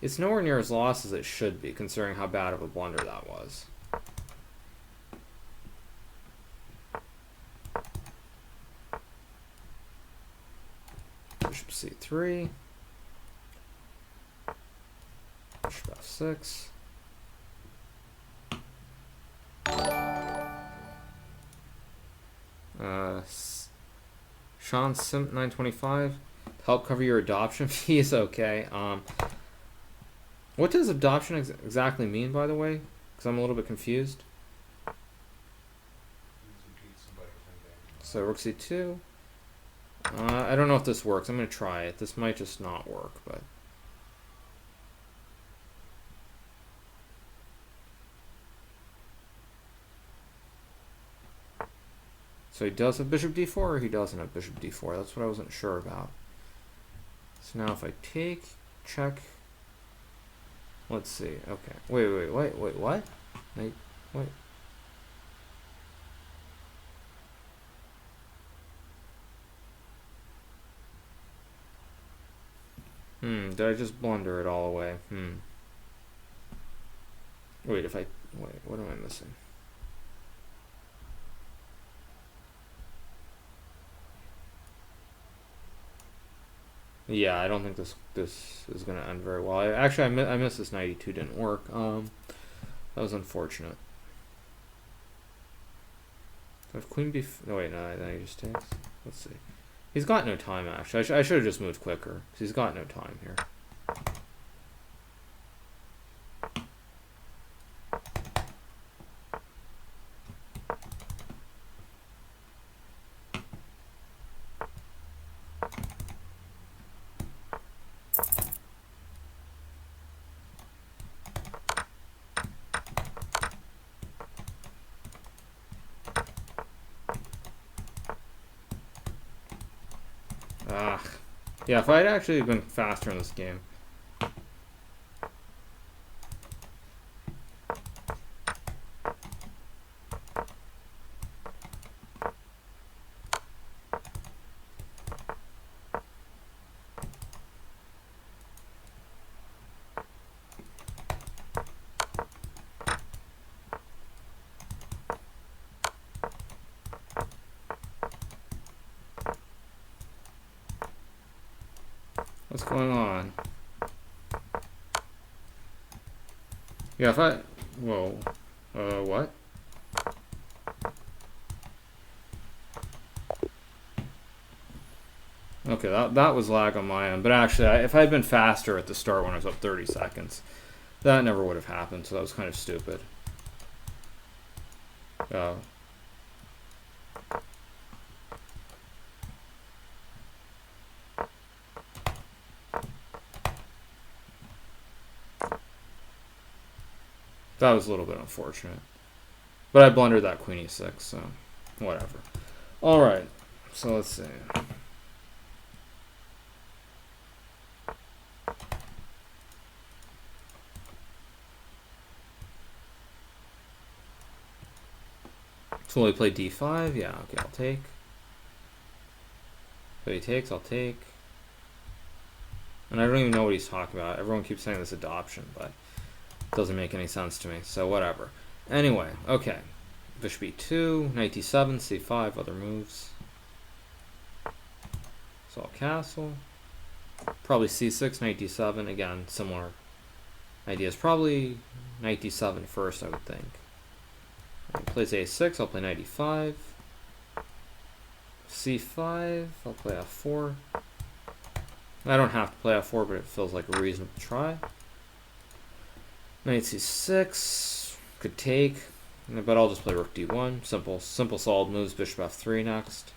It's nowhere near as lost as it should be, considering how bad of a blunder that was. Bishop c3. Bishop f6. Sean Simp 925. Help cover your adoption fees. Okay. What does adoption exactly mean, by the way? Because I'm a little bit confused. So rook c2. I don't know if this works. I'm going to try it. This might just not work, but. So he does have bishop d4, or he doesn't have bishop d4. That's what I wasn't sure about. So now if I take, check. Let's see. Okay. Wait, what? Wait. Did I just blunder it all away? Wait, what am I missing? Yeah, I don't think this is going to end very well. I missed this knight e2 didn't work. That was unfortunate. So if queen b... No, wait, no, then he just takes. Let's see. He's got no time, actually. I should have just moved quicker, because he's got no time here. Yeah, if I'd actually been faster in this game. What's going on? Yeah, if I... Whoa. What? Okay, that was lag on my end. But actually, if I had been faster at the start when I was up 30 seconds, That never would have happened, so that was kind of stupid. Oh. That was a little bit unfortunate. But I blundered that queen e6, so whatever. Alright, so let's see. So will he play d5? Yeah, okay, I'll take. So he takes, I'll take. And I don't even know what he's talking about. Everyone keeps saying this adoption, but it doesn't make any sense to me, so whatever. Anyway, okay. Bishop e2, knight d7, c5, other moves. So I'll castle. Probably c6, knight d7. Again, similar ideas. Probably knight d7 first, I would think. He plays a6, I'll play knight e5. c5, I'll play f4. I don't have to play f4, but it feels like a reasonable try. Knight c6, could take, but I'll just play rook d1. Simple solid moves. Bishop f3 next.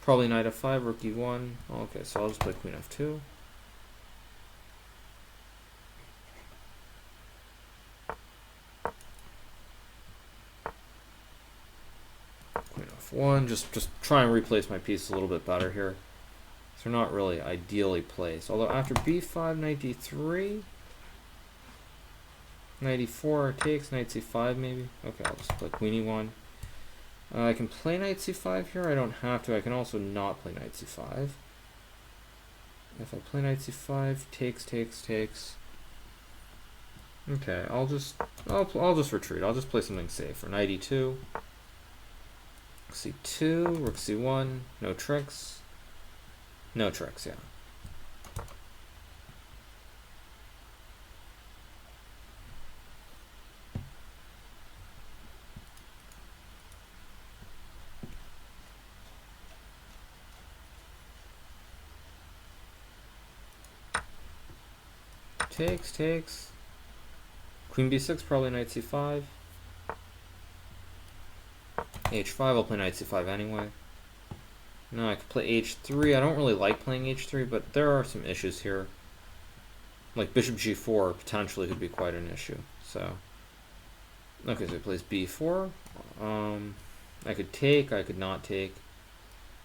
Probably knight f5, rook d1. Okay, so I'll just play queen f2. Queen f1. Just try and replace my piece a little bit better here. They're not really ideally placed. Although after b5, knight d3, knight e4 takes, knight c5 maybe. Okay, I'll just play queen e1. I can play knight c5 here. I don't have to. I can also not play knight c5. If I play knight c5, takes. Okay, I'll just retreat. I'll just play something safer. Knight e2, c2, rook c1. No tricks. No tricks, yeah. Takes. Queen b6, probably knight c5. h5, I'll play knight c5 anyway. No, I could play h3. I don't really like playing h3, but there are some issues here. Like bishop g4 potentially could be quite an issue. So, okay, so he plays b4. I could take, I could not take.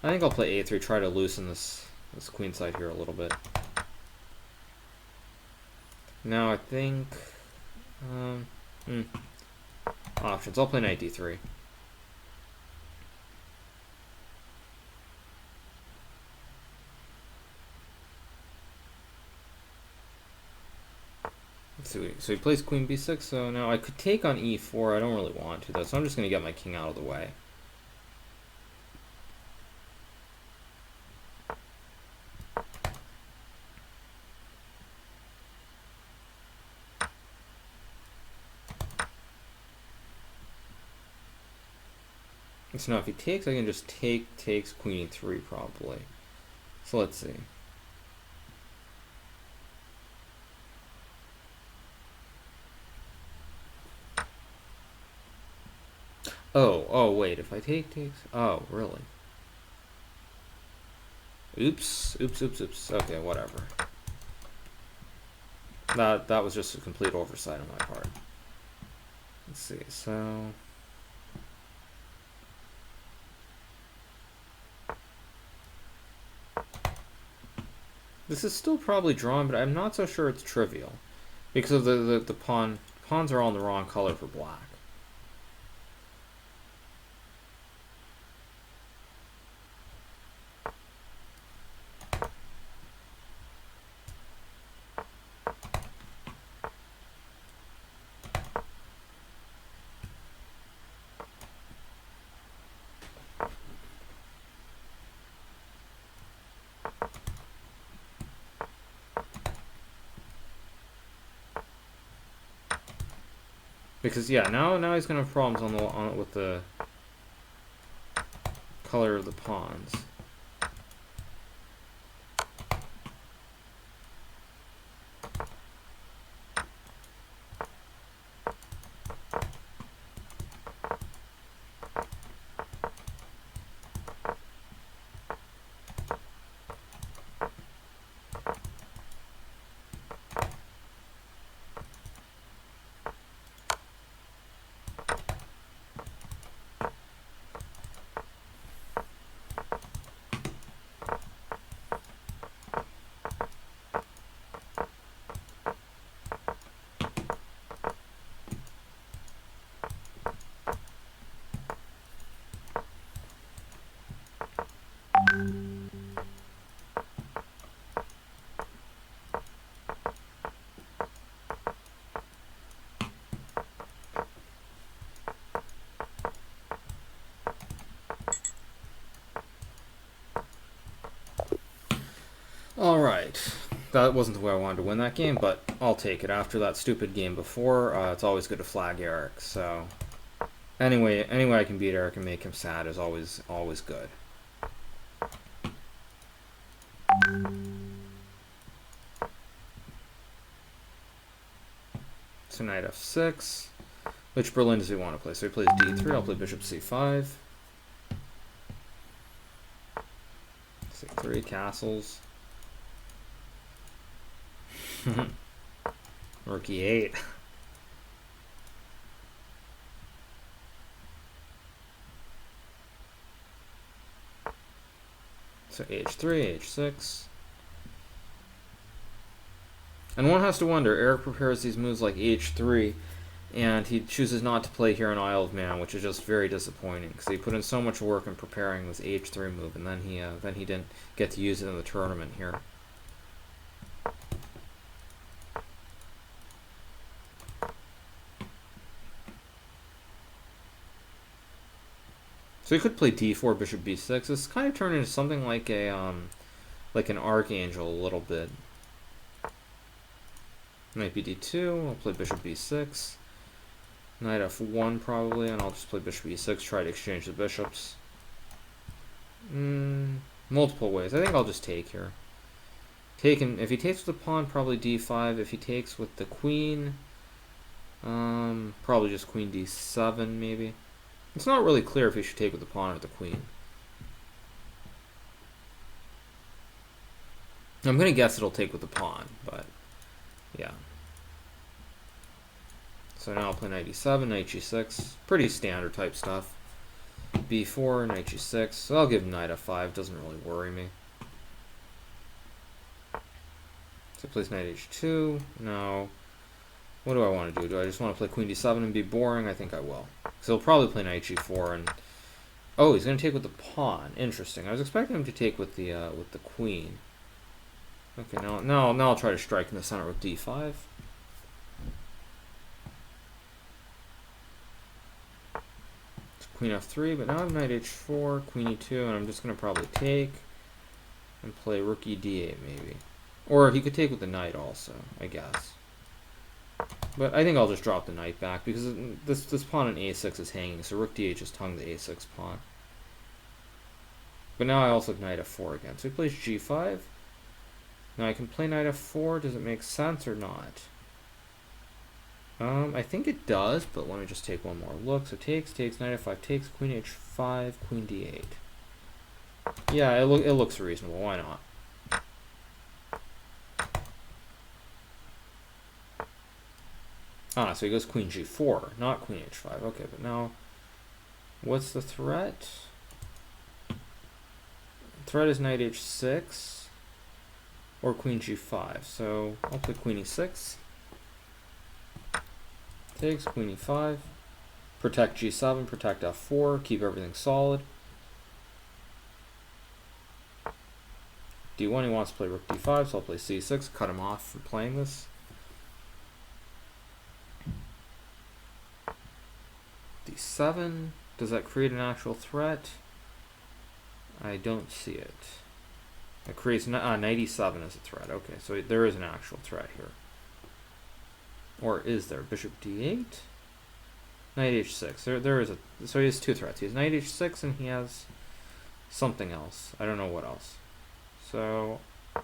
I think I'll play a3, try to loosen this queen side here a little bit. Now I think options. I'll play knight d3. So he plays queen b6, so now I could take on e4. I don't really want to, though, so I'm just going to get my king out of the way. So now if he takes, I can just takes queen e3 probably. So let's see. Oh, wait, if I takes. Oh, really? Oops. Okay, whatever. That was just a complete oversight on my part. Let's see, so... This is still probably drawn, but I'm not so sure it's trivial. Because of the pawns are all in the wrong color for black. Because yeah, now he's gonna have problems with the color of the pawns. Alright. That wasn't the way I wanted to win that game, but I'll take it. After that stupid game before, it's always good to flag Eric, so... Anyway I can beat Eric and make him sad is always good. So knight f6. Which Berlin does he want to play? So he plays d3, I'll play bishop c5. c3, castles. Rook e8. So h3, h6. And one has to wonder, Eric prepares these moves like h3, and he chooses not to play here in Isle of Man, which is just very disappointing, because he put in so much work in preparing this h3 move, and then he didn't get to use it in the tournament here. So he could play d4, bishop b6. This kind of turned into something like like an archangel a little bit. Knight b d2. I'll play bishop b6. Knight f1 probably, and I'll just play bishop e6. Try to exchange the bishops. Multiple ways. I think I'll just take here. If he takes with the pawn, probably d5. If he takes with the queen, probably just queen d7 maybe. It's not really clear if he should take with the pawn or the queen. I'm going to guess it'll take with the pawn, but yeah. So now I'll play knight e7, knight g6. Pretty standard type stuff. b4, knight g6. So I'll give him knight f5. Doesn't really worry me. So he plays knight h2. Now, what do I want to do? Do I just want to play queen d7 and be boring? I think I will. So he'll probably play knight g4 and... Oh, he's going to take with the pawn. Interesting. I was expecting him to take with the queen. Okay, now I'll try to strike in the center with d5. It's queen f3, but now I have knight h4, queen e2, and I'm just going to probably take and play rook e d8 maybe. Or he could take with the knight also, I guess. But I think I'll just drop the knight back because this pawn in a6 is hanging, so rook d8 just hung the a6 pawn. But now I also have knight f4 again. So he plays g5. Now I can play knight f4. Does it make sense or not? I think it does, but let me just take one more look. So takes, knight f5, takes, queen h5, queen d8. Yeah, it looks reasonable. Why not? Ah, so he goes queen g4, not queen h5. Okay, but now, what's the threat? The threat is knight h6 or queen g5. So I'll play queen e6. Takes, queen e5. Protect g7, protect f4, keep everything solid. d1, he wants to play rook d5, so I'll play c6, cut him off from playing this. d7, does that create an actual threat? I don't see it. It creates knight e7 as a threat. Okay, so there is an actual threat here. Or is there? Bishop d8? Knight h6. There is a... So he has two threats. He has knight h6 and he has something else. I don't know what else. So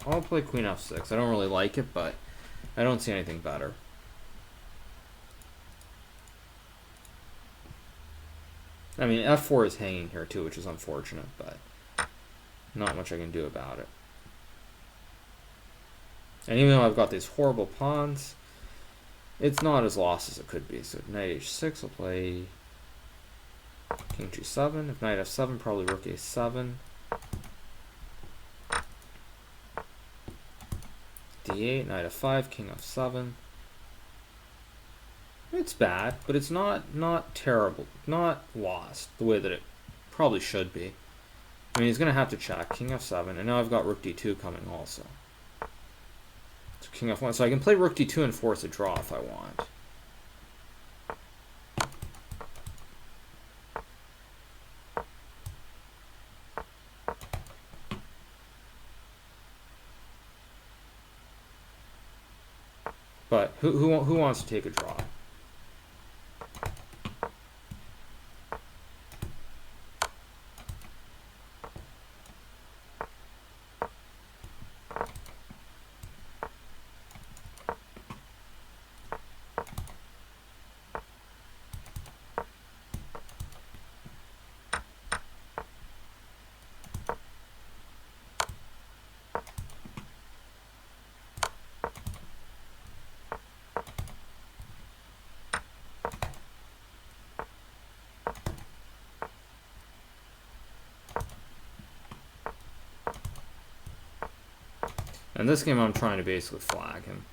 I'll play queen f6. I don't really like it, but I don't see anything better. I mean, f4 is hanging here too, which is unfortunate, but not much I can do about it. And even though I've got these horrible pawns, it's not as lost as it could be. So knight h6, I'll play king g7. If knight f7, probably rook a7. d8, knight f5, king f7. It's bad, but it's not terrible, not lost the way that it probably should be. I mean, he's going to have to check king f7, and now I've got rook d2 coming also. So king f1, so I can play rook d2 and force a draw if I want. But who wants to take a draw? In this game, I'm trying to basically flag him.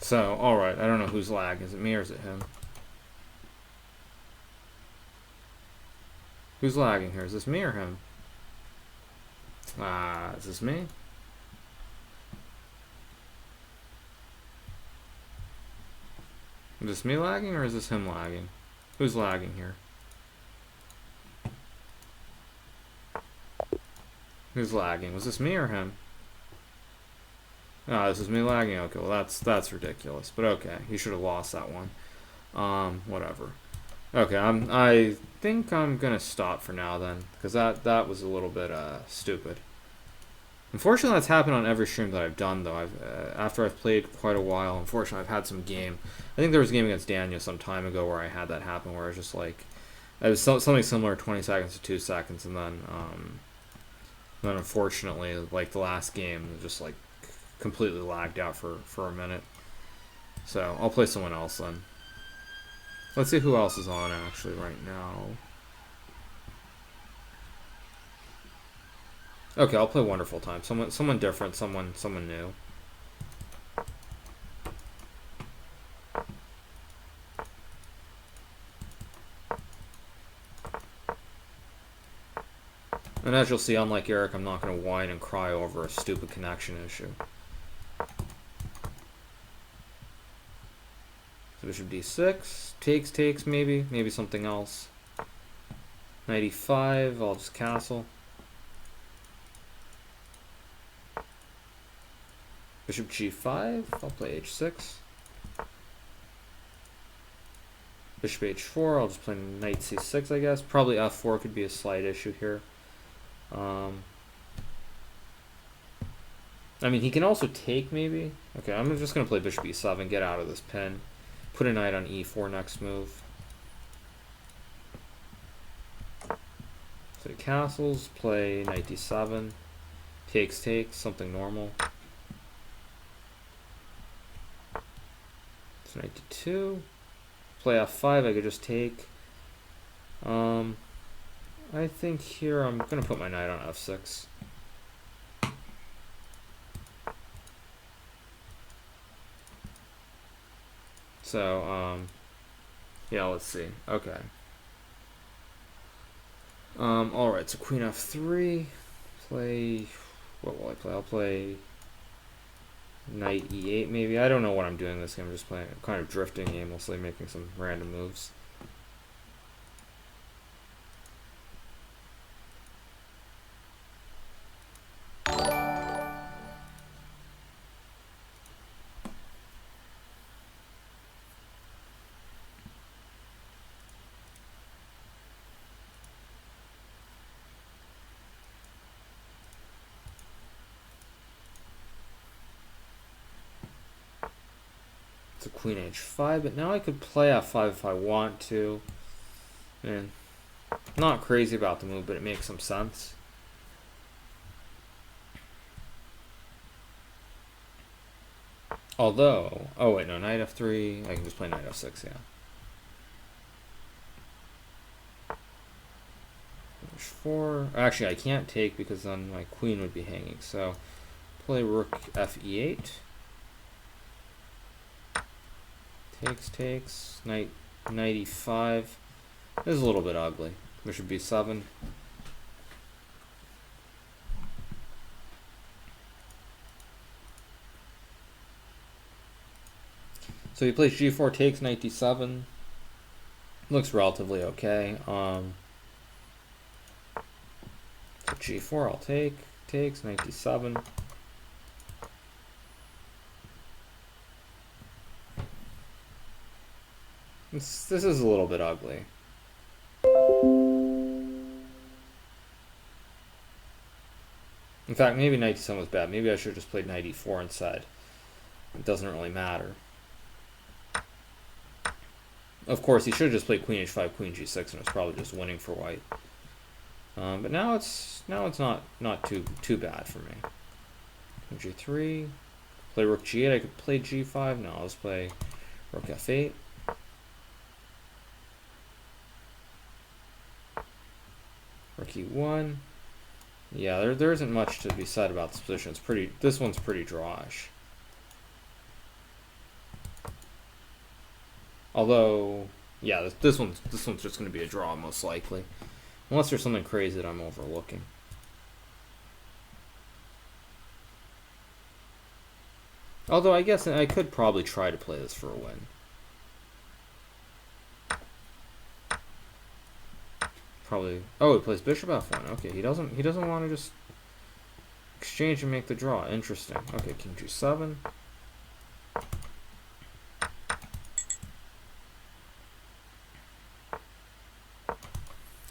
So, alright, I don't know who's lag. Is it me or is it him? Who's lagging here? Is this me or him? Is this me? Is this me lagging or is this him lagging? Who's lagging here? Who's lagging? Was this me or him? This is me lagging. Okay, well that's ridiculous. But okay, he should have lost that one. Whatever. Okay, I think I'm gonna stop for now then, because that was a little bit stupid. Unfortunately, that's happened on every stream that I've done though. After I've played quite a while, unfortunately, I've had some game. I think there was a game against Daniel some time ago where I had that happen, where I was just like, it was something similar, 20 seconds to 2 seconds, and then unfortunately, like the last game, it just like completely lagged out for a minute. So I'll play someone else then. Let's see who else is on actually right now. Okay, I'll play Wonderful Time. Someone different, someone new. And as you'll see, unlike Eric, I'm not going to whine and cry over a stupid connection issue. So bishop d6, takes maybe something else. Knight e5, I'll just castle. Bishop g5, I'll play h6. Bishop h4, I'll just play knight c6, I guess. Probably f4 could be a slight issue here. I mean, he can also take, maybe. Okay, I'm just going to play bishop e7, get out of this pin. Put a knight on e4 next move. So he castles, play knight d7. Takes, something normal. So knight d2. Play f5, I could just take. I think here I'm going to put my knight on f6. So, yeah, let's see. Okay. Alright, so queen f3. Play... What will I play? I'll play knight e8 maybe. I don't know what I'm doing this game. I'm just playing, kind of drifting aimlessly, making some random moves. Queen h5, but now I could play f5 if I want to. And not crazy about the move, but it makes some sense. Although, oh wait, no, knight f3. I can just play knight f6. Yeah. H4. Actually, I can't take because then my queen would be hanging. So play rook fe8. Takes. Knight e5. This is a little bit ugly. Bishop b7. So he plays g4 takes, knight d7. Looks relatively okay. So g4 I'll take. Takes, knight d7. This is a little bit ugly. In fact, maybe knight d7 was bad. Maybe I should have just played knight e4 instead. It doesn't really matter. Of course, he should have just played queen h5, queen g6, and it's probably just winning for white. But now it's not too bad for me. Queen g3, play rook g8. I could play g5. No, let's play rook f8. Rook e1. Yeah, there isn't much to be said about this position. This one's pretty drawish. Although, yeah, this one's just going to be a draw most likely, unless there's something crazy that I'm overlooking. Although I guess I could probably try to play this for a win. Probably. Oh, he plays bishop f1. Okay, he doesn't want to just exchange and make the draw. Interesting. Okay, king g7.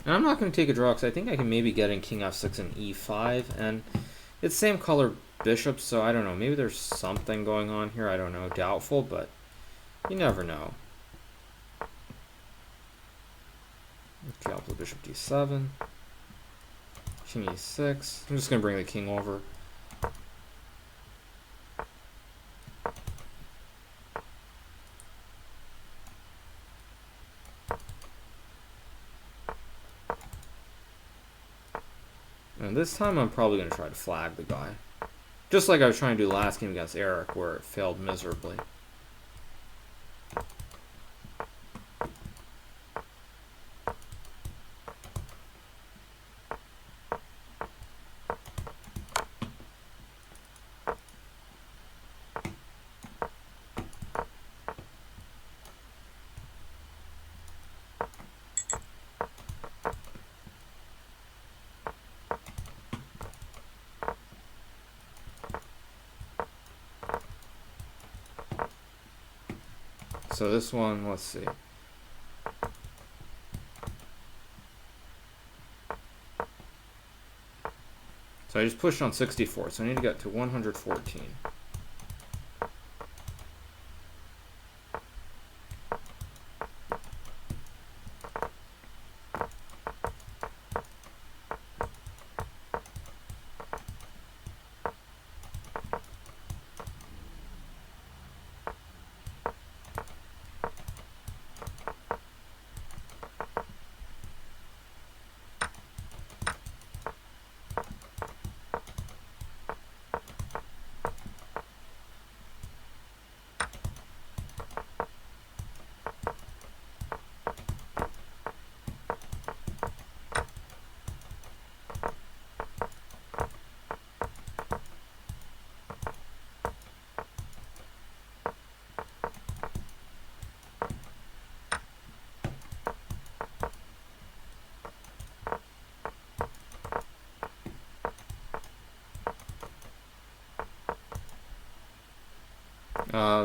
And I'm not going to take a draw because I think I can maybe get in king f6 and e5, and it's same color bishop, so I don't know. Maybe there's something going on here. I don't know. Doubtful, but you never know. Okay, I'll play bishop d7. King e6. I'm just going to bring the king over. And this time I'm probably going to try to flag the guy. Just like I was trying to do last game against Eric, where it failed miserably. So this one, let's see. So I just pushed on 64, so I need to get to 114.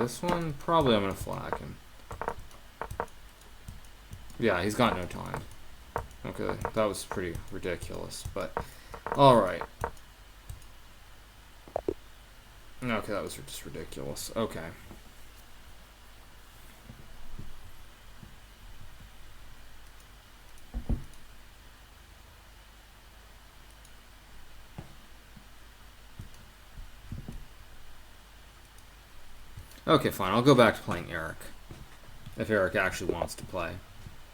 This one, probably I'm going to flag him. Yeah, he's got no time. Okay, that was pretty ridiculous, but alright. Okay, that was just ridiculous. Okay. Okay, fine. I'll go back to playing Eric. If Eric actually wants to play.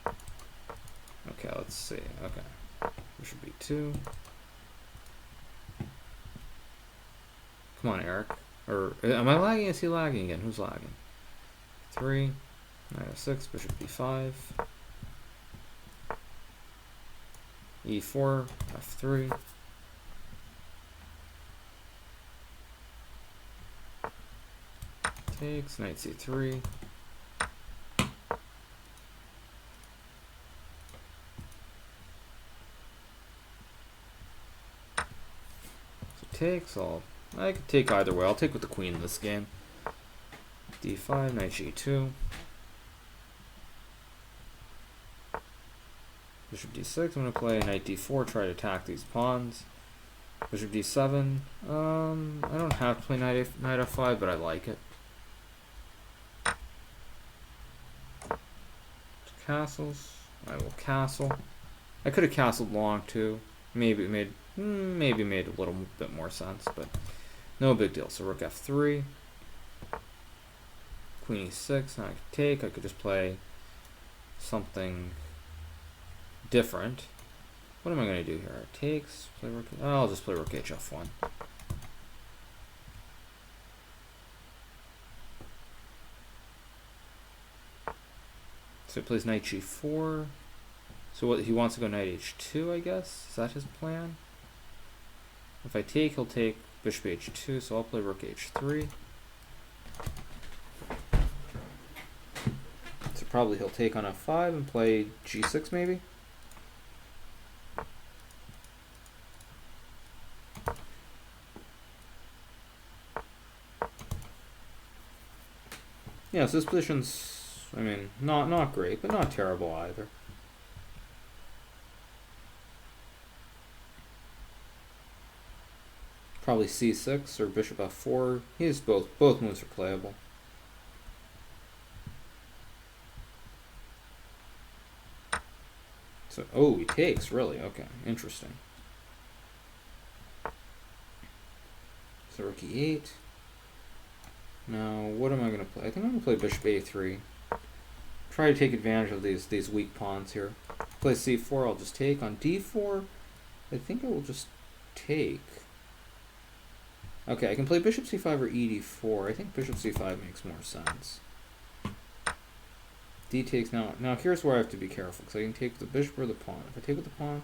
Okay, let's see. Okay. Bishop B2. Come on, Eric. Or am I lagging? Is he lagging again? Who's lagging? 3. Knight F6. Bishop B5. E4. F3. Takes. Knight C3. Takes. I could take either way. I'll take with the queen in this game. D5, knight G2. Bishop D6. I'm going to play knight D4, try to attack these pawns. Bishop D7. I don't have to play knight F5, but I like it. Castles. I will castle. I could have castled long too. Maybe it made a little bit more sense, but no big deal. So rook F3, queen E6. Now I could take. I could just play something different. What am I going to do here? Takes. Play rook. Oh, I'll just play rook HF1. So he plays knight G4. So what, he wants to go knight H2, I guess? Is that his plan? If I take, he'll take bishop H2, so I'll play rook H3. So probably he'll take on F5 and play G6 maybe? Yeah, so this position's, I mean, not great, but not terrible either. Probably C6 or bishop F4. He's both moves are playable. So oh, he takes, really? Okay, interesting. So rook E8. Now what am I gonna play? I think I'm gonna play bishop A3. Try to take advantage of these weak pawns here. Play C4, I'll just take. On D4, I think I will just take. Okay, I can play bishop c5 or ed4. I think bishop c5 makes more sense. D takes now. Now here's where I have to be careful, because I can take the bishop or the pawn. If I take with the pawn,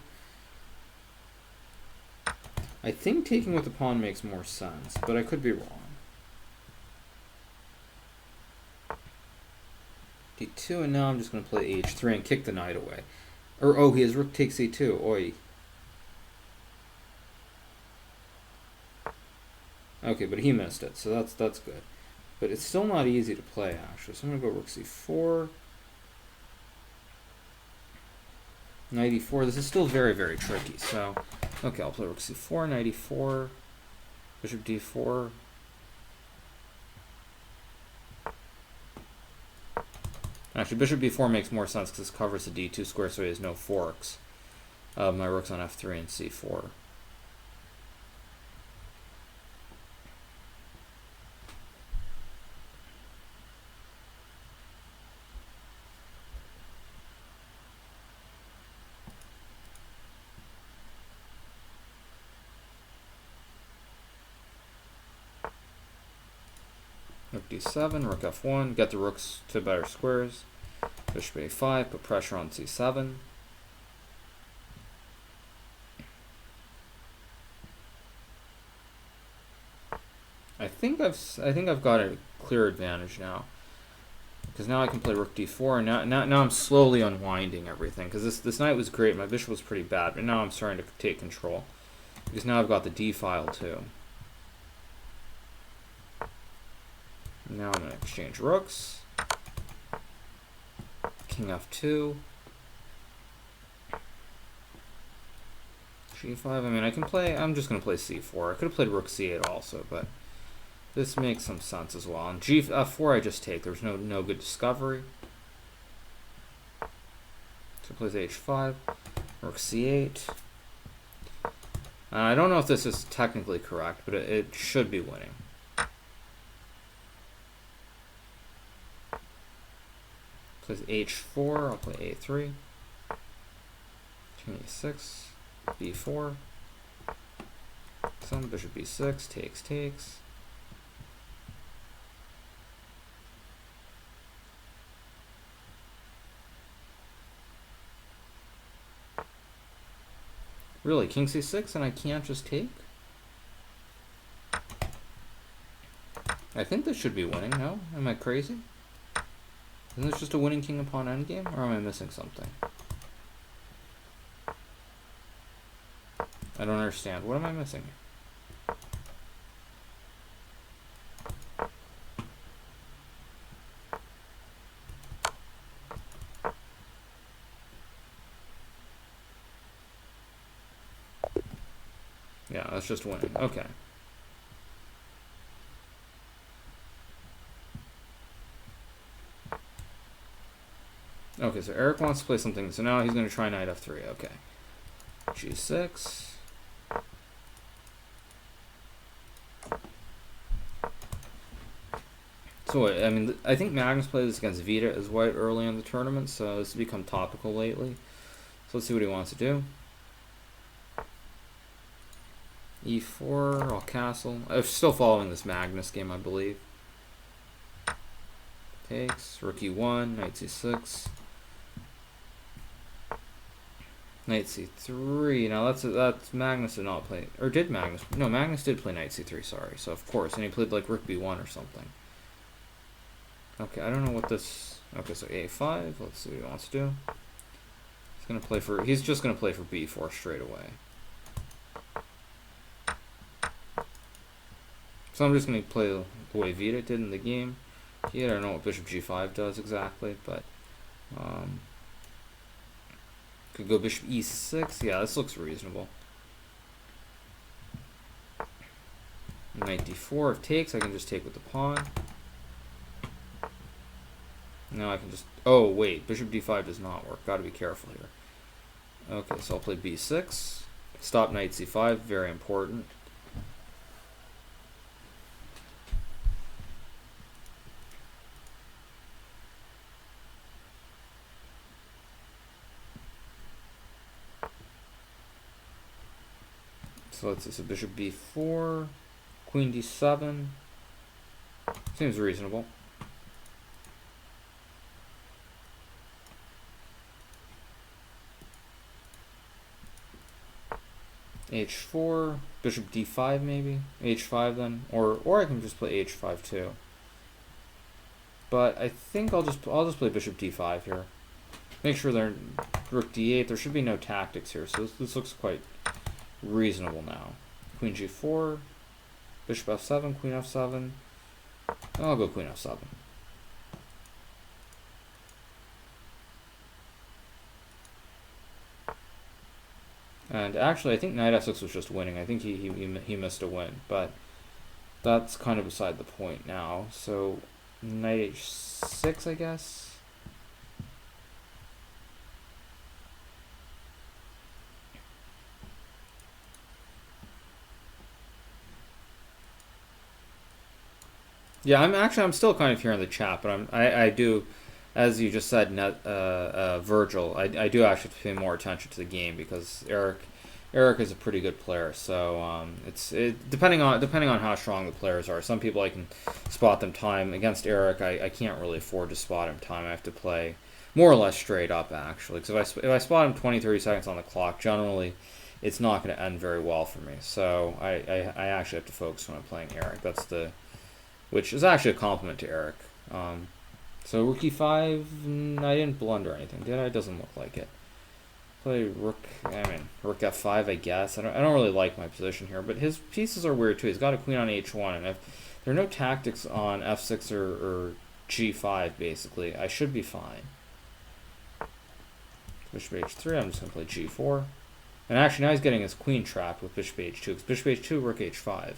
I think taking with the pawn makes more sense, but I could be wrong. D2, and now I'm just going to play h3 and kick the knight away. Or, oh, he has rook takes e2. Oi. Okay, but he missed it, so that's good. But it's still not easy to play, actually. So I'm going to go rook c4. Knight e4. This is still very, very tricky. So, okay, I'll play rook c4, knight e4, bishop d4. Actually, bishop b4 makes more sense because this covers the d2 square, so he has no forks. My rook's on f3 and c4. Rook d7, rook f1, get the rooks to better squares. Bishop a5, put pressure on c7. I think I've got a clear advantage now, because now I can play rook d4, and now I'm slowly unwinding everything, because this knight was great, my bishop was pretty bad, but now I'm starting to take control, because now I've got the d file too. Now I'm going to exchange rooks. King f2. g5. I mean, I can play. I'm just going to play c4. I could have played rook c8 also, but this makes some sense as well. On f4, I just take. There's no good discovery. So plays h5. Rook c8. I don't know if this is technically correct, but it should be winning. Plays h4, I'll play a3. King e6, b4. Some bishop b6, takes. Really, king c6 and I can't just take? I think this should be winning, no? Am I crazy? Isn't this just a winning king upon endgame, or am I missing something? I don't understand. What am I missing? Yeah, that's just winning. Okay. Okay, so Eric wants to play something. So now he's going to try knight f3. Okay. g6. So I mean, I think Magnus played this against Vita as white early in the tournament, so this has become topical lately. So let's see what he wants to do. e4, I'll castle. I'm still following this Magnus game, I believe. Takes, rook e1, knight c6. Knight c3. Now that's Magnus did not play, or did Magnus? No, Magnus did play knight c3. Sorry. So of course, and he played like rook b1 or something. Okay, I don't know what this. Okay, so a5. Let's see what he wants to do. He's gonna play for. He's just gonna play for b4 straight away. So I'm just gonna play the way Vita did in the game. I don't know what bishop g5 does exactly, but could go bishop e6. Yeah, this looks reasonable. Knight d4. If takes, I can just take with the pawn. Now I can just... Oh, wait. Bishop d5 does not work. Got to be careful here. Okay, so I'll play b6. Stop knight c5. Very important. So let's see, so bishop b4, queen d7, seems reasonable. h4, bishop d5 maybe, h5 then, or I can just play h5 too. But I think I'll just play bishop d5 here. Make sure they're rook d8. There should be no tactics here, so this looks quite reasonable now. Queen g4, bishop f7, queen f7. I'll go queen f7. And actually, I think knight f6 was just winning. I think he missed a win, but that's kind of beside the point now. So knight h6, I guess. Yeah, I'm still kind of here in the chat, but I do, as you just said, Virgil, I do actually pay more attention to the game because Eric is a pretty good player. So depending on how strong the players are. Some people I can spot them time. Against Eric, I can't really afford to spot him time. I have to play more or less straight up actually. Because if I spot him 20-30 seconds on the clock, generally it's not going to end very well for me. So I actually have to focus when I'm playing Eric. Which is actually a compliment to Eric. So rook e5, I didn't blunder anything, did I? It doesn't look like it. Play rook f5, I guess. I don't really like my position here, but his pieces are weird too. He's got a queen on h1, and if there are no tactics on f6 or g5, basically, I should be fine. Bishop h3, I'm just going to play g4. And actually now he's getting his queen trapped with bishop h2, because bishop h2, rook h5.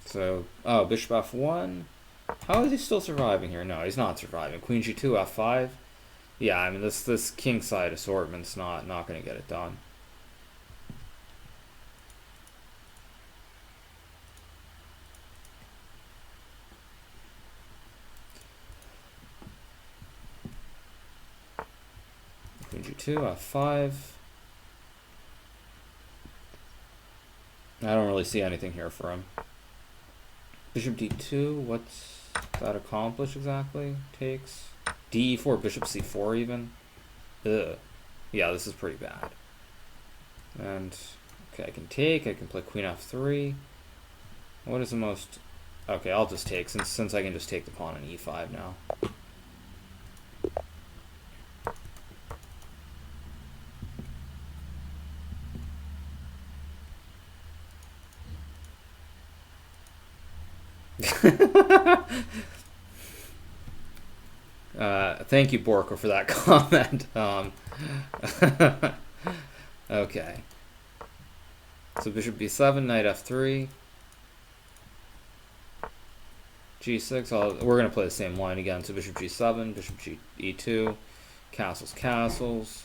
So, oh, bishop f1. How is he still surviving here? No, he's not surviving. Queen g2, f5. Yeah, I mean this king side assortment's not going to get it done. G2, F5. I don't really see anything here for him. Bishop D2, what's that accomplish exactly? Takes. D4, bishop C4 even. Ugh. Yeah, this is pretty bad. And, okay, I can take, I can play Queen F3. What is the most... Okay, I'll just take, since I can just take the pawn on E5 now. Thank you, Borko, for that comment. Okay. So bishop b7, knight f3, g6. We're going to play the same line again. So bishop g7, bishop e2, castles, castles.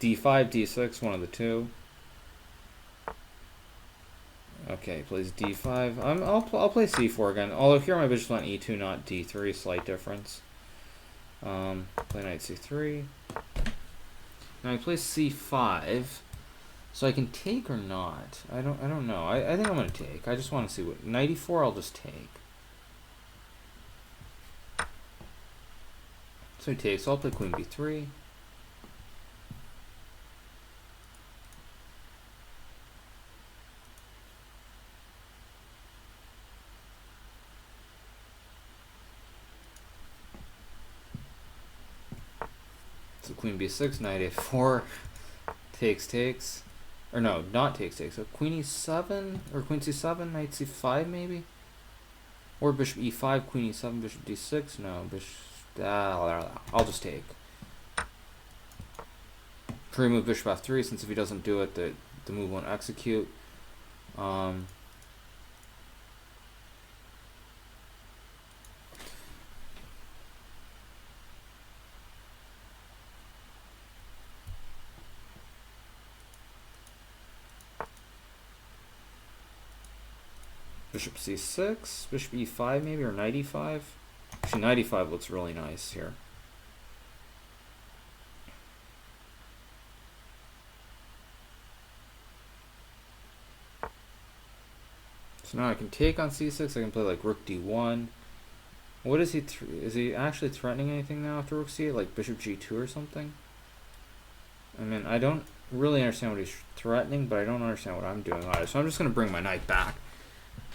d5, d6, one of the two. Okay, plays d5. I'll play c4 again. Although here my bishop's on e2, not d3. Slight difference. Play knight c3. Now I play c5, so I can take or not. I don't know. I think I'm gonna take. I just want to see what knight e4. I'll just take. So he takes. So I'll play queen b3. So queen b6, knight a4, takes, or no, not takes. So queen e7 or queen c7, knight c5 maybe, or bishop e5, queen e7, bishop d6. No, bishop. I'll just take. Remove bishop f3, since if he doesn't do it, the move won't execute. Bishop c6, bishop e5 maybe, or knight e5. Actually, knight e5 looks really nice here. So now I can take on c6. I can play like rook d1. What is he? Is he actually threatening anything now after rook c8, like bishop g2 or something? I mean, I don't really understand what he's threatening, but I don't understand what I'm doing either. So I'm just going to bring my knight back.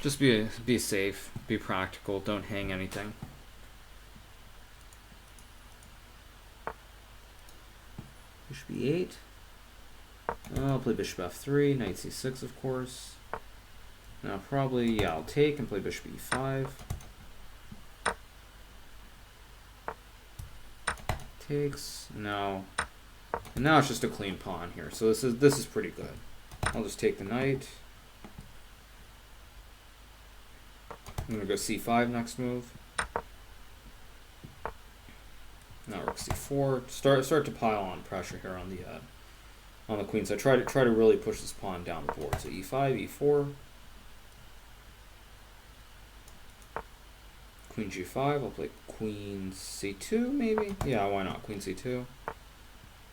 Just be safe, be practical, don't hang anything. Bishop e8. I'll play bishop f3, knight c6 of course. Now probably, yeah, I'll take and play bishop e5. Takes. No. And now it's just a clean pawn here. So this is pretty good. I'll just take the knight. I'm gonna go c5 next move. Now rook c4. Start to pile on pressure here on the queen side. Try to really push this pawn down the board. So e5, e4. Queen g5. I'll play queen c2 maybe. Yeah, why not? Queen c2.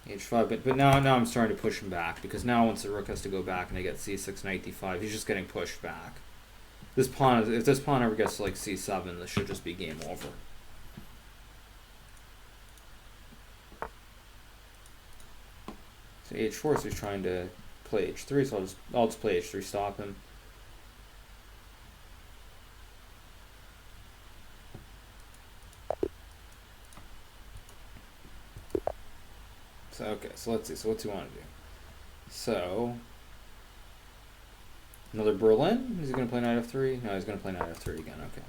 h5. But now I'm starting to push him back, because now once the rook has to go back and I get c6, knight d5, he's just getting pushed back. This pawn, if this pawn ever gets to like c7, this should just be game over. So h4, so he's trying to play h3, so I'll just play h3, stop him. So okay, so let's see. So what's he want to do? So another Berlin? Is he going to play knight f3? No, he's going to play knight f3 again. Okay.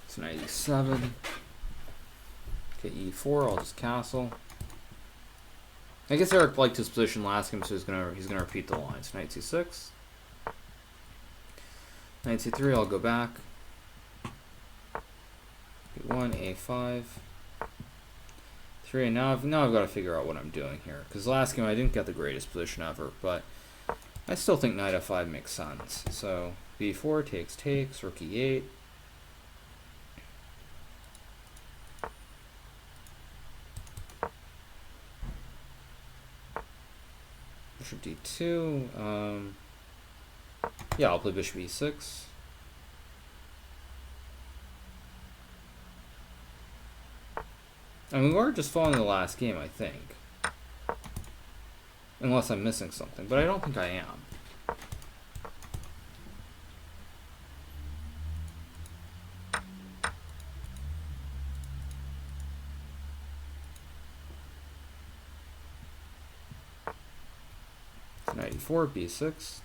So knight e7. Okay, e4. I'll just castle. I guess Eric liked his position last game, so he's gonna repeat the line. So knight c6. Knight c3, I'll go back. A1, a5. e3, and now I've got to figure out what I'm doing here. Because last game I didn't get the greatest position ever, but I still think knight f5 makes sense. So b4 takes, rook e8. Bishop d2. Yeah, I'll play bishop e6. I mean, we're just following the last game, I think. Unless I'm missing something, but I don't think I am. Knight e4, b6.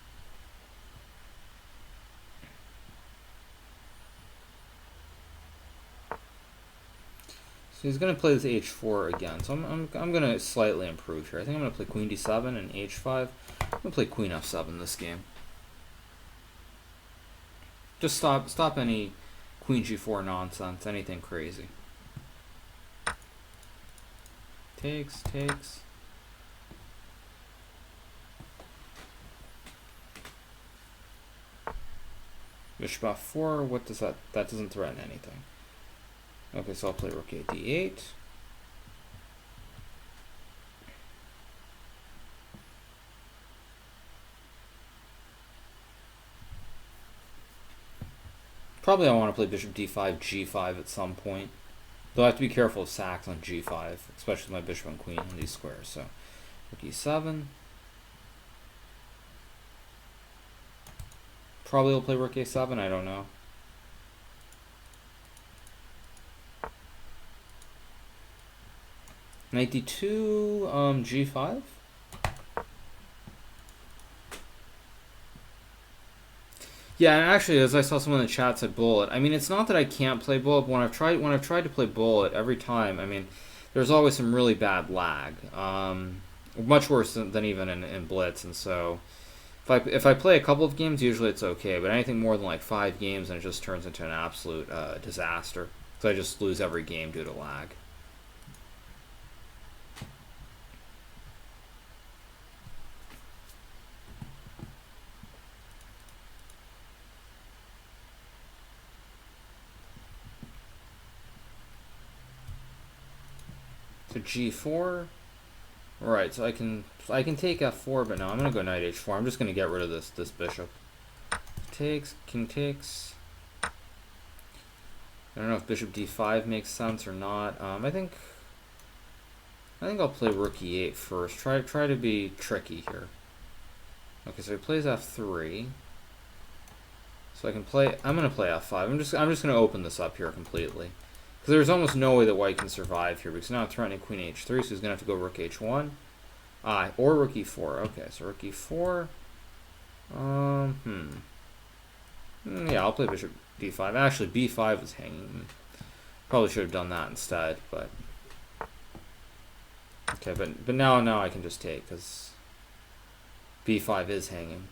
So he's going to play this h4 again. So I'm going to slightly improve here. I think I'm going to play queen d7 and h5. I'm going to play queen f7 this game. Just stop any queen g4 nonsense, anything crazy. Takes. Bishop f4, what does that doesn't threaten anything. Okay, so I'll play rook a d8. Probably I want to play bishop d5, g5 at some point. Though I have to be careful of sacks on g5, especially with my bishop and queen on these squares. So rook e7. Probably will play rook a7, I don't know. Knight d2, g5. Yeah, and actually, as I saw someone in the chat said bullet. I mean, it's not that I can't play bullet, but when I've tried to play bullet every time, I mean, there's always some really bad lag. Much worse than even in Blitz, and so if I play a couple of games, usually it's okay. But anything more than like 5 games, and it just turns into an absolute disaster. So I just lose every game due to lag. So g4, right? So I can take f4, but no, I'm gonna go knight h4. I'm just gonna get rid of this bishop. Takes, king takes. I don't know if bishop d5 makes sense or not. I think I'll play rook e8 first. Try to be tricky here. Okay, so he plays f3. So I can play. I'm gonna play f5. I'm just gonna open this up here completely. Because there's almost no way that white can survive here, because now I'm threatening queen h3, so he's going to have to go rook h1. Or rook e4. Okay, so rook e4. Yeah, I'll play bishop d5. Actually, b5 is hanging. Probably should have done that instead, but... Okay, but now I can just take, because b5 is hanging.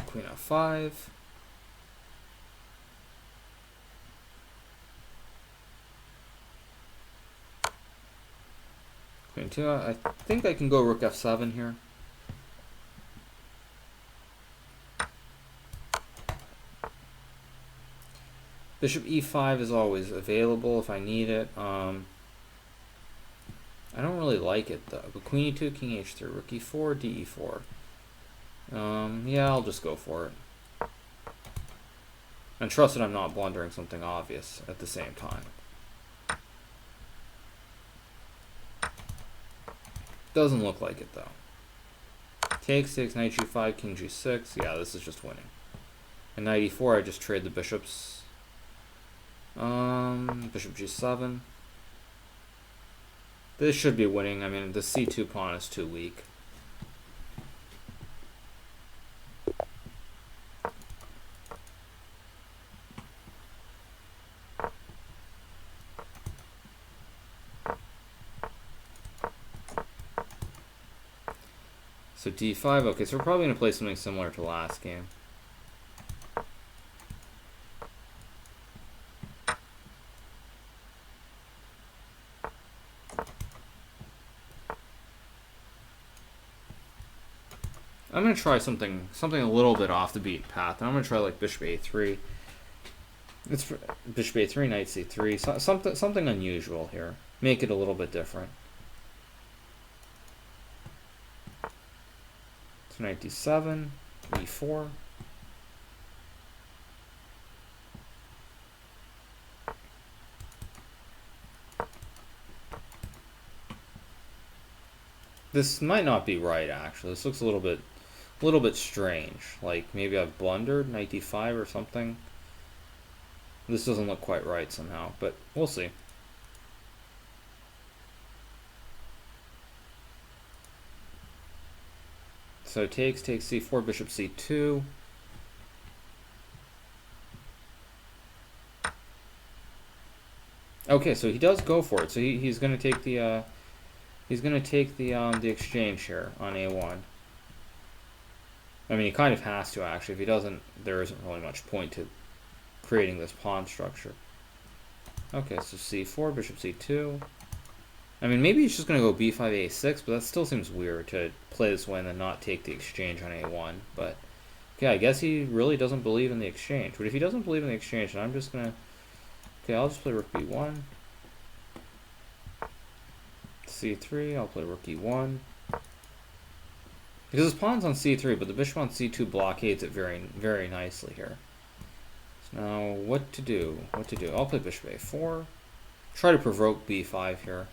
Queen f5. Queen 2. I think I can go rook f7 here. Bishop e5 is always available if I need it. I don't really like it though. But queen e2, king h3, rook e4, d e4. Yeah, I'll just go for it. And trust that I'm not blundering something obvious at the same time. Doesn't look like it, though. Takes, knight g5, king g6. Yeah, this is just winning. And knight e4, I just trade the bishops. Bishop g7. This should be winning. I mean, the c2 pawn is too weak. So d5. Okay, so we're probably going to play something similar to last game. I'm going to try something a little bit off the beaten path. And I'm going to try like bishop a3. It's bishop a3, knight c3. So, something unusual here. Make it a little bit different. So knight d7, e4. This might not be right, actually. This looks a little bit strange. Like maybe I've blundered, knight d5 or something. This doesn't look quite right somehow, but we'll see. So takes c4, bishop c2. Okay, so he does go for it. So he's going to take the the exchange here on a1. I mean, he kind of has to, actually. If he doesn't, there isn't really much point to creating this pawn structure. Okay, so c4, bishop c2. I mean, maybe he's just going to go b5, a6, but that still seems weird to play this way and then not take the exchange on a1. But, okay, I guess he really doesn't believe in the exchange. But if he doesn't believe in the exchange, then I'm just going to... Okay, I'll just play rook b1. c3, I'll play rook e1. Because his pawn's on c3, but the bishop on c2 blockades it very, very nicely here. So now, what to do? I'll play bishop a4. Try to provoke b5 here.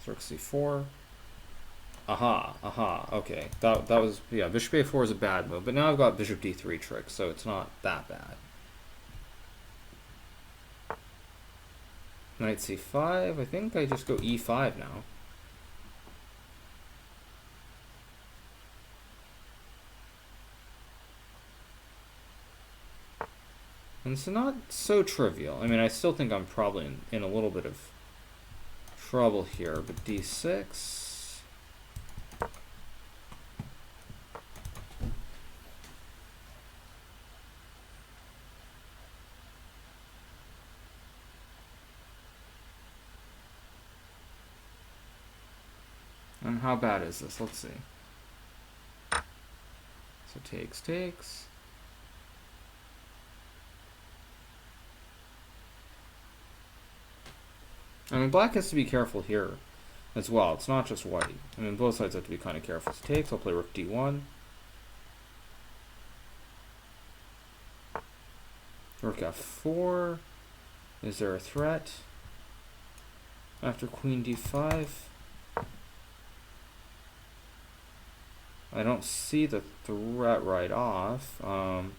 So rook c4. Aha, okay. That was, yeah, bishop a4 is a bad move, but now I've got bishop d3 tricks, so it's not that bad. Knight c5, I think I just go e5 now. And it's not so trivial. I mean, I still think I'm probably in a little bit of trouble here, but d6... And how bad is this? Let's see. So takes. I mean, black has to be careful here as well. It's not just white. I mean, both sides have to be kind of careful. So takes, I'll play rook d1. Rook f4. Is there a threat? After queen d5. I don't see the threat right off. Rook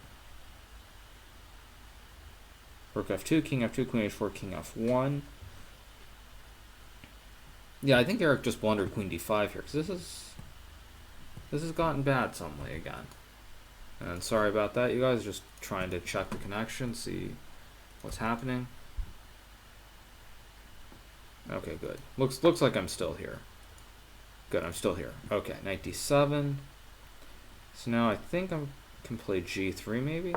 f2, king f2, queen h4, king f1. Yeah, I think Eric just blundered queen d5 here, because this has gotten bad suddenly again. And sorry about that, you guys. Just trying to check the connection, see what's happening. Okay, good. Looks like I'm still here. Good, I'm still here. Okay, knight d7. So now I think I can play g3 maybe?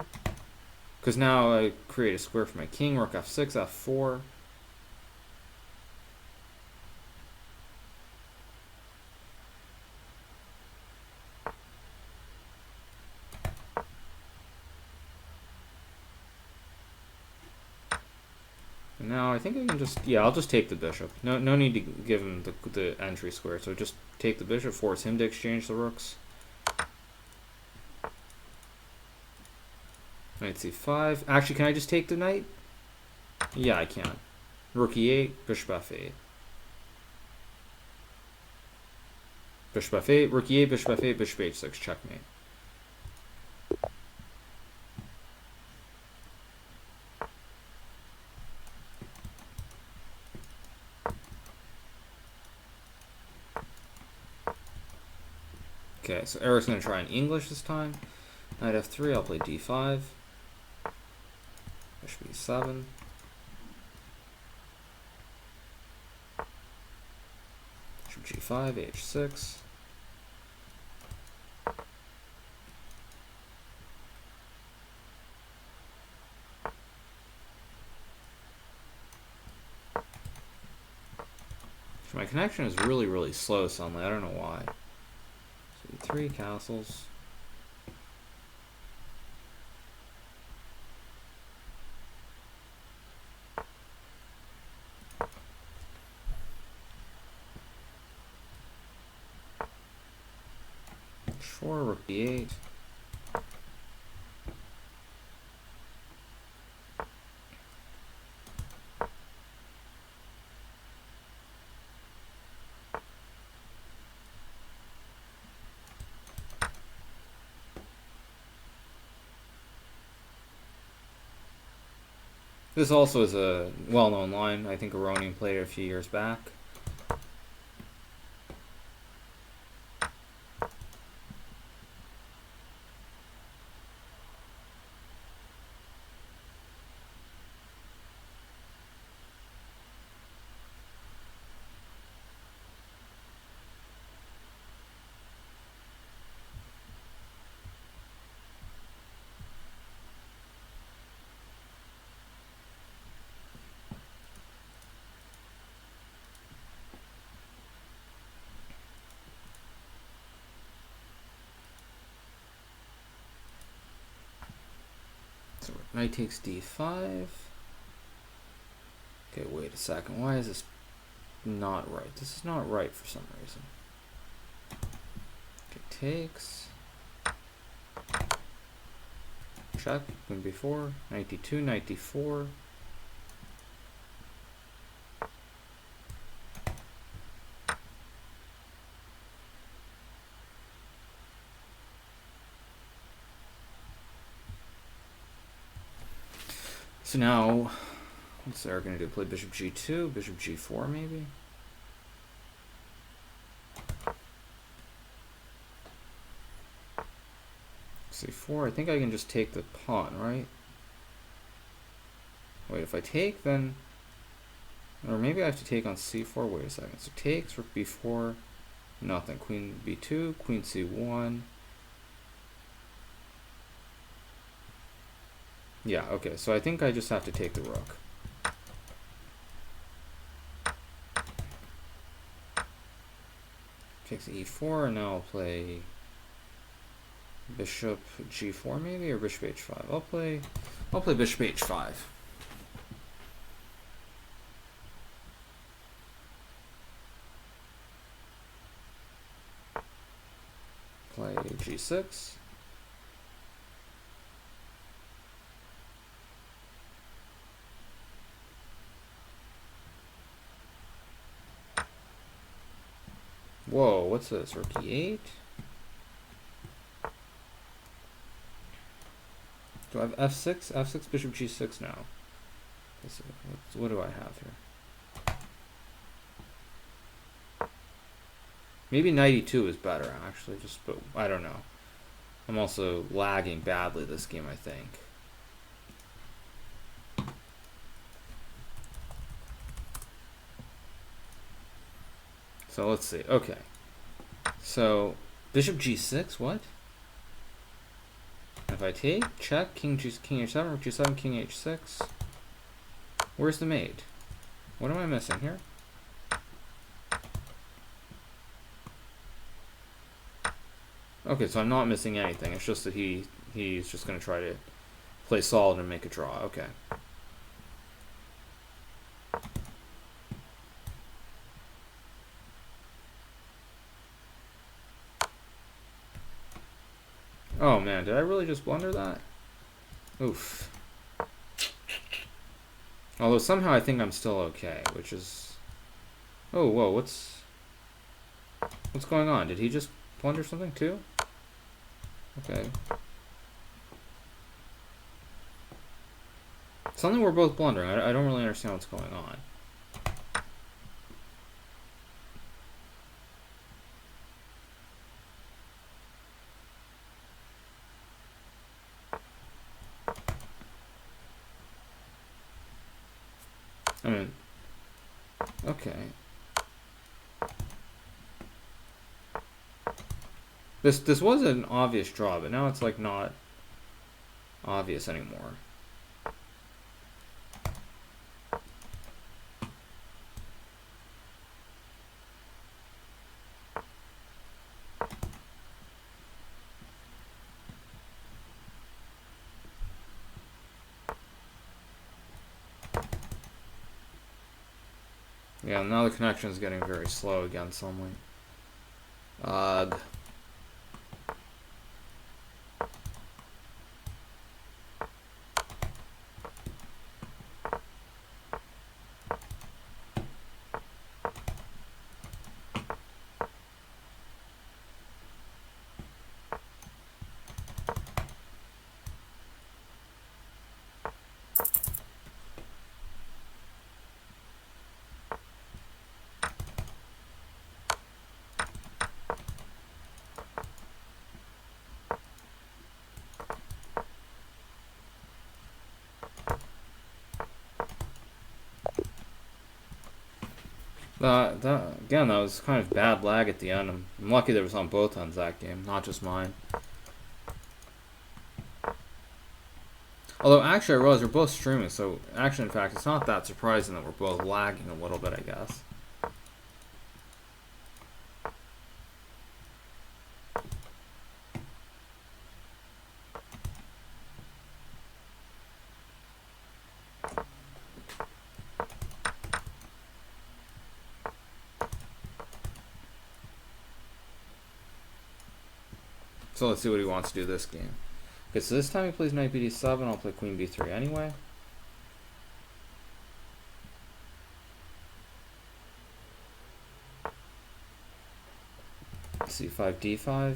Because now I create a square for my king. Rook f6, f4. And now I think I can just, yeah, I'll just take the bishop. No need to give him the entry square. So just take the bishop, force him to exchange the rooks. Knight c5. Actually, can I just take the knight? Yeah, I can. Rook e8, bishop f8. Bishop f8, rook e8, bishop f8, bishop h6, checkmate. Okay, so Eric's going to try in English this time. Knight f3, I'll play d5. Bishop e7. h5, h6. My connection is really, really slow suddenly. I don't know why. So 3 castles. H4, rook b8. This also is a well-known line. I think Aronian played it a few years back. So knight takes d5. Okay, wait a second. Why is this not right? This is not right for some reason. Okay, takes. Check. Queen b4. Knight d2. Knight d4. So now, what's Eric going to do? Play bishop g2, bishop g4 maybe? c4, I think I can just take the pawn, right? Wait, if I take then, or maybe I have to take on c4, wait a second. So takes, rook b4, nothing. Queen b2, queen c1. Yeah, okay, so I think I just have to take the rook. Takes e4, and now I'll play bishop g4 maybe, or bishop h5. I'll play bishop h5. Play g6. Whoa, what's this? Rook e8? Do I have f6? f6, bishop g6 now. What do I have here? Maybe knight e2 is better, actually, but I don't know. I'm also lagging badly this game, I think. So let's see. Okay. So bishop g6, what? If I take, check, king h7, rook g7, king h6. Where's the mate? What am I missing here? Okay, so I'm not missing anything. It's just that he's just going to try to play solid and make a draw. Okay. Oh man, did I really just blunder that? Oof. Although somehow I think I'm still okay, which is... Oh, whoa, what's going on? Did he just blunder something too? Okay. Something we're both blundering. I don't really understand what's going on. I mean, okay. This was an obvious draw, but now it's like not obvious anymore. Yeah, now the connection is getting very slow again suddenly. Ugh. Again, that was kind of bad lag at the end. I'm lucky that it was on both ends that game, not just mine. Although, actually, I realize we're both streaming, so actually, in fact, it's not that surprising that we're both lagging a little bit, I guess. So let's see what he wants to do this game. Okay, so this time he plays knight bd7. I'll play queen b3 anyway. c5 d5.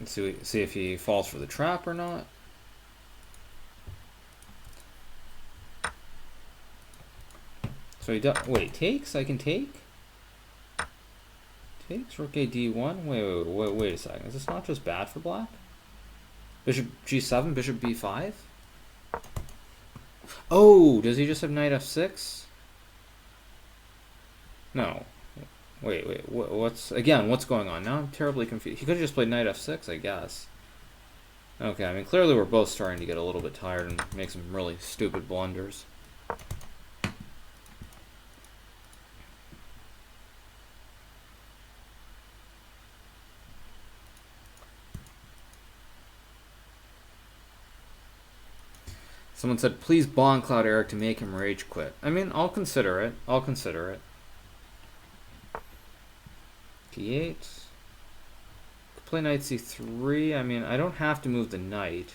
Let's see if he falls for the trap or not. So he does. Wait, takes? I can take? Takes? Rook a d1? Wait a second. Is this not just bad for black? Bishop g7, bishop b5? Oh, does he just have knight f6? No. Wait. What's going on? Now I'm terribly confused. He could have just played knight f6, I guess. Okay, I mean, clearly we're both starting to get a little bit tired and make some really stupid blunders. Someone said, please bomb Cloud Eric to make him rage quit. I mean, I'll consider it. d8. Play knight c3. I mean, I don't have to move the knight.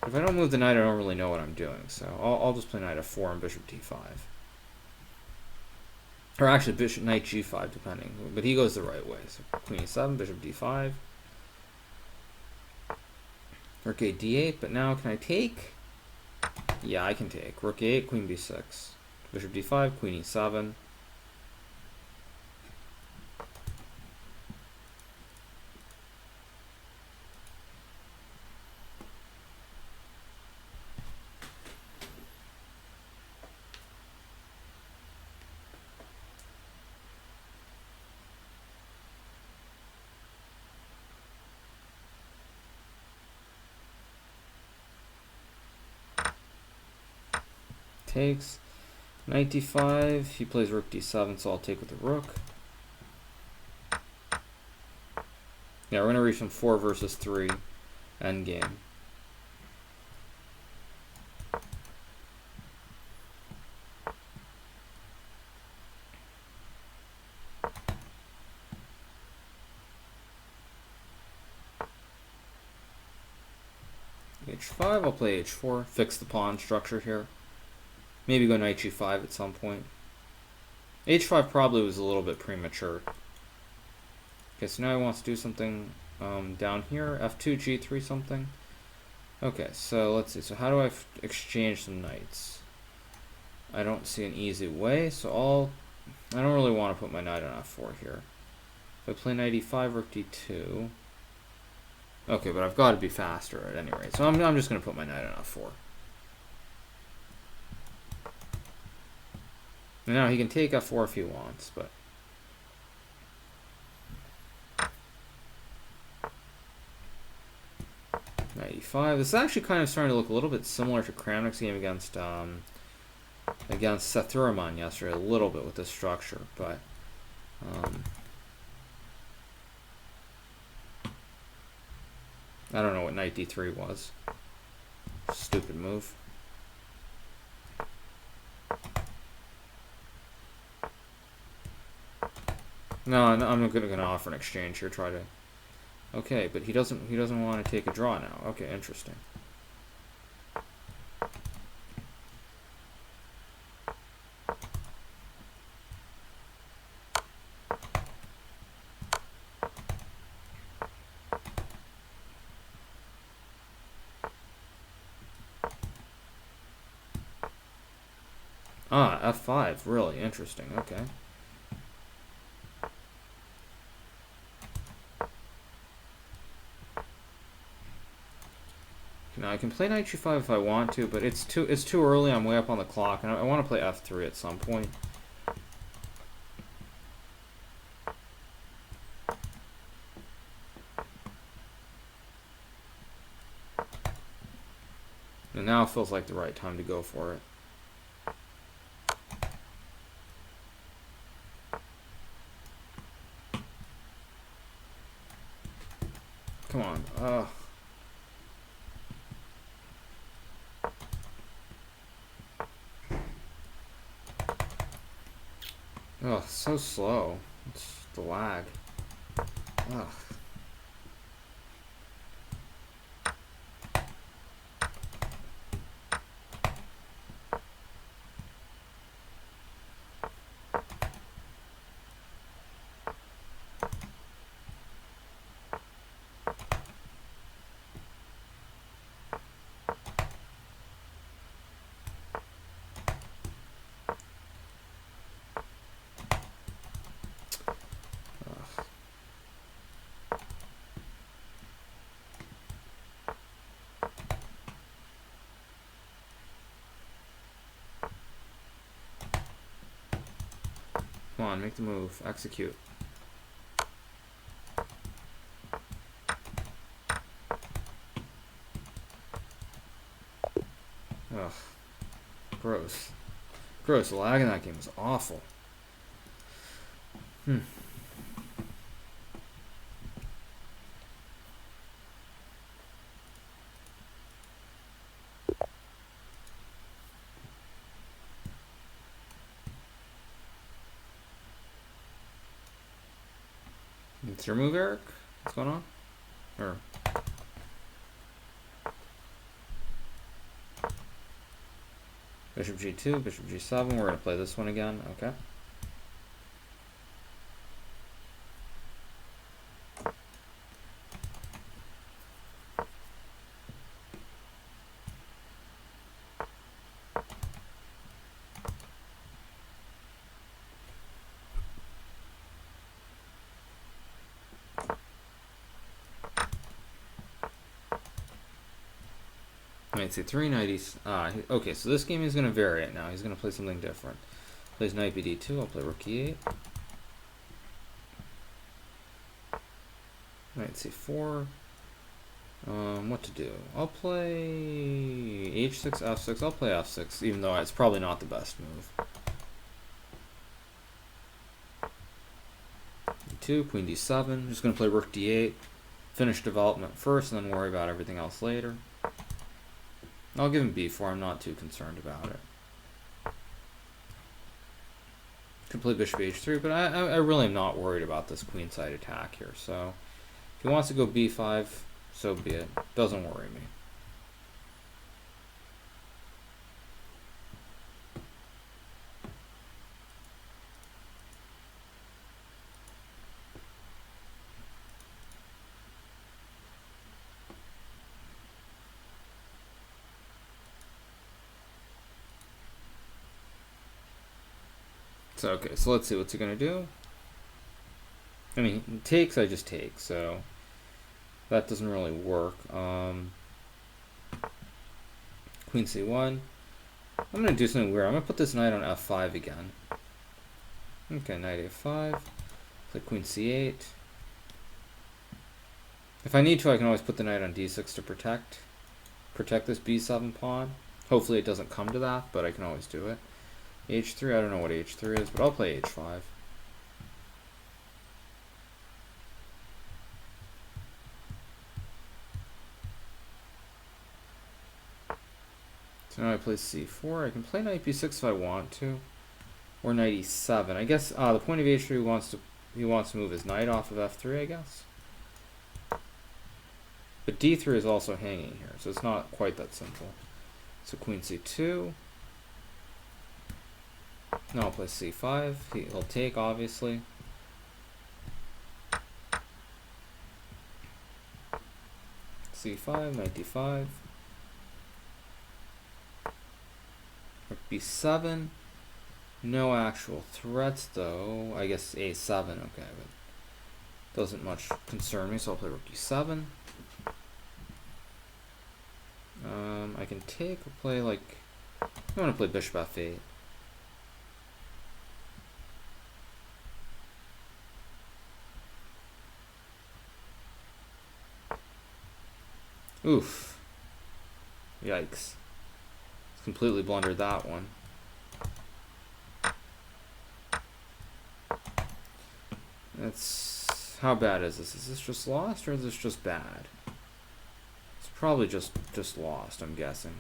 If I don't move the knight, I don't really know what I'm doing. So I'll just play knight f4 and bishop d5. Or actually, bishop knight g5, depending. But he goes the right way. So queen e7, bishop d5. Rook a d8. But now, can I take? Yeah, I can take. Rook a8, queen b6. Bishop d5, queen e7. Takes. Knight d5. He plays rook d7, so I'll take with the rook. Yeah, we're going to reach from 4 versus 3 endgame. h5, I'll play h4, fix the pawn structure here. Maybe go knight g5 at some point. h5 probably was a little bit premature. Okay, so now he wants to do something down here. f2, g3 something. Okay, so let's see. So how do I exchange some knights? I don't see an easy way, so I don't really want to put my knight on f4 here. If I play knight e5, rook d2. Okay, but I've got to be faster at any rate. So I'm just going to put my knight on f4. Now he can take f4 if he wants, but... Knight e5. This is actually kind of starting to look a little bit similar to Kramnik's game against Seth Thurman yesterday, a little bit with this structure, but... I don't know what knight d3 was. Stupid move. No, I'm not gonna offer an exchange here. Try to. Okay, but he doesn't want to take a draw now. Okay, interesting. Ah, f5. Really interesting. Okay. Now I can play knight g5 if I want to, but it's too early. I'm way up on the clock, and I want to play f3 at some point. And now it feels like the right time to go for it. Come on. Oh, so slow. It's the lag. Ugh. Come on, make the move. Execute. Ugh. Gross. Gross. The lag in that game was awful. It's your move, Eric? What's going on? Or... Bishop g2, bishop g7. We're going to play this one again. Okay. Knight c3, knight e... okay, so this game is going to vary it now. He's going to play something different. Plays knight bd2. I'll play rook e8. Knight c4. What to do? I'll play h6, f6. I'll play f6, even though it's probably not the best move. e2, queen d7. Just going to play rook d8. Finish development first, and then worry about everything else later. I'll give him b4. I'm not too concerned about it. Could play bishop h3, but I really am not worried about this queenside attack here. So if he wants to go b5, so be it. Doesn't worry me. So, okay, so let's see, what's he going to do? I mean, takes, I just take, so... That doesn't really work. Queen c1. I'm going to do something weird. I'm going to put this knight on f5 again. Okay, knight a5. Play queen c8. If I need to, I can always put the knight on d6 to protect this b7 pawn. Hopefully it doesn't come to that, but I can always do it. h3, I don't know what h3 is, but I'll play h5. So now I play c4. I can play knight b6 if I want to, or knight e7. I guess the point of h3 he wants to move his knight off of f3. I guess, but d3 is also hanging here, so it's not quite that simple. So queen c2. Now I'll play c5. He'll take, obviously. c5, knight d5. b7. No actual threats, though. I guess a7, okay, but doesn't much concern me, so I'll play rook e7. I can take or play, like, I want to play bishop f8. Oof. Yikes. Completely blundered that one. That's... How bad is this? Is this just lost or is this just bad? It's probably just lost, I'm guessing.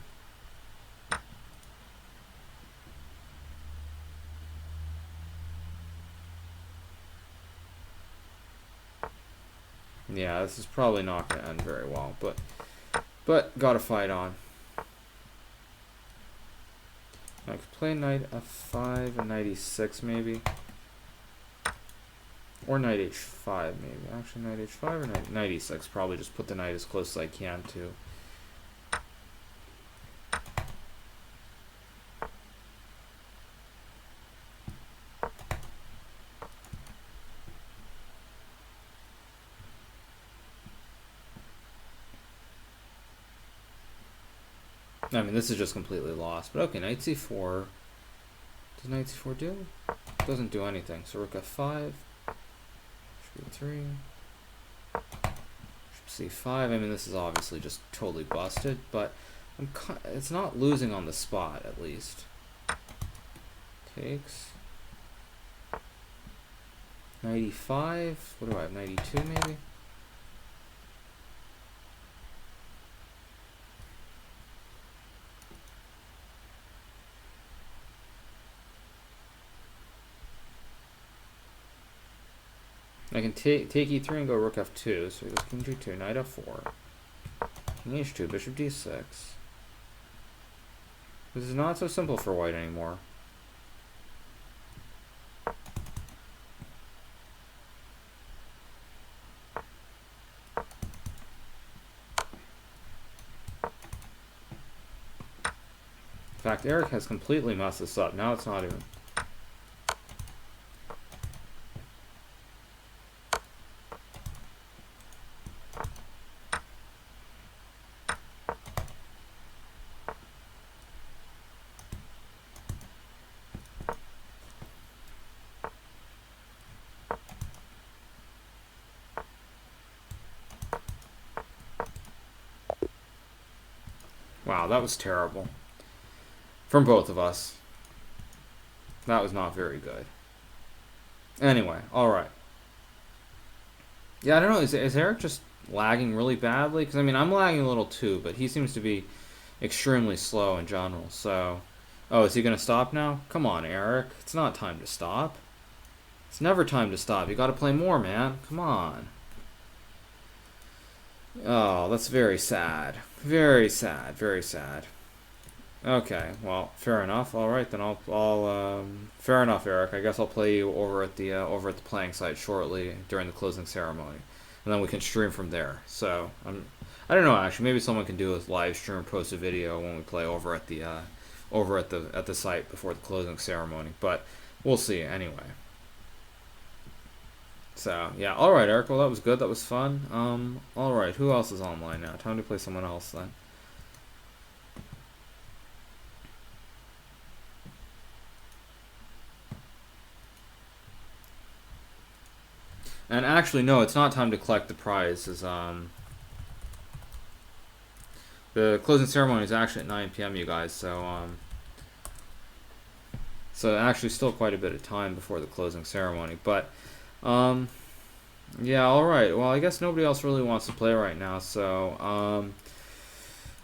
Yeah, this is probably not going to end very well, but gotta fight on. I could play knight f5 and knight e6 maybe. Or knight h5 maybe. Actually, knight h5 or knight e6. Probably just put the knight as close as I can to. I mean, this is just completely lost. But okay, knight c4. Does knight c4 do? Doesn't do anything. So rook f5. Bishop e3. Bishop c5. I mean, this is obviously just totally busted, but it's not losing on the spot, at least. Takes. Knight e5. What do I have? Knight e2 maybe? I can take e3 and go rook f2, so he goes king g2, knight f4, king h2, bishop d6. This is not so simple for white anymore. In fact, Eric has completely messed this up. Now it's not even... Wow, that was terrible. From both of us. That was not very good. Anyway, alright. Yeah, I don't know, is Eric just lagging really badly? Because, I mean, I'm lagging a little too, but he seems to be extremely slow in general, so... Oh, is he going to stop now? Come on, Eric. It's not time to stop. It's never time to stop. You got to play more, man. Come on. Oh, that's very sad. Very sad. Very sad. Okay, well, fair enough. All right, then I'll fair enough, Eric. I guess I'll play you over at the playing site shortly during the closing ceremony, and then we can stream from there. So I don't know, actually, maybe someone can do a live stream or post a video when we play over at the site before the closing ceremony. But we'll see anyway. So yeah, all right, Eric. Well, that was good. That was fun. All right. Who else is online now? Time to play someone else then. And actually, no, it's not time to collect the prize. The closing ceremony is actually at 9 p.m. You guys. So actually, still quite a bit of time before the closing ceremony. But yeah, all right. Well, I guess nobody else really wants to play right now. So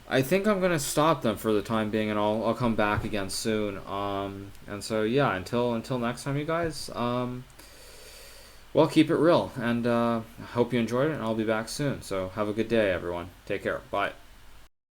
I think I'm gonna stop them for the time being, and I'll come back again soon. And so yeah, until next time, you guys. Well, keep it real, and I hope you enjoyed it, and I'll be back soon. So have a good day, everyone. Take care. Bye.